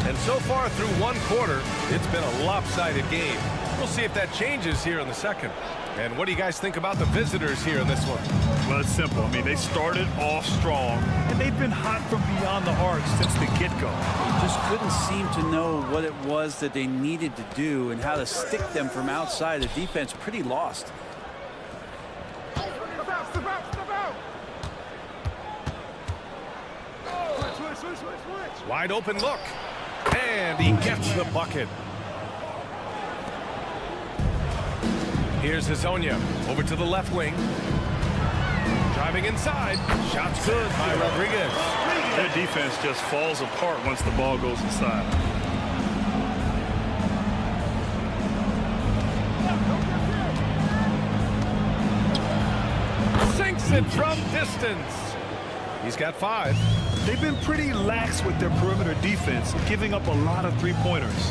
Speaker 1: And so far through 1 quarter, it's been a lopsided game. We'll see if that changes here in the second. And what do you guys think about the visitors here in this one?
Speaker 8: Well, it's simple. I mean, they started off strong, and they've been hot from beyond the arc since the get-go.
Speaker 16: Just couldn't seem to know what it was that they needed to do and how to stick them from outside. The defense pretty lost.
Speaker 1: Wide open look. And he gets the bucket. Here's Hezonja over to the left wing. Driving inside. Shots good by Rodriguez.
Speaker 8: Their defense just falls apart once the ball goes inside.
Speaker 1: Sinks it from distance. He's got 5.
Speaker 8: They've been pretty lax with their perimeter defense, giving up a lot of three-pointers.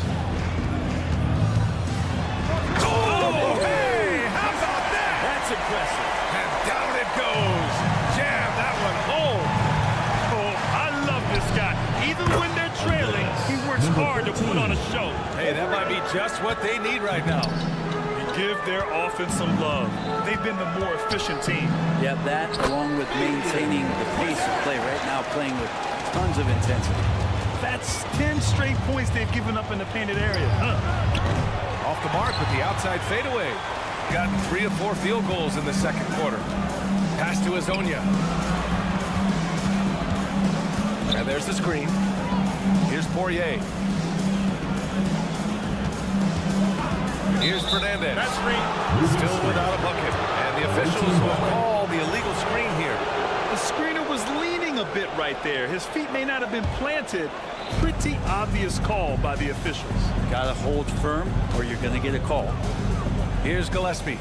Speaker 1: Oh, hey! How about that?
Speaker 16: That's impressive.
Speaker 1: And down it goes. Jam that one home.
Speaker 8: Oh, I love this guy. Even when they're trailing, he works hard to put on a show.
Speaker 1: Hey, that might be just what they need right now.
Speaker 8: Give their offense some love. They've been the more efficient team.
Speaker 16: Yeah, that along with maintaining the pace of play right now, playing with tons of intensity.
Speaker 8: That's 10 straight points they've given up in the painted area.
Speaker 1: Off the mark with the outside fadeaway. Gotten 3 of 4 field goals in the second quarter. Pass to Azonia. And there's the screen. Here's Poirier. Here's Fernandez.
Speaker 8: That's free.
Speaker 1: Still without a bucket. And the officials will call the illegal screen here.
Speaker 8: The screener was leaning a bit right there. His feet may not have been planted. Pretty obvious call by the officials.
Speaker 16: Got to hold firm or you're going to get a call.
Speaker 1: Here's Gillespie.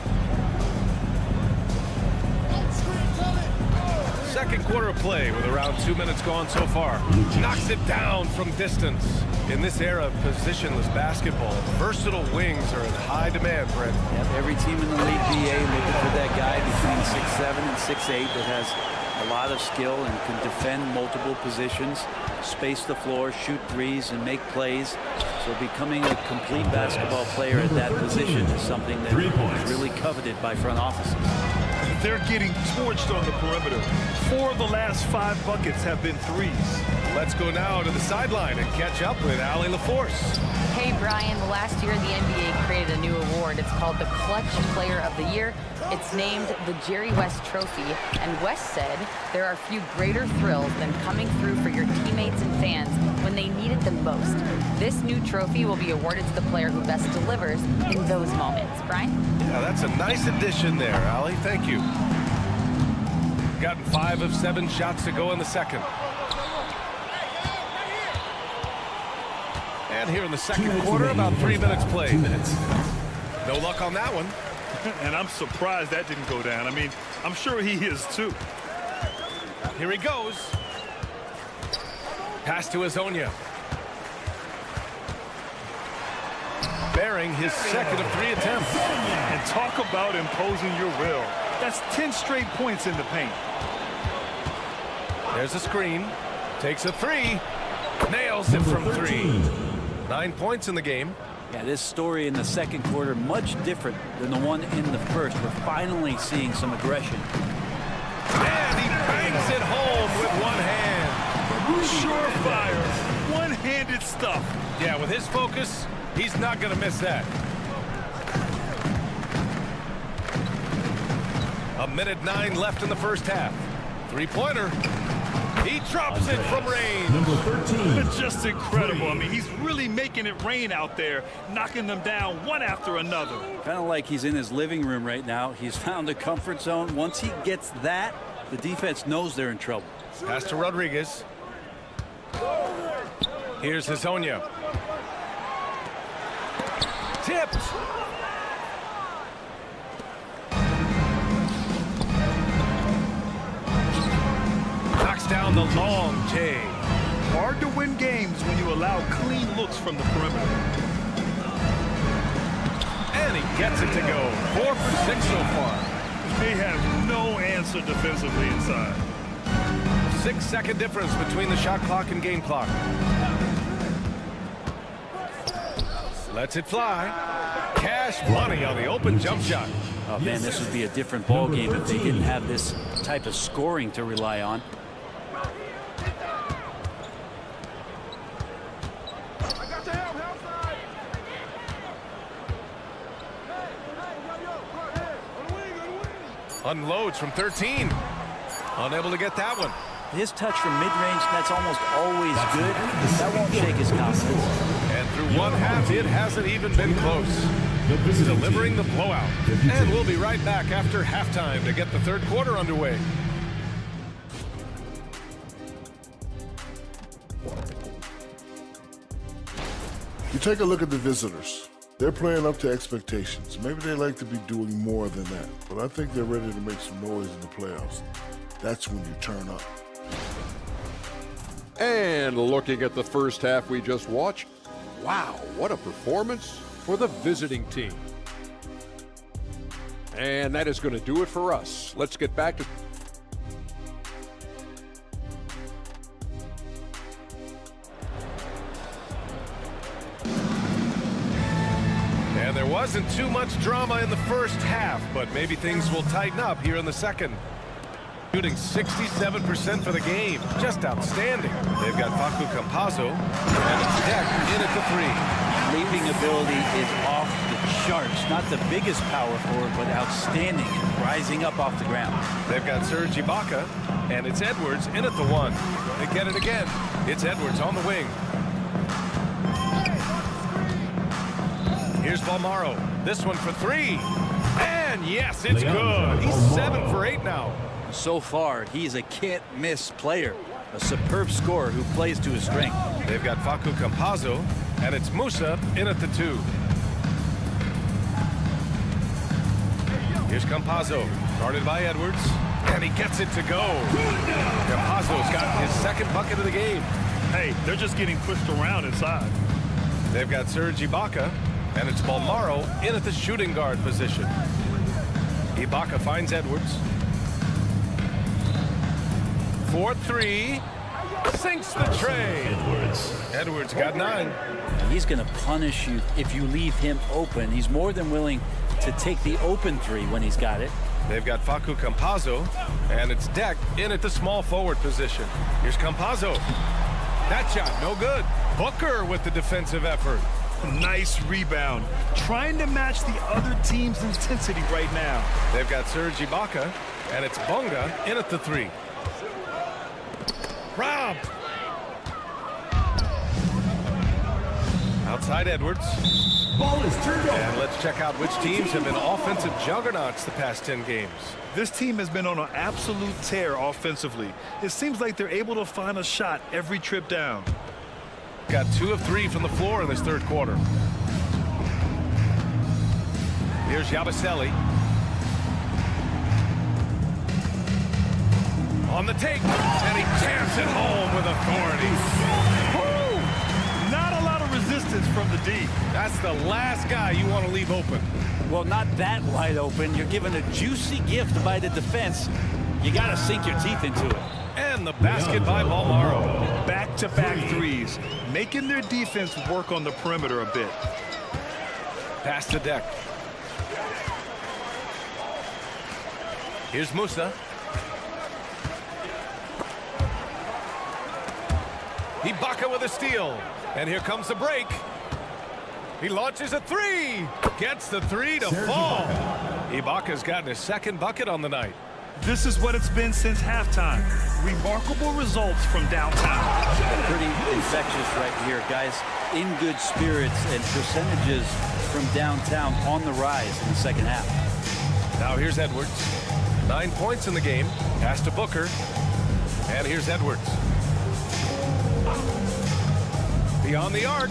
Speaker 1: Second quarter of play with around 2 minutes gone so far. Knocks it down from distance. In this era of positionless basketball, versatile wings are in high demand, Brent.
Speaker 16: Yep, every team in the league, BA, looking for that guy between 6'7" and 6'8" that has a lot of skill and can defend multiple positions, space the floor, shoot threes, and make plays. So becoming a complete basketball player at that position is something that is really coveted by front offices.
Speaker 8: They're getting torched on the perimeter. 4 of the last 5 buckets have been threes.
Speaker 1: Let's go now to the sideline and catch up with Allie LaForce.
Speaker 17: Hey, Brian. Last year, the NBA created a new award. It's called the Clutch Player of the Year. It's named the Jerry West Trophy. And West said there are few greater thrills than coming through for your teammates and fans when they need it the most. This new trophy will be awarded to the player who best delivers in those moments. Brian?
Speaker 1: Yeah, that's a nice addition there, Allie. Thank you. Gotten 5 of 7 shots to go in the second. And here in the second quarter, about 3 minutes played.
Speaker 4: 2 minutes.
Speaker 1: No luck on that one.
Speaker 8: And I'm surprised that didn't go down. I mean, I'm sure he is too.
Speaker 1: Here he goes. Pass to Azonia. Bearing his second of 3 attempts.
Speaker 8: And talk about imposing your will. That's 10 straight points in the paint.
Speaker 1: There's a screen. Takes a 3. Nails it from 3. 9 points in the game.
Speaker 16: Yeah, this story in the second quarter much different than the one in the first. We're finally seeing some aggression.
Speaker 1: And he bangs it home with one hand.
Speaker 8: Surefire, one-handed stuff.
Speaker 1: Yeah, with his focus, he's not going to miss that. A minute 9 left in the first half. 3-pointer. He drops it from range.
Speaker 4: Number 13.
Speaker 8: Just incredible. I mean, he's really making it rain out there, knocking them down one after another.
Speaker 16: Kind of like he's in his living room right now. He's found a comfort zone. Once he gets that, the defense knows they're in trouble.
Speaker 1: Pass to Rodriguez. Here's Azonia. Tipped. Knocks down the long J.
Speaker 8: Hard to win games when you allow clean looks from the perimeter.
Speaker 1: And he gets it to go. 4 for 6 so far.
Speaker 8: They have no answer defensively inside.
Speaker 1: 6-second difference between the shot clock and game clock. Lets it fly. Cash money on the open jump shot.
Speaker 16: Oh, man, this would be a different ball game if they didn't have this type of scoring to rely on.
Speaker 1: Unloads from 13. Unable to get that one.
Speaker 16: His touch from mid-range, that's almost always good. That won't shake his confidence.
Speaker 1: And through one half, it hasn't even been close. Delivering the blowout. And we'll be right back after halftime to get the third quarter underway.
Speaker 5: You take a look at the visitors. They're playing up to expectations. Maybe they like to be doing more than that, but I think they're ready to make some noise in the playoffs. That's when you turn up.
Speaker 14: And looking at the first half we just watched, wow, what a performance for the visiting team. And that is going to do it for us. Let's get back to...
Speaker 1: And there wasn't too much drama in the first half, but maybe things will tighten up here in the second. Shooting 67% for the game. Just outstanding. They've got Facu Campazzo, and it's Deck in at the three.
Speaker 16: Leaping ability is off the charts. Not the biggest power forward, but outstanding and rising up off the ground.
Speaker 1: They've got Serge Ibaka, and it's Edwards in at the one. They get it again. It's Edwards on the wing. Here's Balmaro. This one for three. And yes, it's good. He's 7 for 8 now.
Speaker 16: So far, he's a can't-miss player. A superb scorer who plays to his strength.
Speaker 1: They've got Facu Campazzo, and it's Musa in at the 2. Here's Campazzo, guarded by Edwards, and he gets it to go. Campazzo's got his second bucket of the game.
Speaker 8: Hey, they're just getting pushed around inside.
Speaker 1: They've got Serge Ibaka, and it's Balmaro in at the shooting guard position. Ibaka finds Edwards. 4-3, sinks the tray. Edwards got 9.
Speaker 16: He's going to punish you if you leave him open. He's more than willing to take the open 3 when he's got it.
Speaker 1: They've got Facu Campazzo, and it's Deck in at the small forward position. Here's Campazzo. That shot, no good. Booker with the defensive effort.
Speaker 8: Nice rebound. Trying to match the other team's intensity right now.
Speaker 1: They've got Serge Ibaka, and it's Bonga in at the 3. Rob. Outside Edwards.
Speaker 4: Ball is turned over.
Speaker 1: And let's check out which teams have been offensive juggernauts the past 10 games.
Speaker 8: This team has been on an absolute tear offensively. It seems like they're able to find a shot every trip down.
Speaker 1: Got 2 of 3 from the floor in this third quarter. Here's Yabusele. On the take, and he jams it home with authority.
Speaker 8: Woo! Not a lot of resistance from the D.
Speaker 1: That's the last guy you want to leave open.
Speaker 16: Well, not that wide open. You're given a juicy gift by the defense. You got to sink your teeth into it.
Speaker 1: And the basket by Balmaro.
Speaker 8: Back-to-back threes, making their defense work on the perimeter a bit.
Speaker 1: Pass to Deck. Here's Musa. Ibaka with a steal. And here comes the break. He launches a 3. Gets the 3 to fall. Ibaka's gotten his second bucket on the night.
Speaker 8: This is what it's been since halftime. Remarkable results from downtown.
Speaker 16: Pretty infectious right here, guys. In good spirits and percentages from downtown on the rise in the second half.
Speaker 1: Now here's Edwards. 9 points in the game. Pass to Booker. And here's Edwards. Beyond the arc.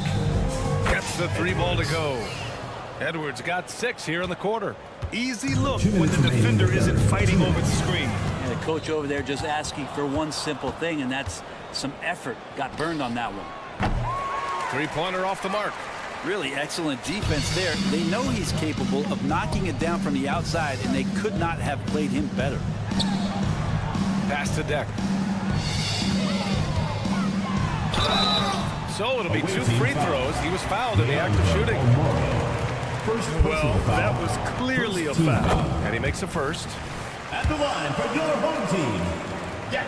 Speaker 1: Gets the 3 ball to go. Edwards got 6 here in the quarter.
Speaker 8: Easy look when the defender isn't fighting over the screen.
Speaker 16: And the coach over there just asking for one simple thing, and that's some effort. Got burned on that one.
Speaker 1: 3-pointer off the mark.
Speaker 16: Really excellent defense there. They know he's capable of knocking it down from the outside, and they could not have played him better.
Speaker 1: Pass to Deck. So it'll be 2 free throws. He was fouled in the act of shooting.
Speaker 8: Well, that was clearly a foul.
Speaker 1: And he makes a first.
Speaker 4: At the line for your home team, Deck.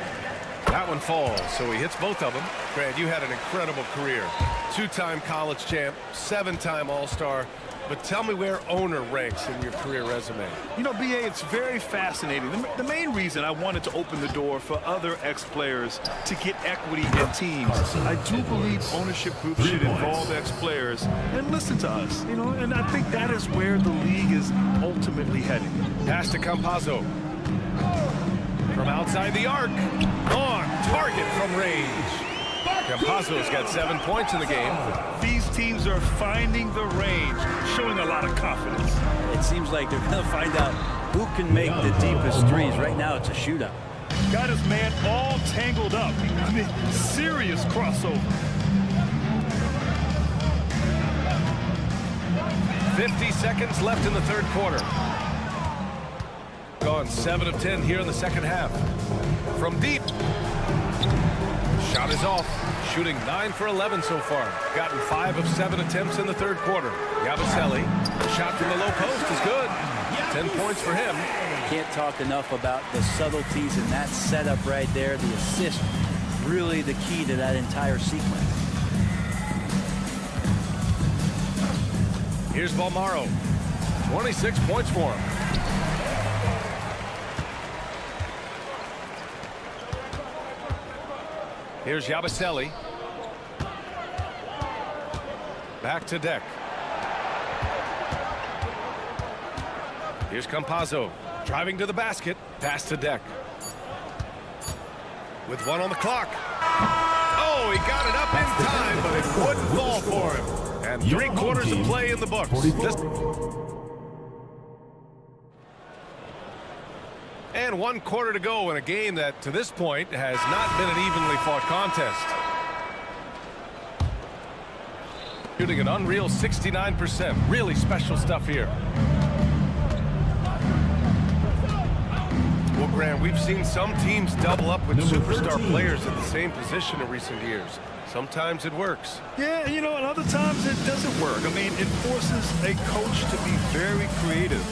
Speaker 1: That one falls, so he hits both of them. Grant, you had an incredible career. 2-time college champ, 7-time All-Star. But tell me where owner ranks in your career resume.
Speaker 8: You know, B.A., it's very fascinating. The main reason I wanted to open the door for other ex-players to get equity in teams, I do believe ownership groups should involve ex-players and listen to us, you know, and I think that is where the league is ultimately heading.
Speaker 1: Pass to Campazzo. From outside the arc. On target from range. Campazzo's got 7 points in the game.
Speaker 8: These teams are finding the range, showing a lot of confidence.
Speaker 16: It seems like they're going to find out who can make the deepest threes. Right now, it's a shootout.
Speaker 8: Got his man all tangled up. I mean, serious crossover.
Speaker 1: 50 seconds left in the third quarter. Gone 7 of 10 here in the second half. From deep. Shot is off. Shooting 9 for 11 so far. Gotten 5 of 7 attempts in the third quarter. Yabusele. Shot from the low post is good. 10 points for him.
Speaker 16: Can't talk enough about the subtleties in that setup right there. The assist, really the key to that entire sequence.
Speaker 1: Here's Balmaro. 26 points for him. Here's Yabusele. Back to Deck. Here's Campazzo. Driving to the basket. Pass to Deck. With 1 on the clock. Oh, he got it up in time, but it wouldn't fall for him. And 3 quarters of play in the books. And 1 quarter to go in a game that, to this point, has not been an evenly fought contest. Shooting an unreal 69%. Really special stuff here. Well, Grant, we've seen some teams double up with superstar players at the same position in recent years. Sometimes it works.
Speaker 8: Yeah, you know, and other times it doesn't work. I mean, it forces a coach to be very creative.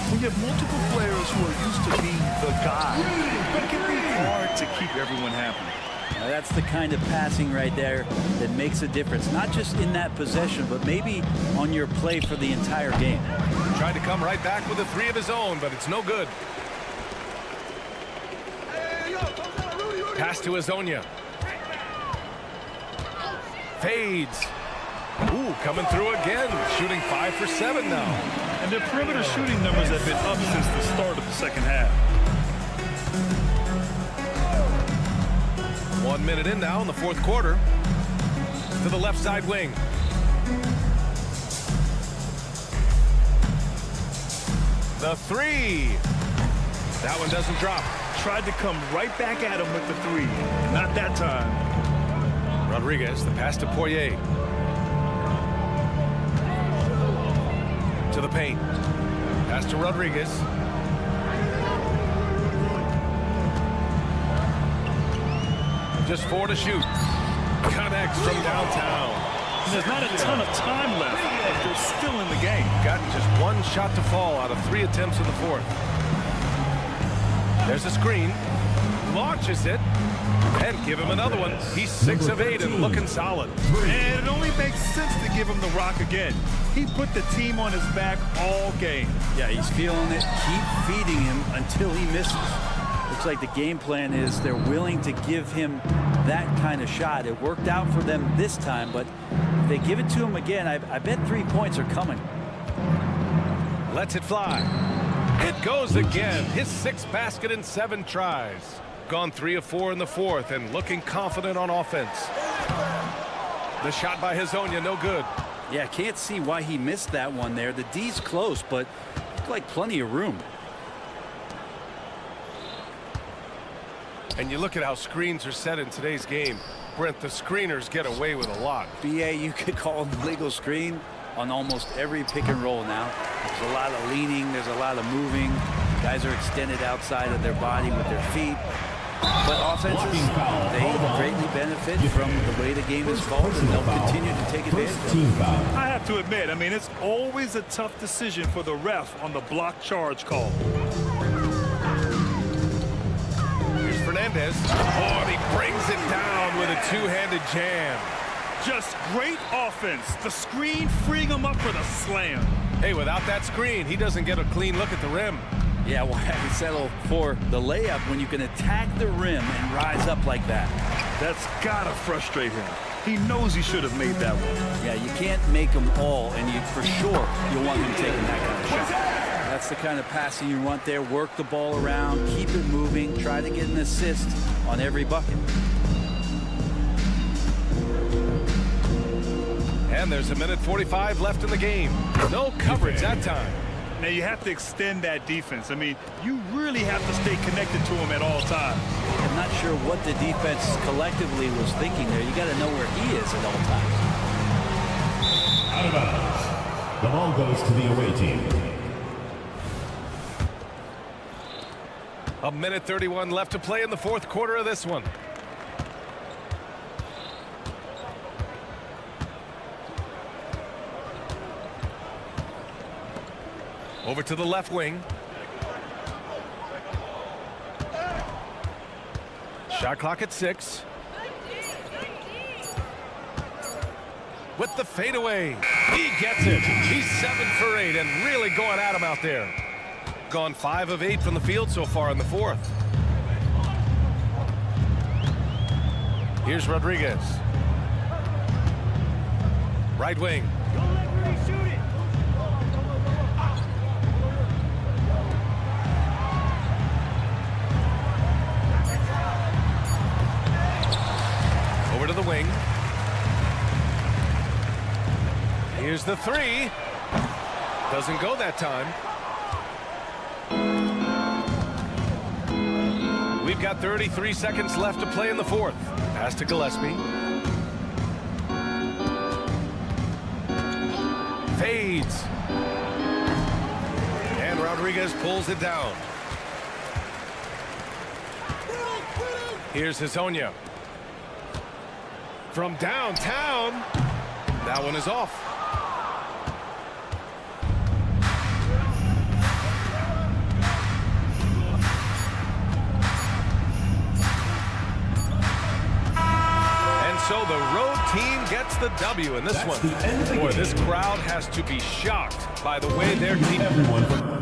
Speaker 8: When you have multiple players who are used to being the guy, it can be hard to keep everyone happy.
Speaker 16: Now that's the kind of passing right there that makes a difference, not just in that possession, but maybe on your play for the entire game.
Speaker 1: Tried to come right back with a 3 of his own, but it's no good. Pass to Azonia. Fades. Ooh, coming through again. Shooting 5 for 7 now.
Speaker 8: And their perimeter shooting numbers have been up since the start of the second half.
Speaker 1: 1 minute in now in the fourth quarter. To the left side wing. The 3. That one doesn't drop.
Speaker 8: Tried to come right back at him with the 3. Not that time.
Speaker 1: Rodriguez, the pass to Poirier. To the paint. Pass to Rodriguez. Just 4 to shoot. Connects from downtown.
Speaker 8: And there's not a ton of time left, but they're still in the game.
Speaker 1: Gotten just 1 shot to fall out of 3 attempts in the fourth. There's a screen. Launches it. And give him another one. He's 6 of 8 and looking solid.
Speaker 8: And it only makes sense to give him the rock again. He put the team on his back all game.
Speaker 16: Yeah, he's feeling it. Keep feeding him until he misses. Looks like the game plan is they're willing to give him that kind of shot. It worked out for them this time, but if they give it to him again, I bet 3 points are coming.
Speaker 1: Lets it fly. It goes again. His 6th basket in 7 tries. Gone 3 of 4 in the fourth and looking confident on offense. The shot by Hazonia, no good.
Speaker 16: Yeah, can't see why he missed that one there. The D's close, but looked like plenty of room.
Speaker 1: And you look at how screens are set in today's game. Brent, the screeners get away with a lot.
Speaker 16: BA, you could call them legal screen on almost every pick and roll now. There's a lot of leaning. There's a lot of moving. Guys are extended outside of their body with their feet. But offenses, they greatly benefit from the way the game is called, and they'll continue to take advantage of it.
Speaker 8: I have to admit, I mean, it's always a tough decision for the ref on the block charge call.
Speaker 1: Here's Fernandez. Oh, and he brings it down with a 2-handed jam.
Speaker 8: Just great offense. The screen freeing him up for the slam.
Speaker 1: Hey, without that screen, he doesn't get a clean look at the rim.
Speaker 16: Yeah, why have you settle for the layup when you can attack the rim and rise up like that?
Speaker 8: That's gotta frustrate him. He knows he should have made that one.
Speaker 16: Yeah, you can't make them all, and you for sure you want him taking that kind of shot. That's the kind of passing you want there. Work the ball around, keep it moving, try to get an assist on every bucket.
Speaker 1: And there's 1:45 left in the game. No coverage that time.
Speaker 8: Now you have to extend that defense. I mean, you really have to stay connected to him at all times.
Speaker 16: not sure what the defense collectively was thinking there. You got to know where he is at all times.
Speaker 4: Out of bounds. The ball goes to the away team.
Speaker 1: A minute 31 left to play in the fourth quarter of this one. Over to the left wing. Shot clock at 6. With the fadeaway. He gets it. He's 7 for 8 and really going at him out there. Gone 5 of 8 from the field so far in the fourth. Here's Rodriguez. Right wing. Over to the wing. Here's the 3. Doesn't go that time. We've got 33 seconds left to play in the fourth. Pass to Gillespie. Fades. And Rodriguez pulls it down. Here's Hezonja. From downtown. That one is off. So the road team gets the W in this one. Boy, this crowd has to be shocked by the way their team...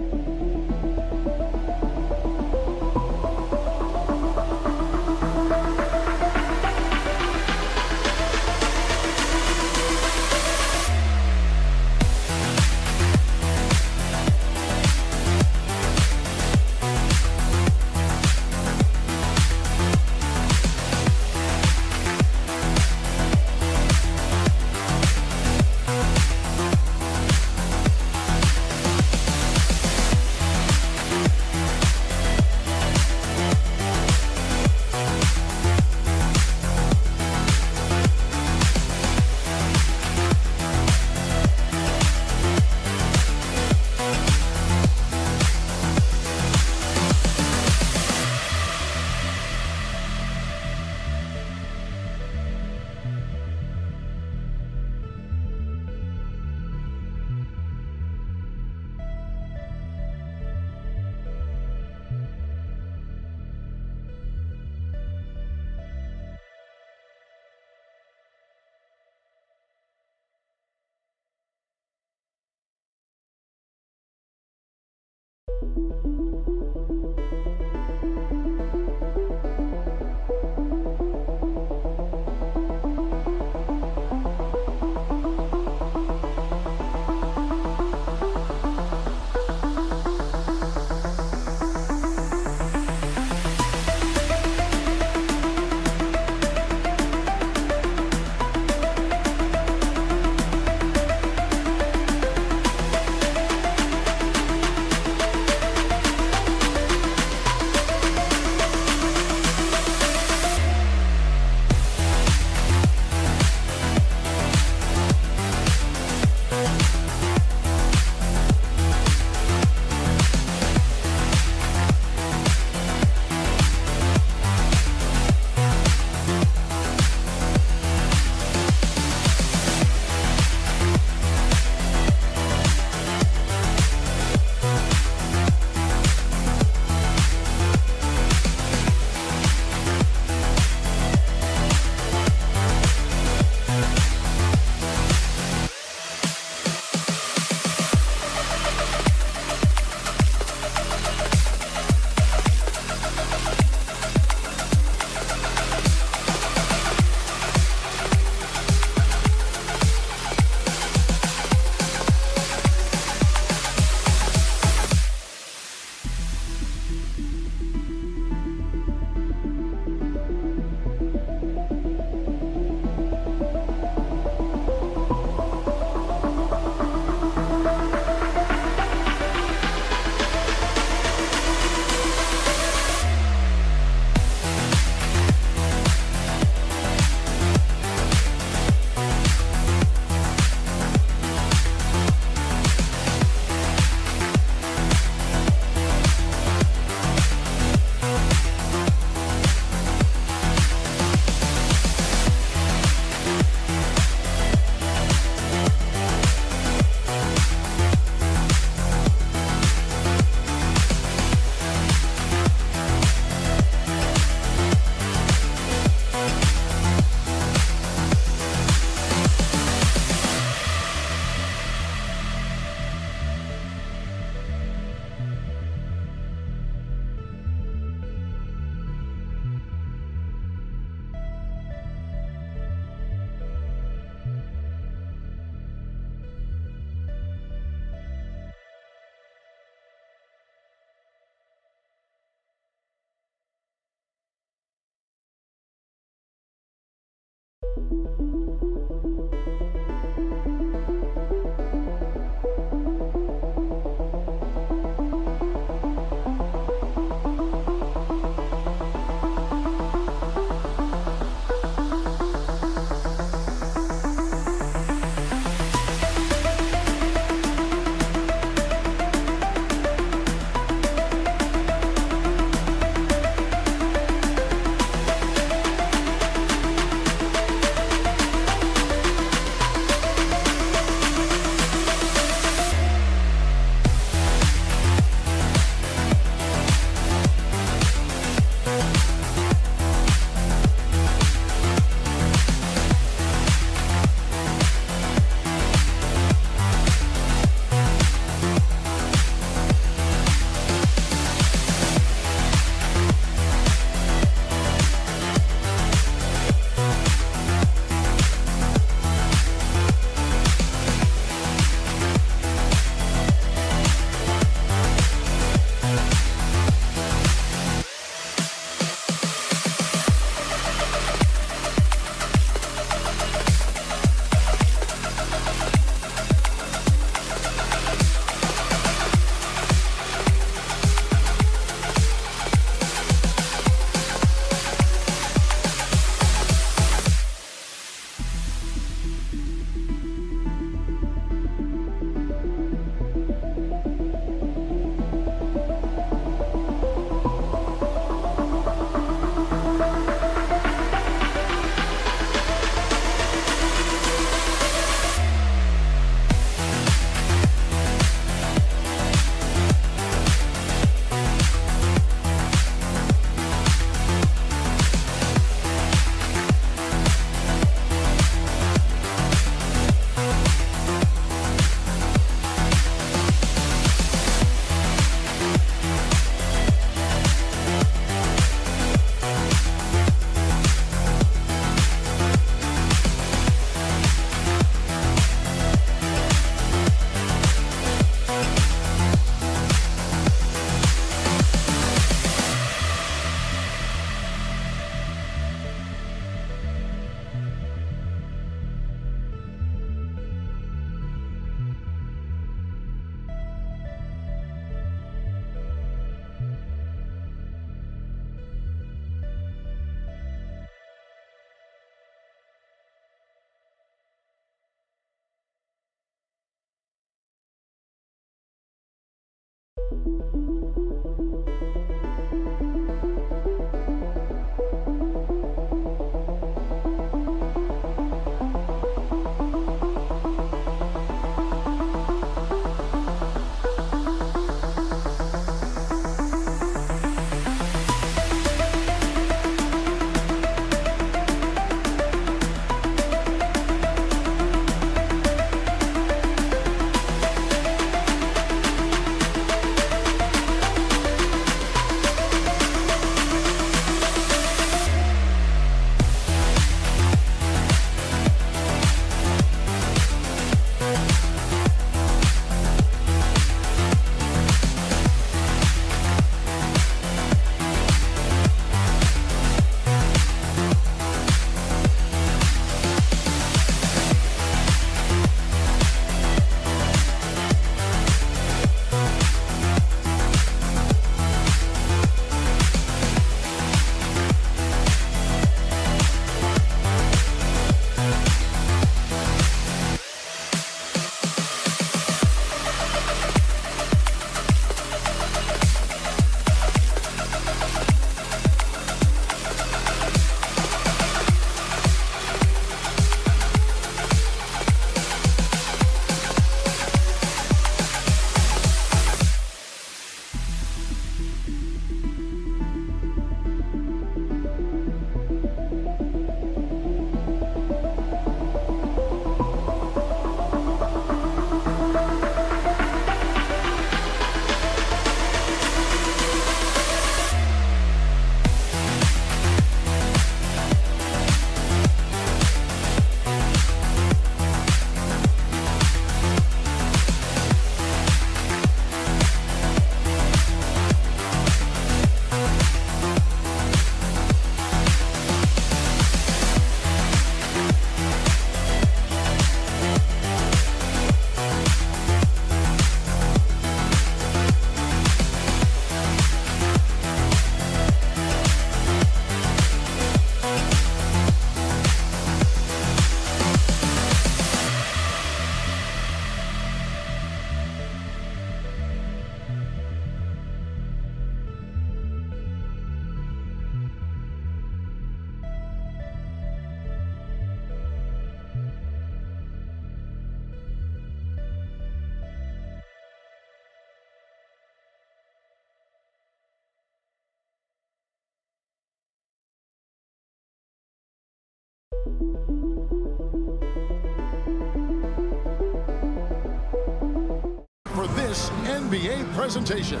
Speaker 9: For this NBA presentation.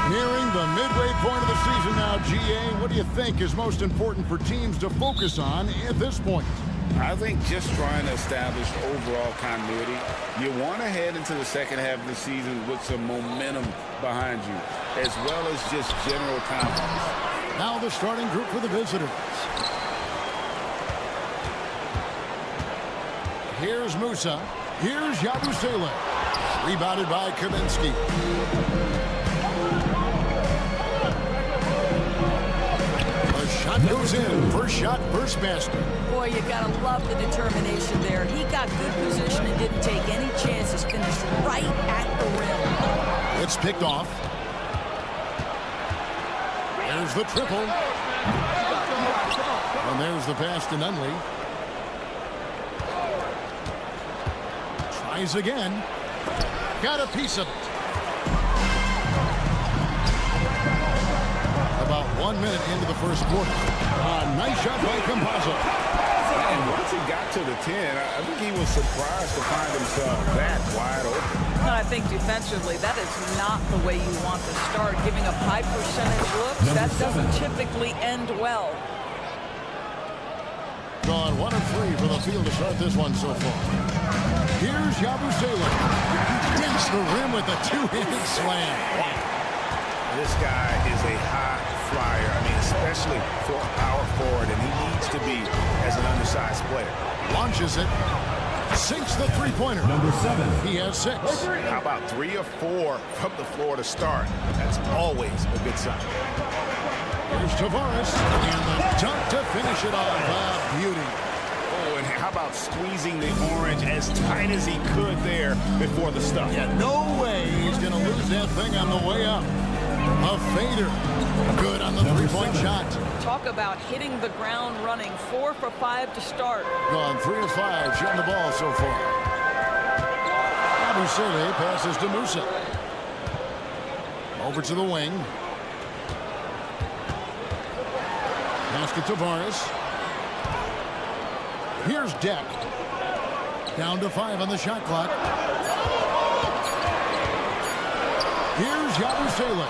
Speaker 9: Nearing the midway point of the season now, GA, what do you think is most important for teams to focus on at this point?
Speaker 11: I think just trying to establish overall continuity. You want to head into the second half of the season with some momentum behind you, as well as just general confidence.
Speaker 9: Now the starting group for the visitors. Here's Musa. Here's Yabusele. Rebounded by Kaminsky. The shot goes in. First shot, first basket.
Speaker 10: Boy, you gotta love the determination there. He got good position and didn't take any chances. Finished right at the rim.
Speaker 9: It's picked off. There's the triple. And there's the pass to Nunley. Tries again. Got a piece of it. About 1 minute into the first quarter. Nice shot by Campazzo.
Speaker 11: And once he got to the 10, I think he was surprised to find himself that wide open.
Speaker 10: No, I think defensively, that is not the way you want to start. Giving up high percentage looks, that doesn't typically end well.
Speaker 9: Gone 1 of 3 for the field to start this one so far. Here's Yabusele. Dents the rim with a two-handed slam.
Speaker 11: This guy is a high flyer. I mean, especially for a power forward, and he needs to be as an undersized player.
Speaker 9: Launches it. Sinks the three-pointer.
Speaker 4: Number 7.
Speaker 9: He has 6.
Speaker 11: How about 3 or 4 from the floor to start? That's always a good sign.
Speaker 9: Here's Tavares. And the dunk to finish it off. Beauty.
Speaker 11: Oh, and how about squeezing the orange as tight as he could there before the stuff?
Speaker 9: Yeah, no way he's going to lose that thing on the way up. A fader. Good on the three-point shot.
Speaker 10: Talk about hitting the ground running. 4 for 5 to start.
Speaker 9: Gone 3 of 5 shooting the ball so far. Yabusele passes to Musa. Over to the wing. Pass to Tavares. Here's Deck. Down to 5 on the shot clock. Here's Yabusele.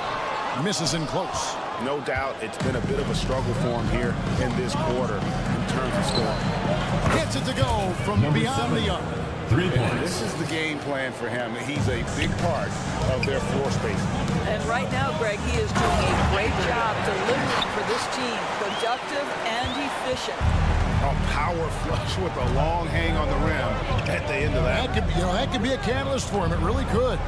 Speaker 9: Misses in close.
Speaker 11: No doubt it's been a bit of a struggle for him here in this quarter in terms of scoring.
Speaker 9: Gets it to go from beyond the arc.
Speaker 4: 3 points.
Speaker 11: This is the game plan for him. He's a big part of their floor space.
Speaker 10: And right now, Greg, he is doing a great job delivering for this team. Productive and efficient.
Speaker 11: A power flush with a long hang on the rim at the end of that.
Speaker 9: That could be a catalyst for him. It really could.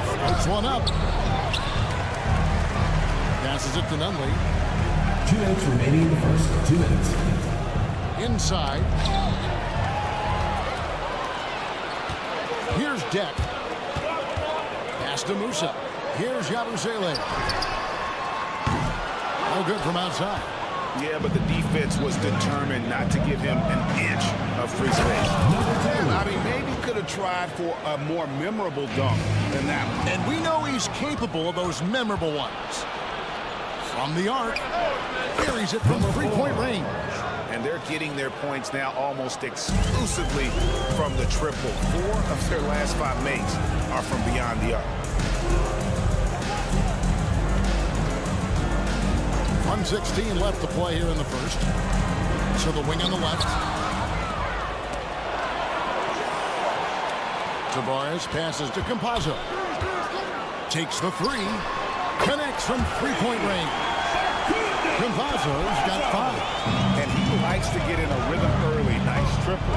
Speaker 9: Floats one up. Passes it to Nunley.
Speaker 4: 2 minutes remaining in the first. 2 minutes.
Speaker 9: Inside. Here's Deck. Pass to Musa. Here's Yabusele. No good from outside.
Speaker 11: Yeah, but the defense was determined not to give him an inch of free space. I mean, maybe could have tried for a more memorable dunk than that one.
Speaker 9: And we know he's capable of those memorable ones. From the arc. Carries it from the three-point range.
Speaker 11: And they're getting their points now almost exclusively from the triple. 4 of their last 5 makes are from beyond the arc.
Speaker 9: 1:16 left to play here in the first. So the wing on the left. Tavares passes to Campazzo. Takes the 3. Connects from three-point range. Campazzo's got 5.
Speaker 11: And he likes to get in a rhythm early. Nice triple.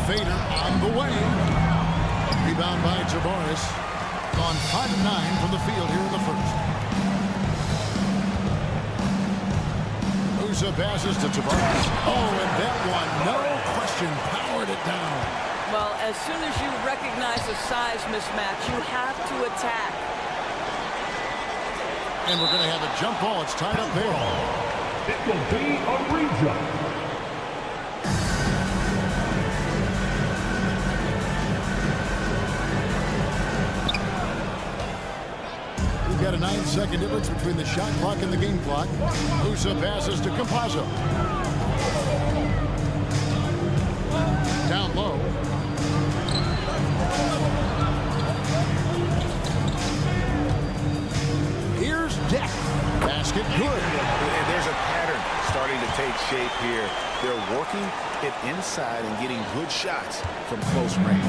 Speaker 9: Fader on the way. Rebound by Tavares. Gone 5-9 from the field here in the first. Musa passes to Tavares. Oh, and that one, no question, powered it down.
Speaker 10: Well, as soon as you recognize a size mismatch, you have to attack.
Speaker 9: And we're going to have a jump ball. It's tied up there.
Speaker 4: It will be a re-jump.
Speaker 9: We've got a 9-second difference between the shot clock and the game clock. Musa passes to Campazzo. Down low. Here's Deck. Basket good.
Speaker 7: And there's a pattern starting to take shape here. They're working it inside and getting good shots from close range.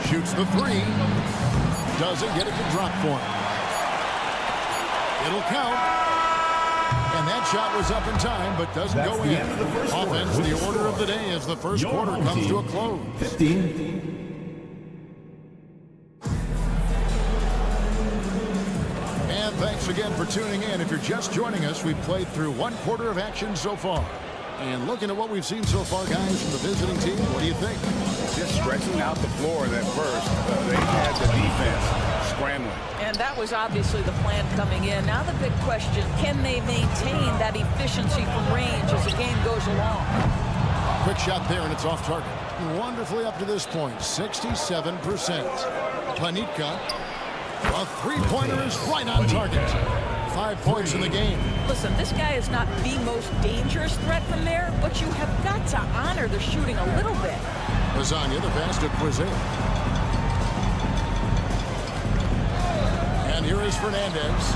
Speaker 9: Shoots the three. Doesn't get it to drop for him. It'll count. And that shot was up in time, but doesn't go in. Offense, the order of the day as the first quarter comes to a close.
Speaker 4: 15.
Speaker 9: And thanks again for tuning in. If you're just joining us, we've played through one quarter of action so far. And looking at what we've seen so far, guys, from the visiting team, what do you think?
Speaker 7: Just stretching out the floor that first. They had the defense scrambling.
Speaker 10: And that was obviously the plan coming in. Now the big question, can they maintain that efficiency from range as the game goes along?
Speaker 9: Quick shot there, and it's off target. Wonderfully up to this point, 67%. Panitka, a three-pointer is right on target. 5 points in the game.
Speaker 10: Listen, this guy is not the most dangerous threat from there, but you have got to honor the shooting a little bit.
Speaker 9: Lasagna, the pass to Grizli. And here is Fernandez.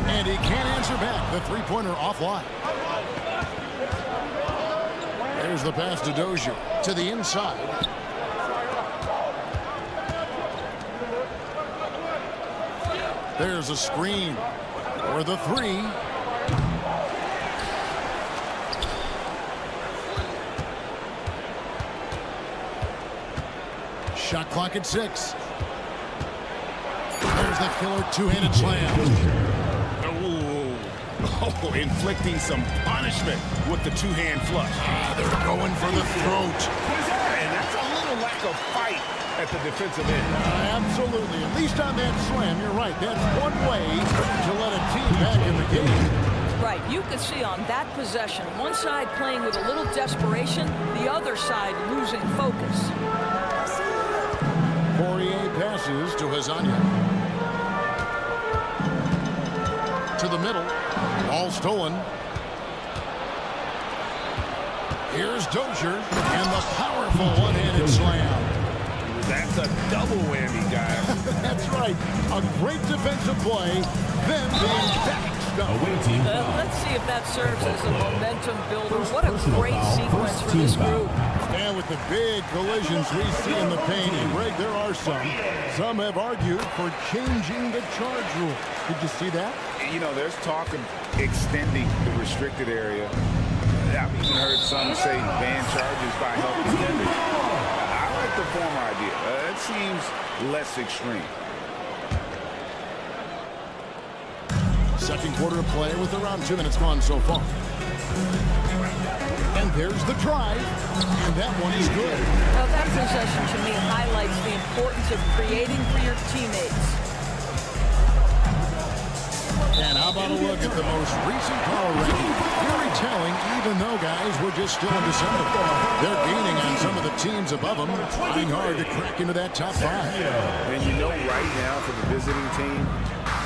Speaker 9: And he can't answer back. The three-pointer offline. There's the pass to Dozier. To the inside. There's a screen. For the three. Shot clock at 6. There's the killer two-handed slam.
Speaker 7: Oh, inflicting some punishment with the two-hand flush.
Speaker 9: They're going for the throat.
Speaker 7: And that's a little lack of fight at the defensive end.
Speaker 9: Absolutely. At least on that slam, you're right. That's one way to let a team back in the game.
Speaker 10: Right. You could see on that possession, one side playing with a little desperation, the other side losing focus.
Speaker 9: Poirier passes to Lasagna. To the middle. Ball stolen. Here's Dozier and the powerful one-handed slam.
Speaker 7: That's a double whammy, guys.
Speaker 9: That's right. A great defensive play, then being backed up.
Speaker 10: Let's see if that serves as a momentum builder. What a great sequence for this group.
Speaker 9: And with the big collisions we see in the paint, and Greg, there are some. Some have argued for changing the charge rule. Did you see that?
Speaker 7: You know, there's talk of extending the restricted area. I've even heard some say ban charges by help contenders. I like the former idea. It seems less extreme.
Speaker 9: Second quarter of play with around 2 minutes gone so far. And there's the drive. And that one is good.
Speaker 10: Well, that possession to me highlights the importance of creating for your teammates.
Speaker 9: And how about a look at the most recent power ranking? Very telling, even though, guys, we're just still in December. They're gaining on some of the teams above them, trying hard to crack into that top 5.
Speaker 7: And you know right now for the visiting team,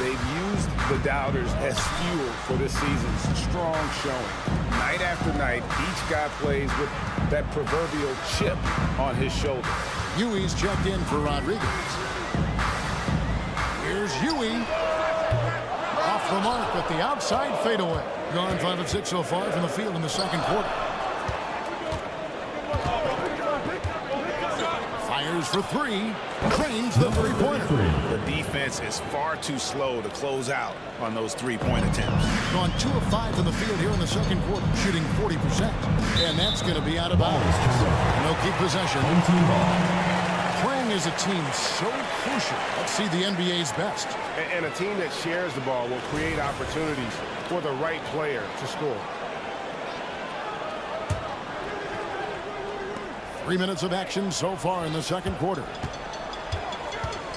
Speaker 7: they've used the doubters as fuel for this season's strong showing. Night after night, each guy plays with that proverbial chip on his shoulder.
Speaker 9: Huey's checked in for Rodriguez. Here's Huey. Off the mark with the outside fadeaway. Gone 5 of 6 so far from the field in the second quarter. Fires for 3. Trains the three-pointer.
Speaker 7: The defense is far too slow to close out on those three-point attempts.
Speaker 9: Gone 2 of 5 from the field here in the second quarter, shooting 40%. And that's going to be out of bounds. And they'll keep possession. Playing as a team so crucial. Let's see the NBA's best.
Speaker 12: And a team that shares the ball will create opportunities for the right player to score.
Speaker 9: 3 minutes of action so far in the second quarter.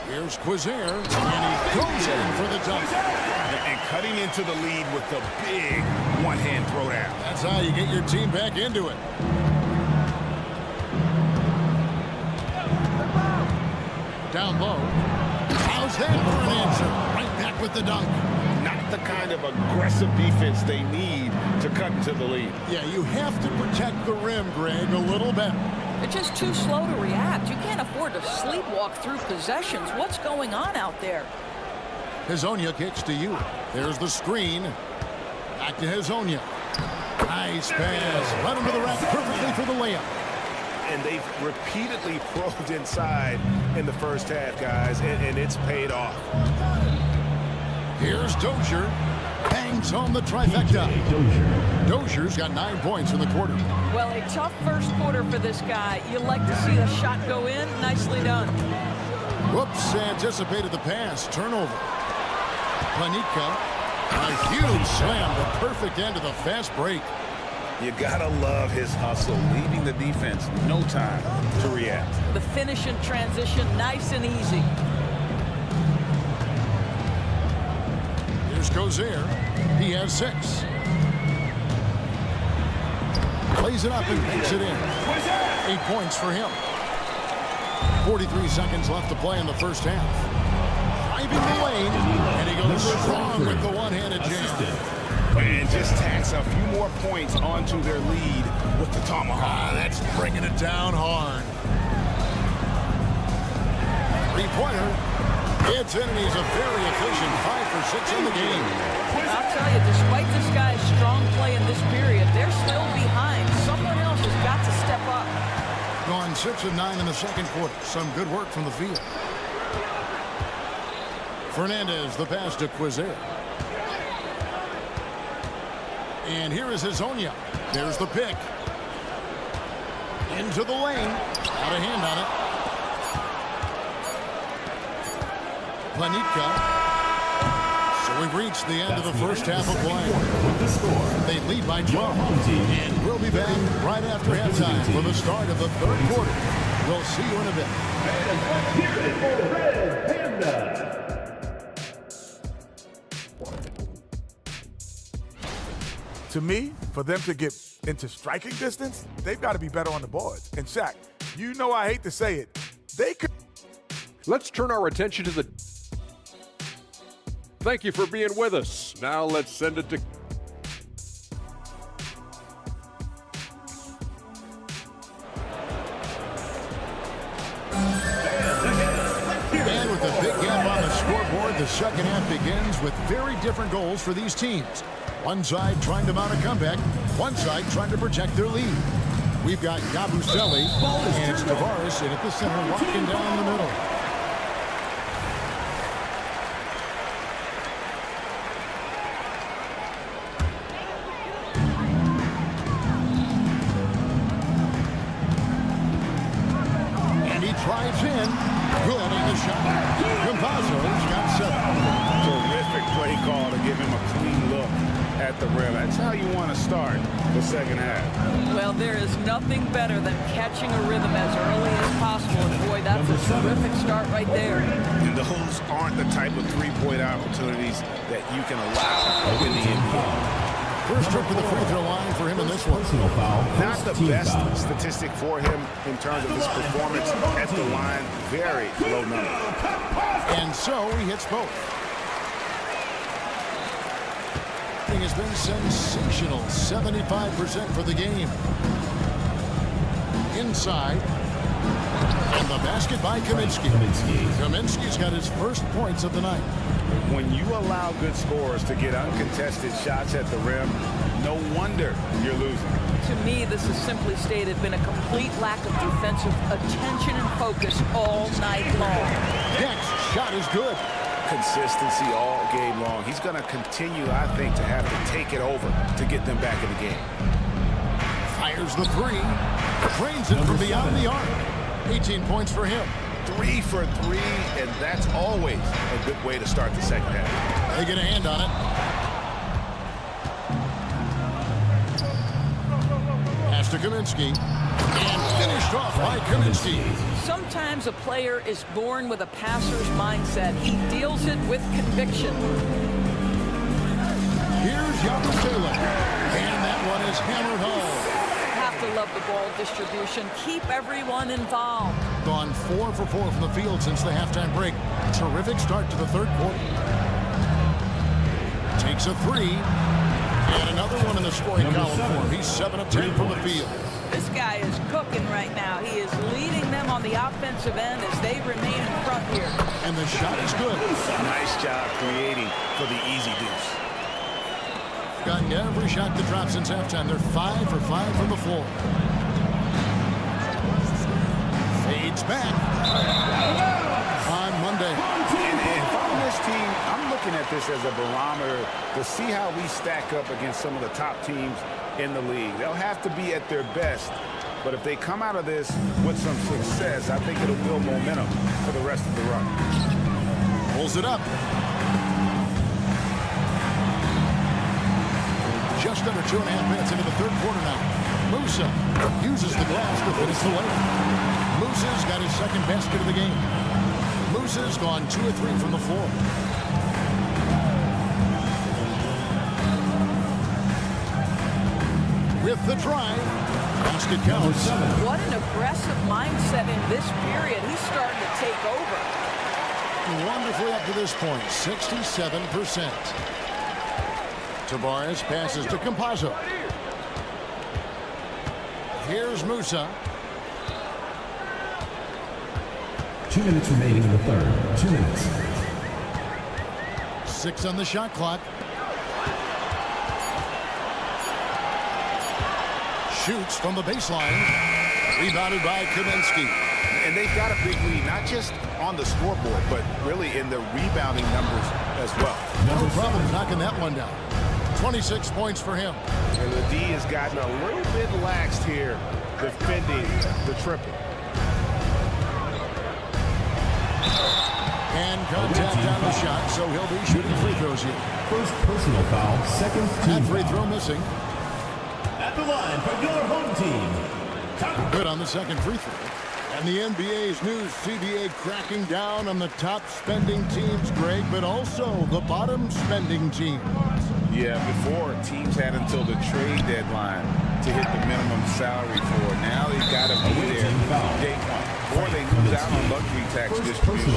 Speaker 9: Here's Quizier, and he goes in for the dunk.
Speaker 7: And cutting into the lead with the big one-hand throwdown.
Speaker 9: That's how you get your team back into it. down low. How's that for an answer? Right back with the dunk.
Speaker 7: Not the kind of aggressive defense they need to cut into the lead.
Speaker 9: Yeah, you have to protect the rim, Greg, a little better.
Speaker 10: They're just too slow to react. You can't afford to sleepwalk through possessions. What's going on out there?
Speaker 9: Hezonja kicks to you. There's the screen. Back to Hezonja. Nice pass. Run him to the rack perfectly for the layup.
Speaker 7: And they've repeatedly probed inside in the first half, guys, and it's paid off.
Speaker 9: Here's Dozier. Bangs home the trifecta. Dozier's got 9 points in the quarter.
Speaker 10: Well, a tough first quarter for this guy. You like to see the shot go in. Nicely done.
Speaker 9: Whoops, anticipated the pass. Turnover. Panika. A huge slam, the perfect end of the fast break.
Speaker 7: You gotta love his hustle, leaving the defense no time to react.
Speaker 10: The finish in transition, nice and easy.
Speaker 9: Here's Gozer. He has 6. Plays it up and makes it in. 8 points for him. 43 seconds left to play in the first half. Driving the lane, and he goes strong with the one-handed jam.
Speaker 7: And just tacks a few more points onto their lead with the tomahawk.
Speaker 9: That's bringing it down hard. 3-pointer. It's in, and he's a very efficient 5 for 6 in the game.
Speaker 10: I'll tell you, despite this guy's strong play in this period, they're still behind. Someone else has got to step up.
Speaker 9: Gone 6 of 9 in the second quarter. Some good work from the field. Fernandez, the pass to Quizer. And here is Hezonja. There's the pick. Into the lane. Got a hand on it. Panika. So we've reached the end of the first half of play. They lead by 12. And we'll be back right after halftime for the start of the third quarter. We'll see you in a bit.
Speaker 4: Here is for Red Panda.
Speaker 6: To me, for them to get into striking distance, they've got to be better on the boards. And Shaq, you know I hate to say it, they could.
Speaker 14: Let's turn our attention to the... Thank you for being with us. Now let's send it to...
Speaker 9: And with a big gap on the scoreboard, the second half begins with very different goals for these teams. One side trying to mount a comeback, one side trying to protect their lead. We've got Yabusele, and it's Tavares in at the center, walking down the middle. And he drives in, good on the shot. Campazzo's got 7.
Speaker 7: Terrific play call to give him a clean look at the rim. That's how you want to start the second half.
Speaker 10: Well, there is nothing better than catching a rhythm as early as possible. And boy, that's a terrific start right there.
Speaker 7: And those aren't the type of three-point opportunities that you can allow in the NBA.
Speaker 9: First trip to the free throw line for him in this one.
Speaker 7: Not the best statistic for him in terms of his performance at the line. Very low number.
Speaker 9: And so he hits both. Has been sensational. 75% for the game. Inside. And the basket by Kaminsky. Kaminsky's got his first points of the night.
Speaker 7: When you allow good scorers to get uncontested shots at the rim, no wonder you're losing.
Speaker 10: To me, this is simply stated been a complete lack of defensive attention and focus all night long.
Speaker 9: Next shot is good.
Speaker 7: Consistency all game long. He's going to continue, I think, to have to take it over to get them back in the game.
Speaker 9: Fires the 3. Drains it from beyond the arc. 18 points for him.
Speaker 7: 3 for 3, and that's always a good way to start the second half.
Speaker 9: They get a hand on it. Pass to Kaminsky. And finished off by Kaminsky.
Speaker 10: Sometimes a player is born with a passer's mindset. He deals it with conviction.
Speaker 9: Here's Yabusele. And that one is hammered home.
Speaker 10: Have to love the ball distribution. Keep everyone involved.
Speaker 9: gone 4 for 4 from the field since the halftime break. Terrific start to the third quarter. Takes a three. And another one in the scoring column for him. He's 7 of 10 from the field.
Speaker 10: This guy is cooking right now. He is leading them on the offensive end as they remain in front here.
Speaker 9: And the shot is good.
Speaker 7: Nice job creating for the easy deuce.
Speaker 9: Gotten every shot to drop since halftime. They're 5 for 5 from the floor. Fades back on Monday.
Speaker 11: And if I'm this team, I'm looking at this as a barometer to see how we stack up against some of the top teams in the league. They'll have to be at their best, but if they come out of this with some success, I think it'll build momentum for the rest of the run.
Speaker 9: Pulls it up. Just under 2.5 minutes into the third quarter now. Musa uses the glass to finish the layup. Musa's got his second basket of the game. Musa's gone 2 of 3 from the floor. With the drive, basket counts.
Speaker 10: What an aggressive mindset in this period. He's starting to take over.
Speaker 9: Wonderfully up to this point, 67%. Tavares passes to Campazzo. Here's Musa.
Speaker 4: 2 minutes remaining in the third. 2 minutes.
Speaker 9: 6 on the shot clock. Shoots from the baseline. Rebounded by Kaminsky.
Speaker 11: And they've got a big lead, not just on the scoreboard, but really in the rebounding numbers as well.
Speaker 9: No problem knocking that one down. 26 points for him.
Speaker 11: And the D has gotten a little bit laxed here defending the triple.
Speaker 9: And contact on the shot, so he'll be shooting free throws here.
Speaker 4: First personal foul, second team
Speaker 9: That free throw missing.
Speaker 4: At the line for your home team.
Speaker 9: Good on the second free throw. And the NBA's new CBA cracking down on the top spending teams, Greg, but also the bottom spending teams.
Speaker 11: Yeah, before teams had until the trade deadline to hit the minimum salary for. Now they've got to be there day one. Or they lose out on luxury tax distribution,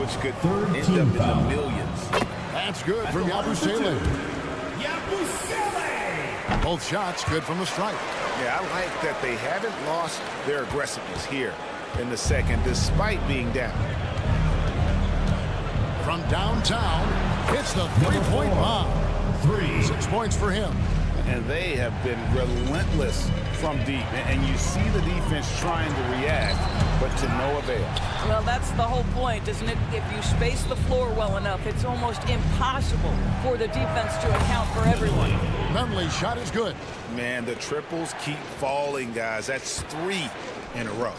Speaker 11: which could end up in the millions.
Speaker 9: That's good from Yabusele. Both shots good from the stripe.
Speaker 11: Yeah, I like that they haven't lost their aggressiveness here in the second, despite being down.
Speaker 9: From downtown, hits the three-point bomb. 6 points for him.
Speaker 11: And they have been relentless from deep. And you see the defense trying to react, but to no avail.
Speaker 10: Well, that's the whole point, isn't it? If you space the floor well enough, it's almost impossible for the defense to account for everyone.
Speaker 9: Nunley's shot is good.
Speaker 11: Man, the triples keep falling, guys. That's 3 in a row.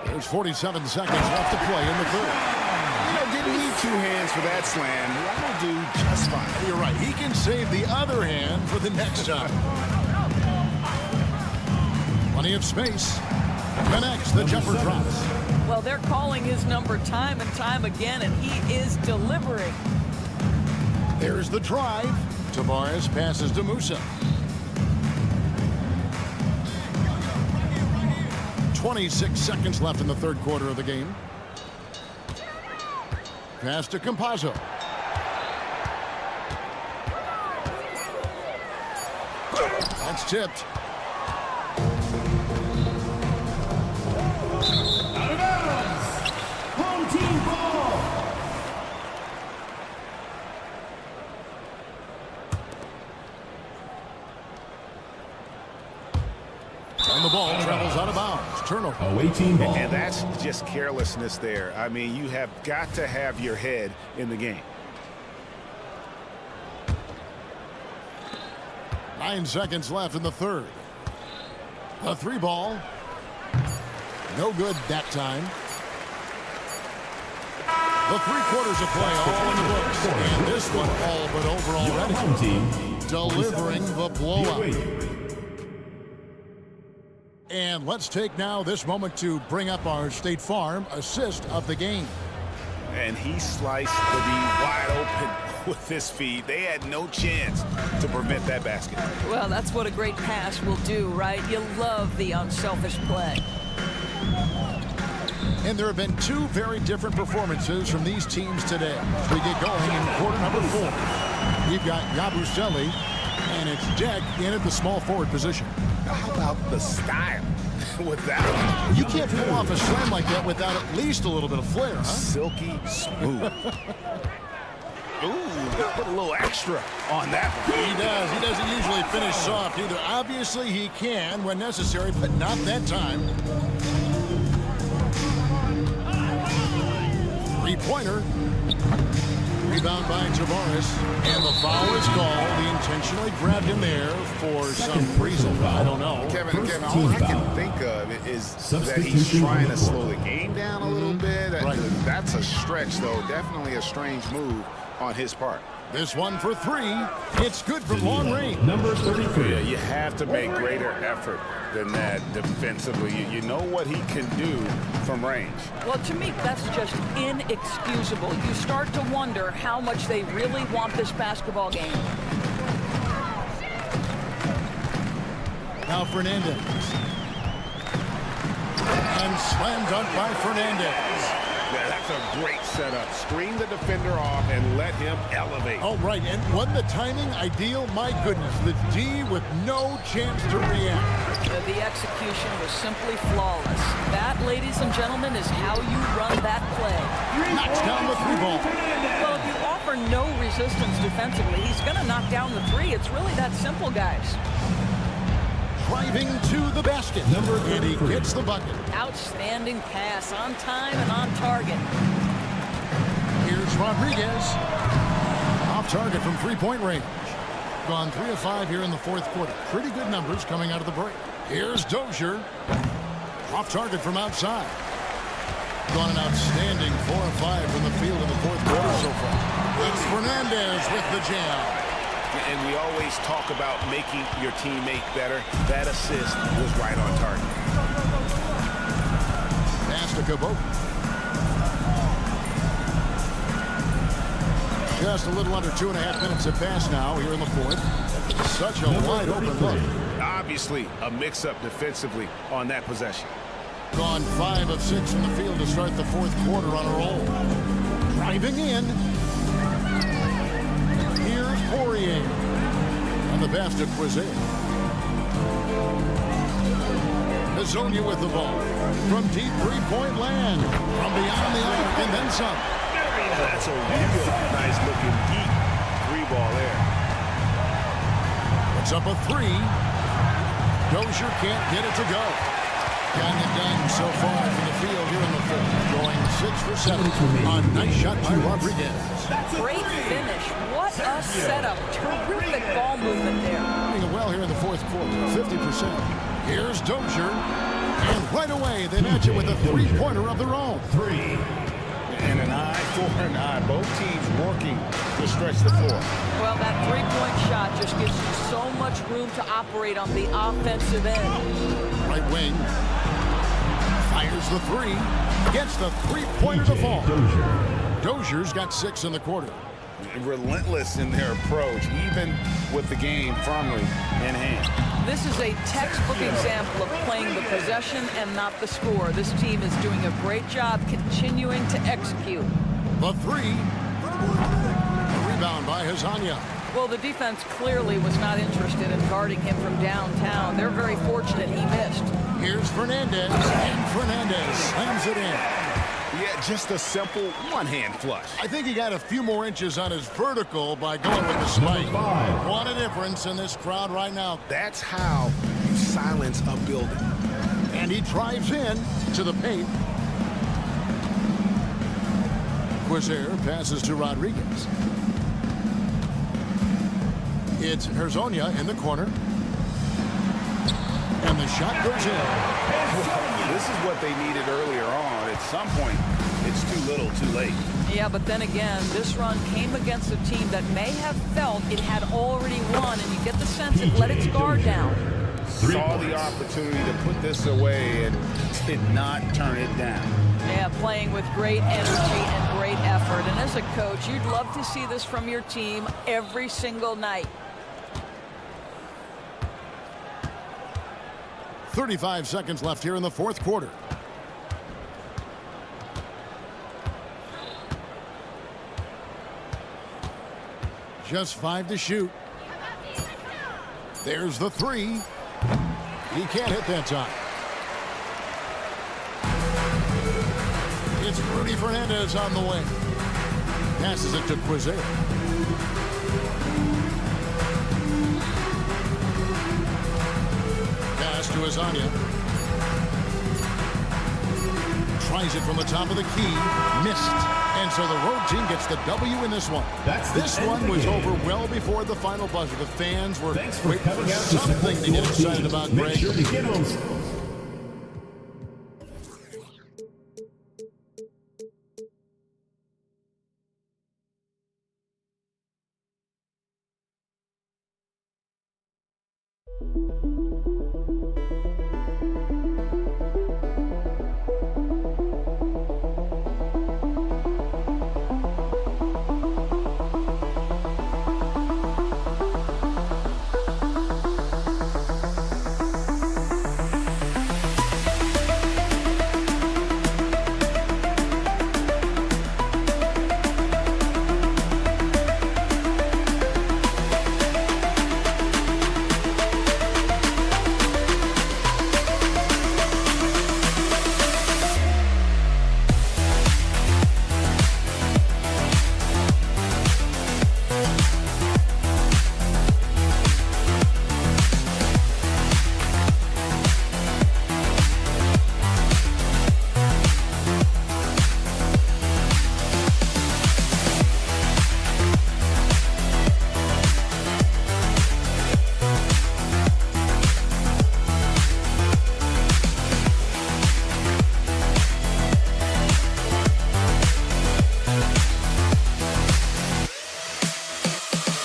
Speaker 9: There's 47 seconds left to play in the third.
Speaker 11: Didn't need 2 hands for that slam. That'll do just fine.
Speaker 9: You're right. He can save the other hand for the next time. Plenty of space. Connects. The jumper drops.
Speaker 10: Well, they're calling his number time and time again, and he is delivering.
Speaker 9: There's the drive. Tavares passes to Musa. 26 seconds left in the third quarter of the game. Pass to Campazzo. That's tipped.
Speaker 4: Out of bounds. Home team ball.
Speaker 9: And the ball travels out of bounds. Turnover.
Speaker 4: Away team ball.
Speaker 11: And that's just carelessness there. I mean, you have got to have your head in the game.
Speaker 9: 9 seconds left in the third. A 3 ball. No good that time. The 3 quarters of play all in the books. And this one all but over already.
Speaker 4: Home team
Speaker 9: delivering the blowout. And let's take now this moment to bring up our State Farm assist of the game.
Speaker 11: And he sliced the D wide open.
Speaker 7: with his feed. They had no chance to prevent that basket.
Speaker 10: Well, that's what a great pass will do, right? You love the unselfish play.
Speaker 9: And there have been two very different performances from these teams today. As we get going in quarter number 4. We've got Yabusele, and it's Deck in at the small forward position.
Speaker 7: How about the style with that?
Speaker 9: You can't pull off a slam like that without at least a little bit of flair, huh?
Speaker 7: Silky smooth. Ooh, put a little extra on that one.
Speaker 9: He does. He doesn't usually finish soft either. Obviously, he can when necessary, but not that time. Three-pointer. Rebound by Tavares. And the foul is called. He intentionally grabbed him there for some reason. I don't know.
Speaker 7: Kevin, all I can think of is that he's trying to slow the game down a little bit.
Speaker 9: Right.
Speaker 7: That's a stretch, though. Definitely a strange move on his part.
Speaker 9: This one for 3. It's good from long range.
Speaker 14: Number 33.
Speaker 7: Yeah, you have to make greater effort than that defensively. You know what he can do from range.
Speaker 10: Well, to me, that's just inexcusable. You start to wonder how much they really want this basketball game.
Speaker 9: Now Fernandez. And slam dunk by Fernandez.
Speaker 7: Yeah, that's a great setup. Screen the defender off and let him elevate.
Speaker 9: Oh, right. And wasn't the timing ideal? My goodness. The D with no chance to react.
Speaker 10: The execution was simply flawless. That, ladies and gentlemen, is how you run that play.
Speaker 9: Knocks down the 3-ball.
Speaker 10: Well, if you offer no resistance defensively, he's going to knock down the 3. It's really that simple, guys.
Speaker 9: Driving to the basket. And he gets the bucket.
Speaker 10: Outstanding pass, on time and on target.
Speaker 9: Here's Rodriguez. Off target from 3-point range. Gone 3 of 5 here in the 4th quarter. Pretty good numbers coming out of the break. Here's Dozier. Off target from outside. Gone an outstanding 4 of 5 from the field in the 4th quarter so far. It's Fernandez with the jam.
Speaker 7: And we always talk about making your teammate better. That assist was right on target.
Speaker 9: Pass to Cabot. Just a little under 2.5 minutes have passed now here in the 4th. Such a wide open look.
Speaker 7: Obviously, a mix-up defensively on that possession.
Speaker 9: Gone 5 of 6 from the field to start the 4th quarter on a roll. Driving in. Here's Poirier. And the pass to Grizli. Hazonia with the ball. From deep 3-point land. From beyond the arc and then some.
Speaker 7: That's a real nice-looking deep 3-ball there.
Speaker 9: It's up a 3. Dozier can't get it to go. Gotten it done so far from the field here in the 4th. Going 6 for 7. A nice shot by Rodriguez.
Speaker 10: Great finish. What a setup. Terrific ball movement there.
Speaker 9: Doing well here in the 4th quarter. 50%. Here's Dozier. And right away, they match it with a 3-pointer of their own.
Speaker 7: 3. And an eye for an eye. Both teams working to stretch the floor.
Speaker 10: Well, that 3-point shot just gives you so much room to operate on the offensive end.
Speaker 9: Right wing. Fires the 3. Gets the 3-pointer to fall. Dozier's got 6 in the quarter.
Speaker 7: Relentless in their approach, even with the game firmly in hand.
Speaker 10: This is a textbook example of playing the possession and not the score. This team is doing a great job continuing to execute.
Speaker 9: The 3. A rebound by Hazonia.
Speaker 10: Well, the defense clearly was not interested in guarding him from downtown. They're very fortunate he missed.
Speaker 9: Here's Fernandez, and Fernandez slams it in.
Speaker 7: Yeah, just a simple one-hand flush.
Speaker 9: I think he got a few more inches on his vertical by going with the spike. What a difference in this crowd right now.
Speaker 7: That's how you silence a building.
Speaker 9: And he drives in to the paint. Quizier passes to Rodriguez. It's Hazonia in the corner. And the shot goes in.
Speaker 7: This is what they needed earlier on. At some point, it's too little, too late.
Speaker 10: Yeah, but then again, this run came against a team that may have felt it had already won, and you get the sense it let its guard down.
Speaker 7: saw the opportunity to put this away and did not turn it down.
Speaker 10: Yeah, playing with great energy and great effort. And as a coach, you'd love to see this from your team every single night.
Speaker 9: 35 seconds left here in the fourth quarter. Just 5 to shoot. There's the 3. He can't hit that time. It's Rudy Fernandez on the wing. Passes it to Grizli. Pass to Azania. Tries it from the top of the key. Missed. And so the road team gets the W in this one. This one was over well before the final buzzer. The fans were waiting for something to get excited about, Greg.
Speaker 4: Make sure to get home